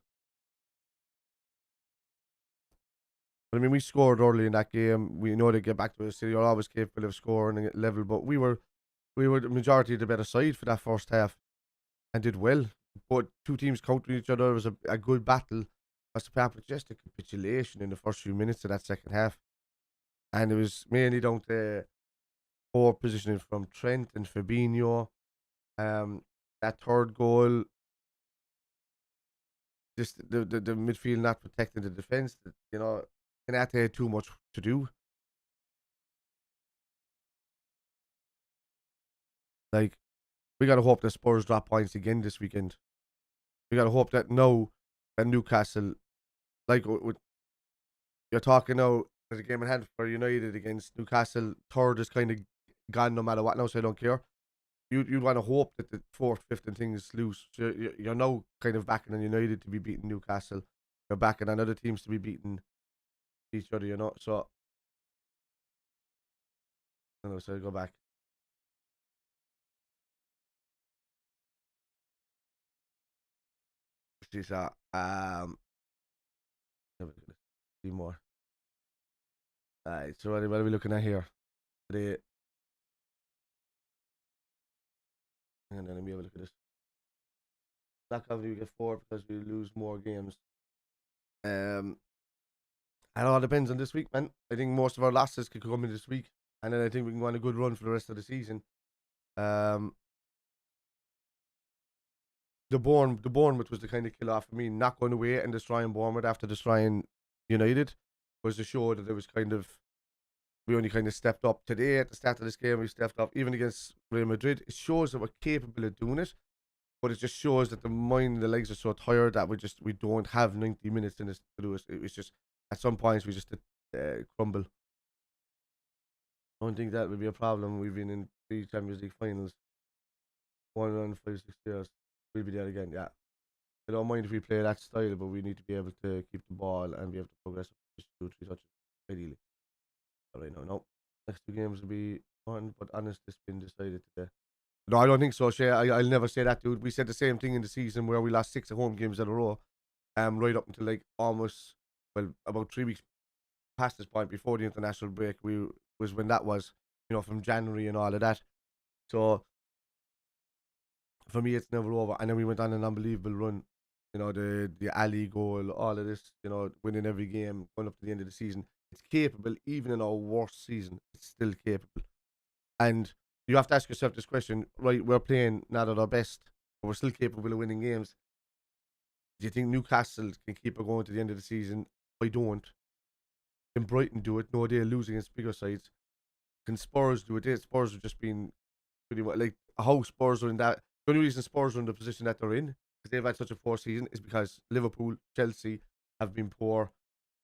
But I mean, we scored early in that game. We know they get back to us. City are always capable of scoring at level, but we were the majority of the better side for that first half and did well. But two teams countering each other. It was a good battle. Was the just a capitulation in the first few minutes of that second half. And it was mainly down to poor positioning from Trent and Fabinho. That third goal, just the midfield not protecting the defence. You know, Kanate had too much to do. Like, we got to hope that Spurs drop points again this weekend. We got to hope that now that Newcastle, like, you're talking now, there's a game in hand for United against Newcastle. Third is kind of gone no matter what now, so I don't care. You'd want to hope that the fourth, fifth, and things loose. So you're now kind of backing on United to be beating Newcastle. You're backing on other teams to be beating each other, you know. So, I know, so I go back. See more. Alright, so what are we looking at here? Today. And then let me have a look at this. Black Coffee, we get 4 because we lose more games. And it all depends on this week, man. I think most of our losses could come in this week, and then I think we can go on a good run for the rest of the season. The Bournemouth was the kind of kill off for me. Not going away and destroying Bournemouth after destroying United was to show that it was kind of, we only kind of stepped up today at the start of this game. We stepped up even against Real Madrid. It shows that we're capable of doing it, but it just shows that the mind and the legs are so tired that we don't have 90 minutes in this to do it. It was just at some points we just crumble. I don't think that would be a problem. We've been in 3 Champions League finals, 1 in 5, 6 years. We'll be there again, yeah. I don't mind if we play that style, but we need to be able to keep the ball and be able to progress 2 or 3 touches, ideally. But right now, no. Next 2 games will be fun, but honest, it's been decided today. No, I don't think so, Shay. I'll never say that, dude. We said the same thing in the season where we lost 6 at home games in a row. Right up until like almost, well, about 3 weeks past this point before the international break, was when that was, you know, from January and all of that. So for me, it's never over. And then we went on an unbelievable run. You know, the Ali goal, all of this, you know, winning every game, going up to the end of the season. It's capable, even in our worst season, it's still capable. And you have to ask yourself this question, right? We're playing not at our best, but we're still capable of winning games. Do you think Newcastle can keep it going to the end of the season? I don't. Can Brighton do it? No, they're losing against bigger sides. Can Spurs do it? Spurs have just been pretty much like how Spurs are in that. The only reason Spurs are in the position that they're in, because they've had such a poor season, is because Liverpool, Chelsea have been poor.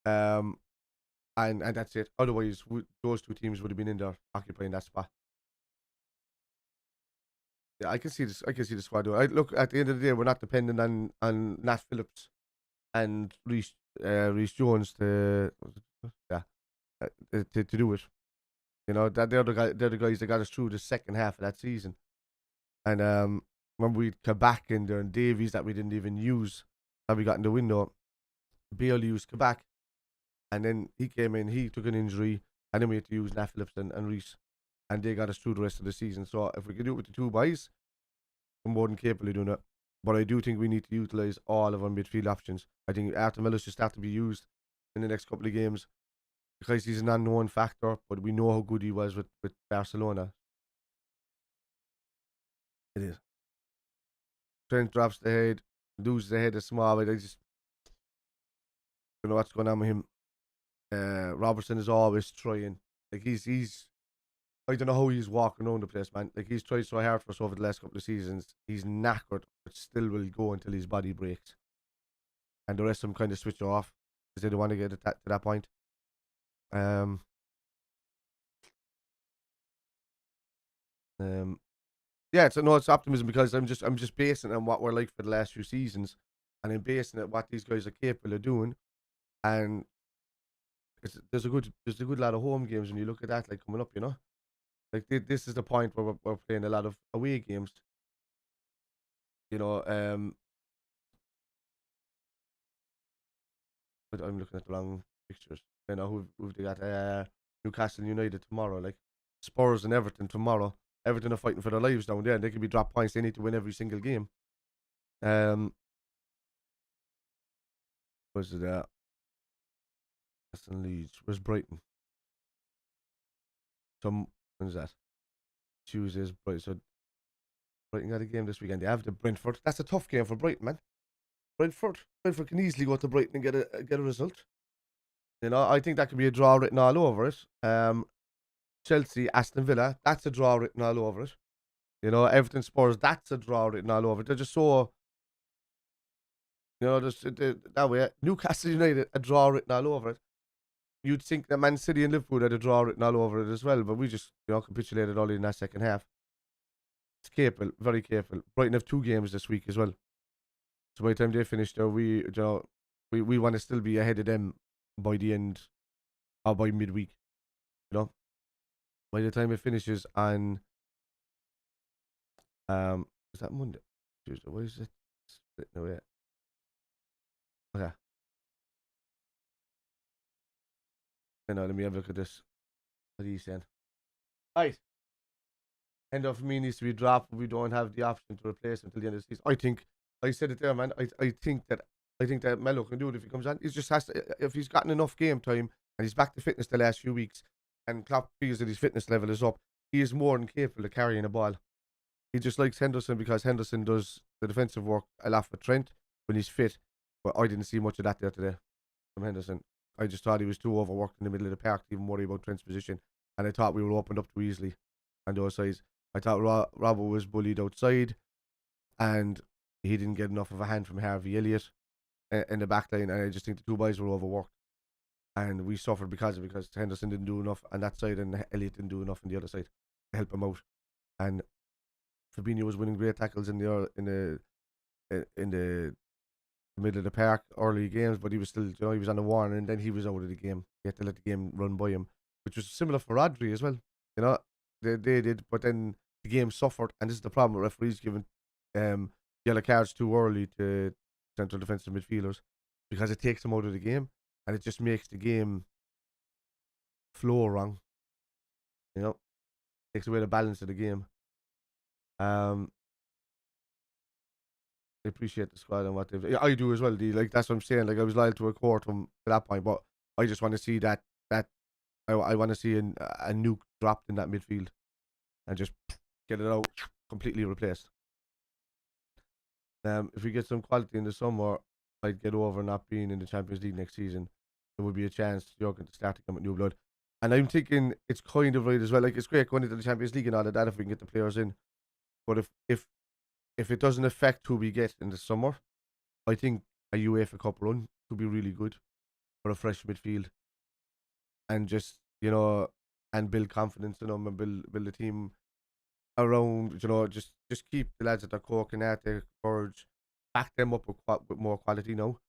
And that's it. Otherwise, those 2 teams would have been in there occupying that spot. Yeah, I can see this. I can see the squad. Look, at the end of the day, we're not dependent on Nat Phillips and Reece Jones to do it. You know that they're the guys that got us through the second half of that season. And when we Kabak in there and Davies that we didn't even use, that we got in the window, Bale used Kabak, and then he came in, he took an injury, and then we had to use Nat Phillips and Reece, and they got us through the rest of the season. So if we could do it with the 2 boys, we're more than capable of doing it. But I do think we need to utilise all of our midfield options. I think Arthur Miller should start to be used in the next couple of games because he's an unknown factor, but we know how good he was with Barcelona. It is. Trent drops the head, loses the head of small. I just don't know what's going on with him. Robertson is always trying. Like he's I don't know how he's walking around the place, man. Like he's tried so hard for us over the last couple of seasons. He's knackered, but still will go until his body breaks. And the rest of them kind of switch off because they don't want to get to that point. Yeah, it's optimism because I'm just basing it on what we're like for the last few seasons, and I'm basing it what these guys are capable of doing, and there's a good lot of home games when you look at that like coming up, you know. Like this is the point where we're playing a lot of away games, you know. But I'm looking at the wrong pictures. You know who've they got? Newcastle United tomorrow, like Spurs and Everton tomorrow. Everton are fighting for their lives down there, and they can be dropped points. They need to win every single game. Was it Aston Leeds? Where's Brighton? When's that? Tuesday's Brighton. So Brighton got a game this weekend. They have the Brentford. That's a tough game for Brighton, man. Brentford can easily go to Brighton and get a result. You know, I think that could be a draw written all over it. Chelsea, Aston Villa, that's a draw written all over it. You know, Everton Spurs, that's a draw written all over it. They're just so, you know, that way. Newcastle United, a draw written all over it. You'd think that Man City and Liverpool had a draw written all over it as well, but we just, you know, capitulated all in that second half. It's capable, very capable. Brighton have 2 games this week as well. So by the time they finish, though, we want to still be ahead of them by the end, or by midweek. You know, by the time it finishes on, is that Monday, Tuesday? What is it? No, yeah. Okay. Let me have a look at this. What are you saying? Right. End of me needs to be dropped. We don't have the option to replace him until the end of the season. I said it there, man. I think that Melo can do it if he comes on. He just has to, if he's gotten enough game time and he's back to fitness the last few weeks, and Klopp feels that his fitness level is up, he is more than capable of carrying a ball. He just likes Henderson because Henderson does the defensive work a lot for Trent when he's fit. But I didn't see much of that there today from Henderson. I just thought he was too overworked in the middle of the park to even worry about Trent's position. And I thought we were opened up too easily on those sides. I thought Robbo was bullied outside, and he didn't get enough of a hand from Harvey Elliott in the back line. And I just think the 2 boys were overworked. And we suffered because Henderson didn't do enough on that side and Elliott didn't do enough on the other side to help him out. And Fabinho was winning great tackles in the middle of the park early games, but he was still, you know, he was on the warning, and then he was out of the game. He had to let the game run by him, which was similar for Rodri as well. You know, they did, but then the game suffered, and this is the problem with referees giving yellow cards too early to central defensive midfielders, because it takes them out of the game, and it just makes the game flow wrong. You know, takes away the balance of the game. I appreciate the squad and what they've. I do as well. Like that's what I'm saying. Like I was loyal to a core from to that point, but I just want to see that I want to see a nuke dropped in that midfield, and just get it out completely replaced. If we get some quality in the summer, I'd get over not being in the Champions League next season. There would be a chance Jurgen to start to come with new blood, and I'm thinking it's kind of right as well. Like it's great going into the Champions League and all of that if we can get the players in, but if it doesn't affect who we get in the summer, I think a UEFA Cup run could be really good for a fresh midfield, and just, you know, and build confidence in them and build a team around, you know, just keep the lads at their core, Canate, Courage, back them up with more quality now.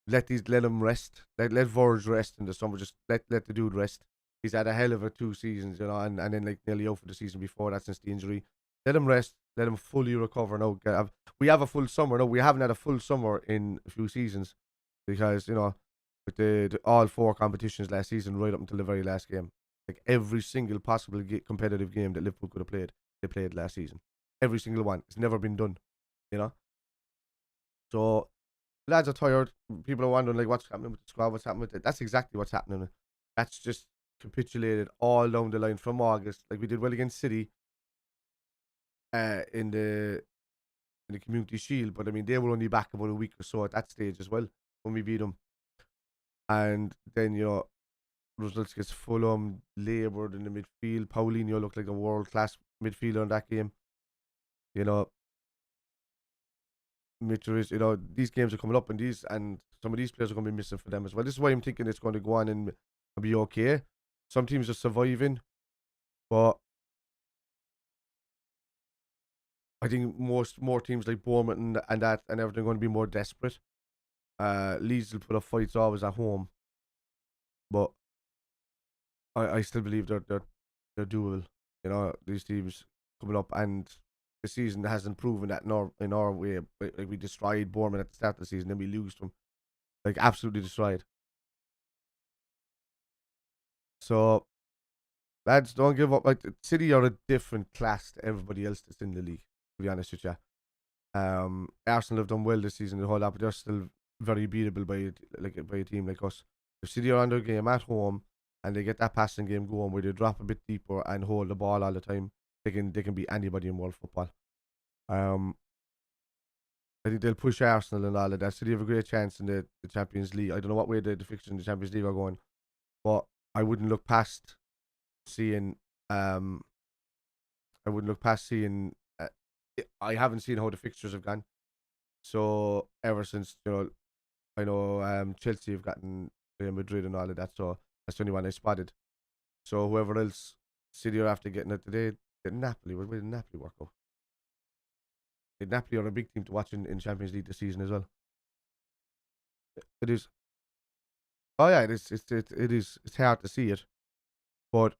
Let them rest. Let Verge rest in the summer. Just let the dude rest. He's had a hell of a 2 seasons, you know, and then like nearly out for the season before that since the injury. Let him rest. Let him fully recover now. We have a full summer. No, we haven't had a full summer in a few seasons because, you know, with the all 4 competitions last season right up until the very last game. Like every single possible competitive game that Liverpool could have played, they played last season. Every single one. It's never been done, you know. So lads are tired. People are wondering like what's happening with the squad, what's happening with it. That's exactly what's happening. That's just capitulated all down the line from August. Like we did well against City in the Community Shield, but I mean they were only back about a week or so at that stage as well. when we beat them. And then, results gets Fulham laboured in the midfield. Paulinho looked like a world-class midfielder in that game. Mitrovic, these games are coming up, and some of these players are going to be missing for them as well. This is why I'm thinking it's going to go on and be okay. Some teams are surviving, but I think more teams like Bournemouth and everything are going to be more desperate. Leeds will put up fights always at home, but I still believe they're doable. These teams coming up, and the season hasn't proven that in our way. Like we destroyed Bournemouth at the start of the season, then we lose them, like absolutely destroyed. So, lads, don't give up. Like City are a different class to everybody else that's in the league. To be honest with you, Arsenal have done well this season, the whole lot, but they're still very beatable by a team like us. If City are on their game at home and they get that passing game going where they drop a bit deeper and hold the ball all the time, they can beat anybody in world football. I think they'll push Arsenal and all of that. City have a great chance in the Champions League. I don't know what way the fixtures in the Champions League are going, but I wouldn't look past seeing. I haven't seen how the fixtures have gone. So ever since I know Chelsea have gotten Real Madrid and all of that. So that's the only one I spotted. So whoever else City are after getting it today, Napoli. Where did Napoli work out? Napoli are a big team to watch in Champions League this season as well. It is. Oh yeah, it is. It is. It's hard to see it, but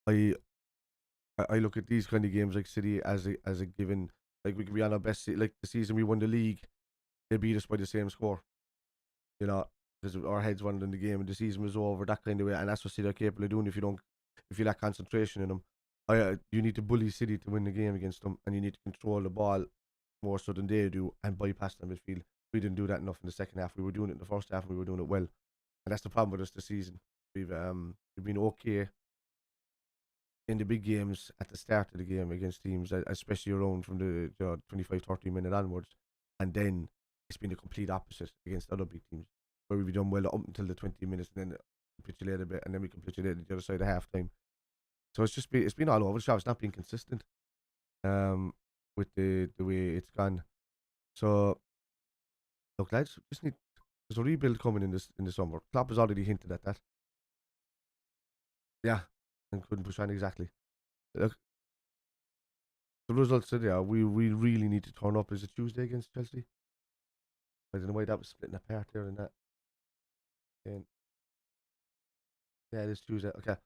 I look at these kind of games like City as a given. Like we could be on our best. Like the season we won the league, they beat us by the same score. Because our heads weren't in the game and the season was over. That kind of way, and that's what City are capable of doing if you lack concentration in them. You need to bully City to win the game against them, and you need to control the ball more so than they do and bypass the midfield. We didn't do that enough in the second half. We were doing it in the first half, and we were doing it well, and that's the problem with us this season. We've been okay in the big games at the start of the game against teams, especially around from the 25-30 minute onwards, and then it's been the complete opposite against other big teams where we've done well up until the 20 minutes and then capitulate a bit, and then we capitulate the other side of half time. So it's been all over the shop. It's not been consistent with the way it's gone. So look, lads, there's a rebuild coming in the summer. Klopp has already hinted at that. Yeah, and couldn't push on exactly. Look, the results today are we really need to turn up. Is it Tuesday against Chelsea? I don't know why that was splitting apart there and that. And yeah, it is Tuesday. Okay.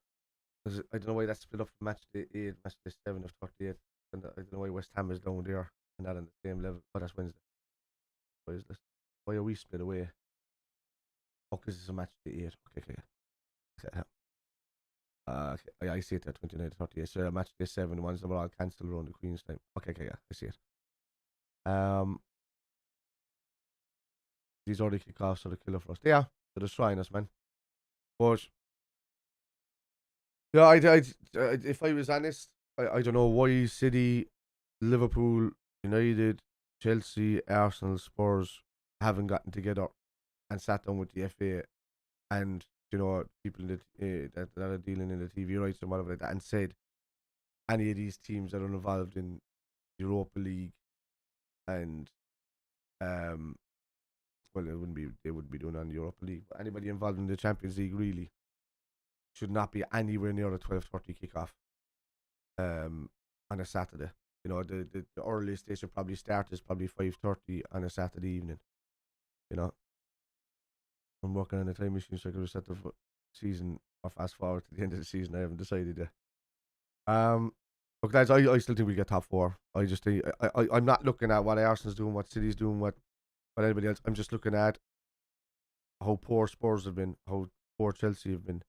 I don't know why that's split up from match day 8, match day 7 of 38. And I don't know why West Ham is down there and not on the same level. Oh, that's Wednesday. Why is this? Why are we split away? Oh, because it's a match day 8. Okay. I see it there, 29 to 38. So match day 7, ones that were all cancelled around the Queen's time. Okay, yeah, I see it. These early kickoffs are the killer for us. They are. They're destroying us, man. But yeah, if I was honest, I don't know why City, Liverpool, United, Chelsea, Arsenal, Spurs haven't gotten together and sat down with the FA and people that are dealing in the TV rights and whatever like that and said any of these teams that are involved in Europa League and well, they wouldn't be doing it on the Europa League, but anybody involved in the Champions League really should not be anywhere near a 12:30 kickoff on a Saturday. The earliest they should probably start is probably 5:30 on a Saturday evening. I'm working on a time machine so I can reset the season or fast forward to the end of the season. I haven't decided yet. Look, guys, I still think we get top 4. I just think I'm not looking at what Arsenal's doing, what City's doing, what anybody else. I'm just looking at how poor Spurs have been, how poor Chelsea have been.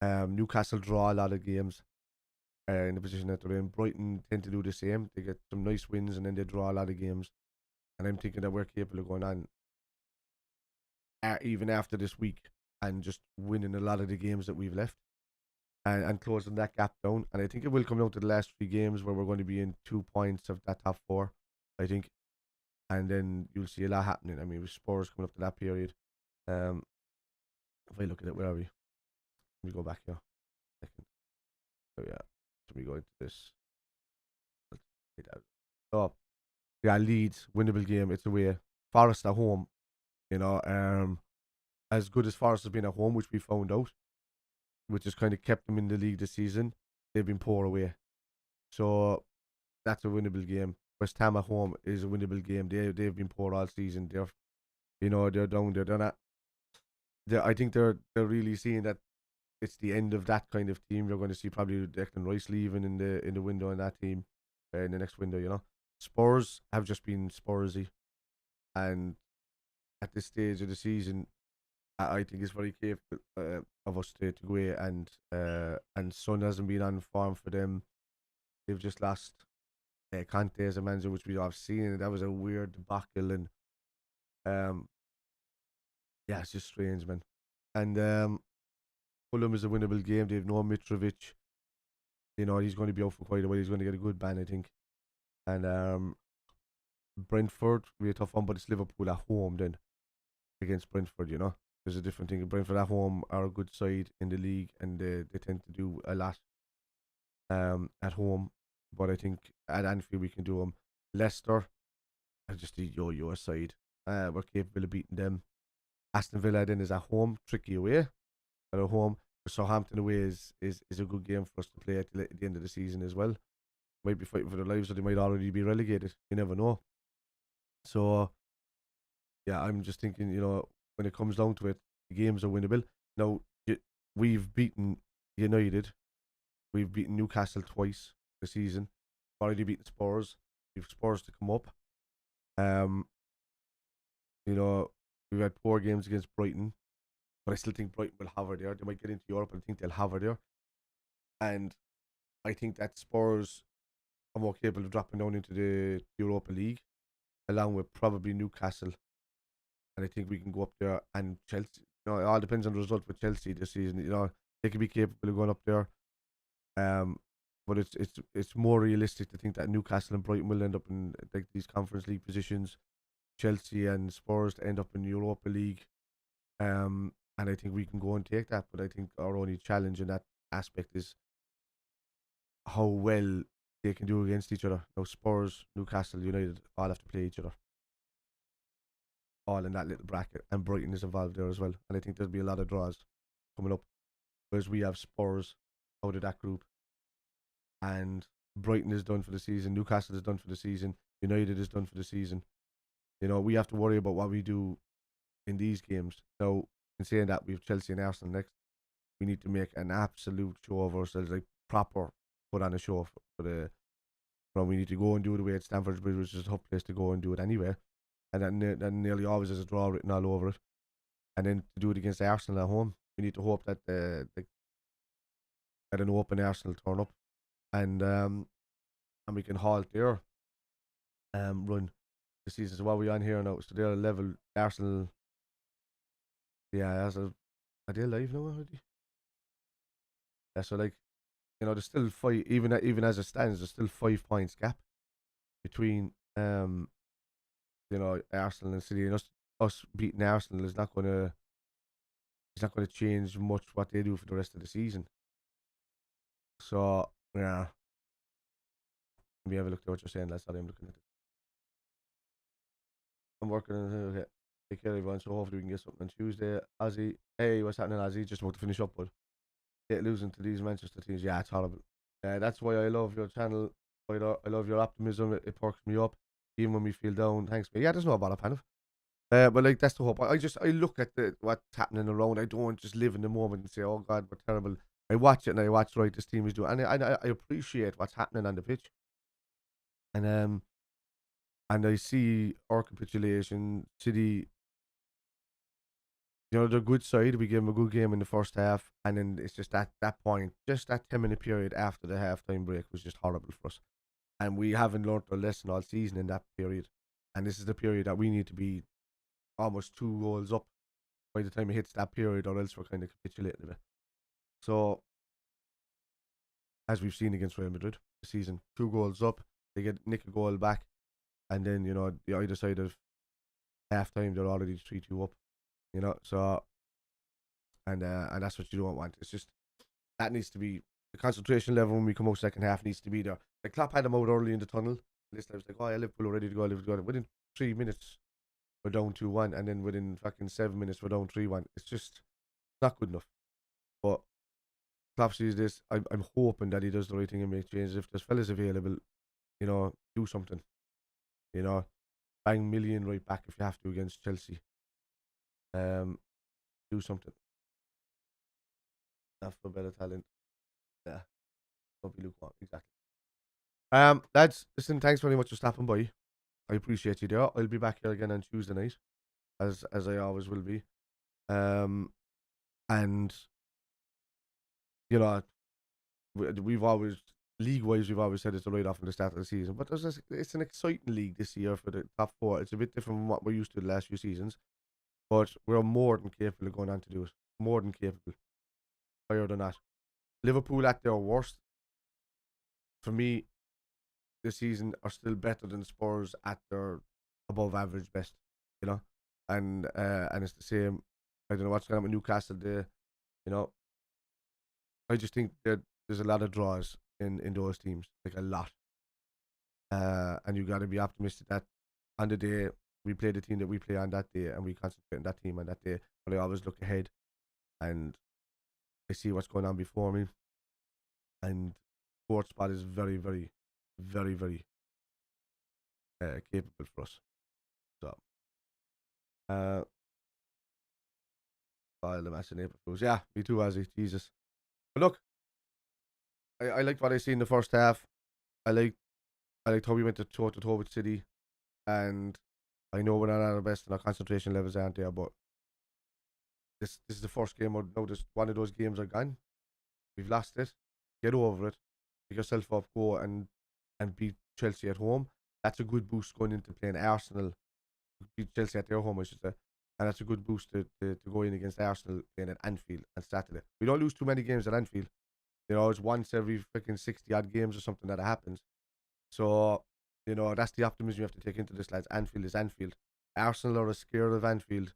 Newcastle draw a lot of games in the position that they're in. Brighton tend to do the same. They get some nice wins and then they draw a lot of games. And I'm thinking that we're capable of going on even after this week and just winning a lot of the games that we've left and closing that gap down. And I think it will come down to the last 3 games where we're going to be in 2 points of that top 4. I think and then you'll see a lot happening. I mean, with Spurs coming up to that period. If I look at it, where are we? Let me go back here. Second. So yeah, so we go into this. Let's take that. So yeah, Leeds winnable game. It's away. Forest at home. You know, as good as Forest has been at home, which we found out, which has kind of kept them in the league this season, they've been poor away. So that's a winnable game. West Ham at home is a winnable game. They've been poor all season. They're down there. They're not. I think they're really seeing that it's the end of that kind of team. You're going to see probably Declan Rice leaving in the window in that team, in the next window. You know, Spurs have just been Spursy, and at this stage of the season, I think it's very capable of us to go away, and Son hasn't been on form for them. They've just lost Conte as a manager, which we have seen. That was a weird debacle, and yeah, it's just strange, man. And Fulham is a winnable game. They have no Mitrovic. You know, he's going to be out for quite a while. He's going to get a good ban, I think. And Brentford, really tough one, but it's Liverpool at home then against Brentford, you know. There's a different thing. Brentford at home are a good side in the league, and they tend to do a lot at home. But I think at Anfield we can do them. Leicester are just a yo-yo side. We're capable of beating them. Aston Villa then is at home, tricky away. But at home, Southampton away is a good game for us to play at the end of the season as well. Might be fighting for their lives, or they might already be relegated. You never know. So, yeah, I'm just thinking, you know, when it comes down to it, the games are winnable. Now, we've beaten United. We've beaten Newcastle twice this season. We've already beaten Spurs. We've Spurs to come up. You know, we've had 4 games against Brighton, but I still think Brighton will have her there. They might get into Europe, and I think they'll have her there. And I think that Spurs are more capable of dropping down into the Europa League, along with probably Newcastle. And I think we can go up there, and Chelsea. You know, it all depends on the result with Chelsea this season. You know, they could be capable of going up there. But it's more realistic to think that Newcastle and Brighton will end up in like these Conference League positions. Chelsea and Spurs to end up in Europa League. And I think we can go and take that. But I think our only challenge in that aspect is how well they can do against each other. Now, Spurs, Newcastle, United all have to play each other. All in that little bracket. And Brighton is involved there as well. And I think there'll be a lot of draws coming up. Whereas we have Spurs out of that group. And Brighton is done for the season. Newcastle is done for the season. United is done for the season. You know, we have to worry about what we do in these games. Now, in saying that, we have Chelsea and Arsenal next. We need to make an absolute show of ourselves, like proper put on a show for the. Well, we need to go and do it away at Stamford Bridge, which is a tough place to go and do it anyway. And that nearly always has a draw written all over it. And then to do it against Arsenal at home, we need to hope that that an open Arsenal turn up, and we can halt their run the season. So what are we on here now? So they're level Arsenal. Yeah, are they live now already? Yeah, so like, you know, there's still 5, even as it stands, there's still 5 points gap between you know, Arsenal and City, and us beating Arsenal is not gonna change much what they do for the rest of the season. So yeah, let me have a look at what you're saying. That's how I'm looking at it. I'm working on it. Okay. Take care, everyone. So hopefully we can get something on Tuesday. Ozzy, hey, what's happening, Ozzy? Just about to finish up, but losing to these Manchester teams, yeah, it's horrible. That's why I love your channel. I love your optimism. It perks me up, even when we feel down. Thanks, mate. Yeah, there's no bother, Panav. But like that's the hope. I look at what's happening around. I don't just live in the moment and say, "Oh God, we're terrible." I watch it and I watch right this team is doing, and I appreciate what's happening on the pitch. And I see our capitulation. City, you know, they're a good side. We gave them a good game in the first half, and then it's just that point, just that 10-minute period after the halftime break was just horrible for us. And we haven't learned our lesson all season in that period. And this is the period that we need to be almost 2 goals up by the time it hits that period, or else we're kind of capitulating a bit. So, as we've seen against Real Madrid this season, 2 goals up, they nick a goal back, and then the either side of half time they're already 3-2 up. So and that's what you don't want. It's just that needs to be the concentration level when we come out second half needs to be there. Like Klopp had them out early in the tunnel. This time was like, oh yeah, Liverpool are ready to go, Liverpool. Within 3 minutes, we're down 2-1, and then within fucking 7 minutes, we're down 3-1. It's just not good enough. But Klopp sees this. I'm hoping that he does the right thing and makes changes. If there's fellas available, do something. Bang million right back if you have to against Chelsea. Do something. Not for better talent. Yeah. Don't be lukewarm. Exactly. Lads, listen, thanks very much for stopping by. I appreciate you there. I'll be back here again on Tuesday night, as I always will be. And we've always league-wise, we've always said it's a write-off from the start of the season. But it's an exciting league this year for the top four. It's a bit different from what we're used to the last few seasons. But we're more than capable of going on to do it. More than capable. Higher than that. Liverpool at their worst, for me, this season are still better than Spurs at their above average best. And it's the same. I don't know what's going on with Newcastle there. I just think that there's a lot of draws in those teams, like a lot. And you got to be optimistic that on the day we play the team that we play on that day, and we concentrate on that team on that day. But I always look ahead, and I see what's going on before me. And fourth spot is very, very, very, very capable for us. So, the match in April Fools. Yeah, me too, Azzy. Jesus. But look, I liked what I see in the first half. I liked how we went to toe with City, and I know we're not at our best and our concentration levels aren't there, but this is the first game where this one of those games are gone. We've lost it. Get over it. Pick yourself up, go and beat Chelsea at home. That's a good boost going into playing Arsenal. Beat Chelsea at their home, I should say. And that's a good boost to go in against Arsenal playing at Anfield on Saturday. We don't lose too many games at Anfield. It's once every freaking 60 odd games or something that happens. So, that's the optimism you have to take into this, lads. Anfield is Anfield. Arsenal are as scared of Anfield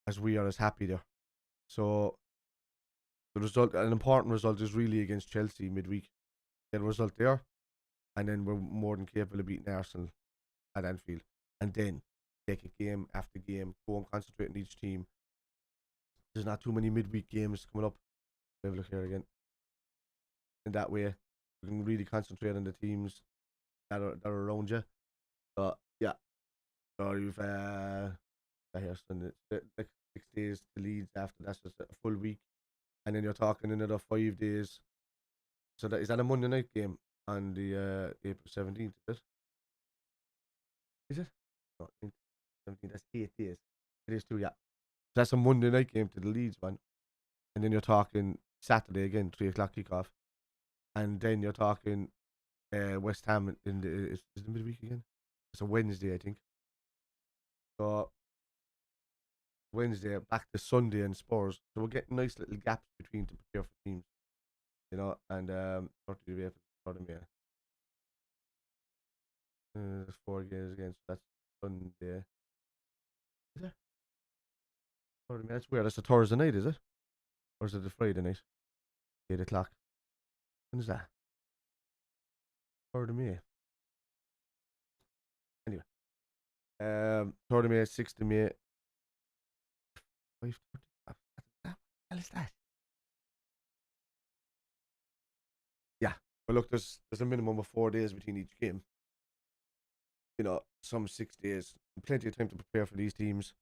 as we are as happy there. So, the result, an important result, is really against Chelsea midweek. Get a result there, and then we're more than capable of beating Arsenal at Anfield. And then take it game after game, go and concentrate on each team. There's not too many midweek games coming up. Have a look here again. In that way, you can really concentrate on the teams that are around you. So yeah, so you've here Sunday, 6 days to Leeds after that's just a full week, and then you're talking another 5 days. So is that a Monday night game on the April 17th? Is it? Is it? No, 17th. That's 8 days. It is too. Yeah. So that's a Monday night game to the Leeds one, and then you're talking Saturday again, 3:00 kickoff. And then you're talking West Ham in the is the midweek again? It's a Wednesday, I think. So Wednesday back to Sunday and Spurs. So we're getting nice little gaps between to prepare for teams, And 30th of April, 3rd of May. There's 4 games again, so that's Sunday. Is it? 3rd of May. That's weird. That's a Thursday night, is it? Or is it a Friday night? 8:00. When is that? 3rd of May. Anyway. 3rd of May, 6th of May. 5:30. What the hell is that? Yeah. But look, there's a minimum of 4 days between each game. Some 6 days. Plenty of time to prepare for these teams.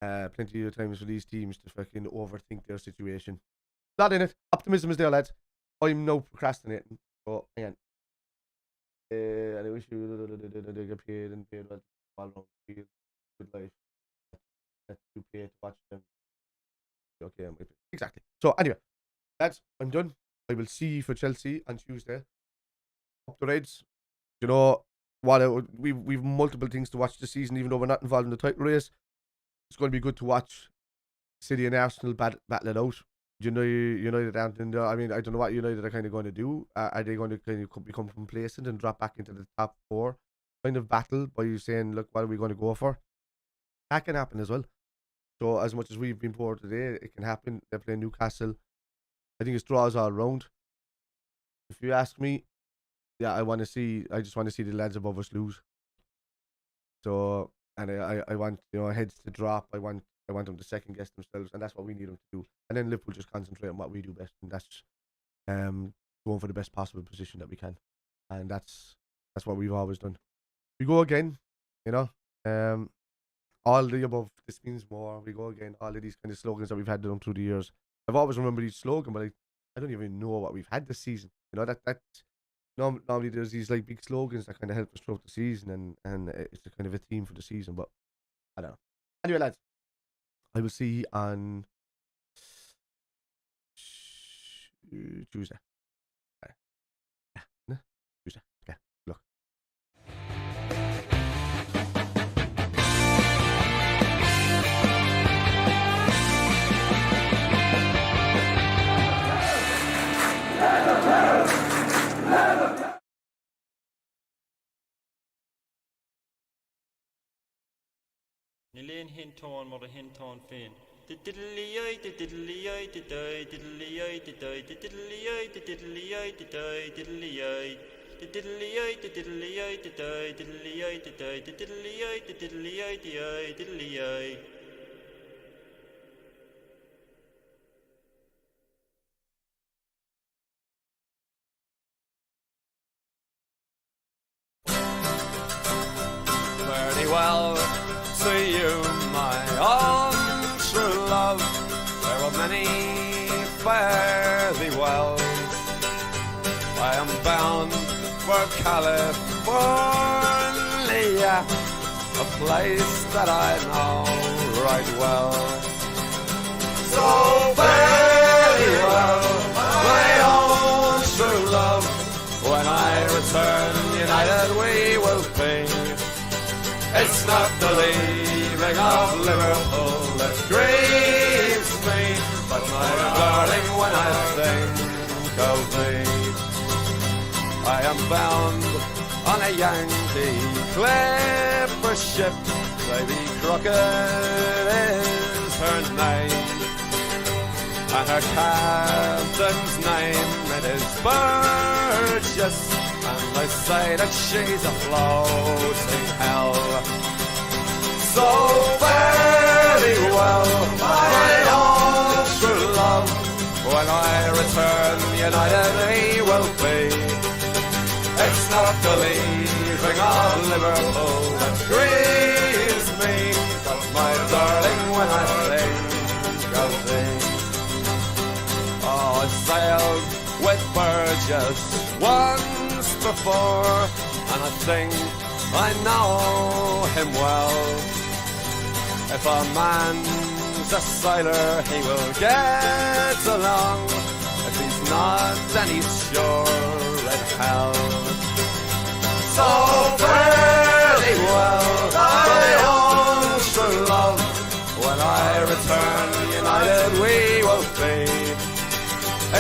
Plenty of times for these teams to fucking overthink their situation. Not in it. Optimism is there, lads. I'm no procrastinating. But hang on. And I wish you get paid and paid well. All around feel good life. That you pay to watch them. Okay, exactly. So anyway, lads, I'm done. I will see you for Chelsea on Tuesday. Up the Reds. We've multiple things to watch this season, even though we're not involved in the title race. It's going to be good to watch City and Arsenal battle it out. United aren't in there. I mean, I don't know what United are kind of going to do. Are they going to kind of become complacent and drop back into the top 4? kind of battle by you saying, look, what are we going to go for? That can happen as well. So as much as we've been poor today, it can happen. They're playing Newcastle. I think it's draws all round. If you ask me, yeah, I just want to see the lads above us lose. So, and I want, heads to drop. I want them to second guess themselves, and that's what we need them to do. And then Liverpool just concentrate on what we do best, and that's going for the best possible position that we can. And that's what we've always done. We go again, all the above, this means more. We go again, all of these kind of slogans that we've had done through the years. I've always remembered each slogan, but I don't even know what we've had this season. Normally there's these like big slogans that kind of help us throughout the season, and it's a kind of a theme for the season, but I don't know. Anyway, lads, I will see you on Tuesday. Tuesday. Okay, look. Nilen hinton mor hinton fin. Diddly-eye, diddly-eye, diddly-eye, diddly-eye, diddly-eye, diddly-eye, diddly-eye, diddly-eye, diddly-eye, diddly-eye, diddly-eye, diddly-eye, diddly-eye, diddly-eye, diddly-eye. Very well to you, my own true love. There are many fare thee well. I am bound for California, a place that I know right well. So very well, my own true love. When I return united we will be. It's not the leaving of Liverpool that grieves me, but my darling, when I think of thee, I am bound on a Yankee clipper ship. Lady Crockett is her name, and her captain's name it is Burgess. And I say that she's a floating hell. So very well, my own true love. When I return united we will be. It's not the leaving of Liverpool that grieves me, but my darling, when I think of thee. Oh, I sailed with Burgess once before, and I think I know him well. If a man's a sailor, he will get along. If he's not, then he's sure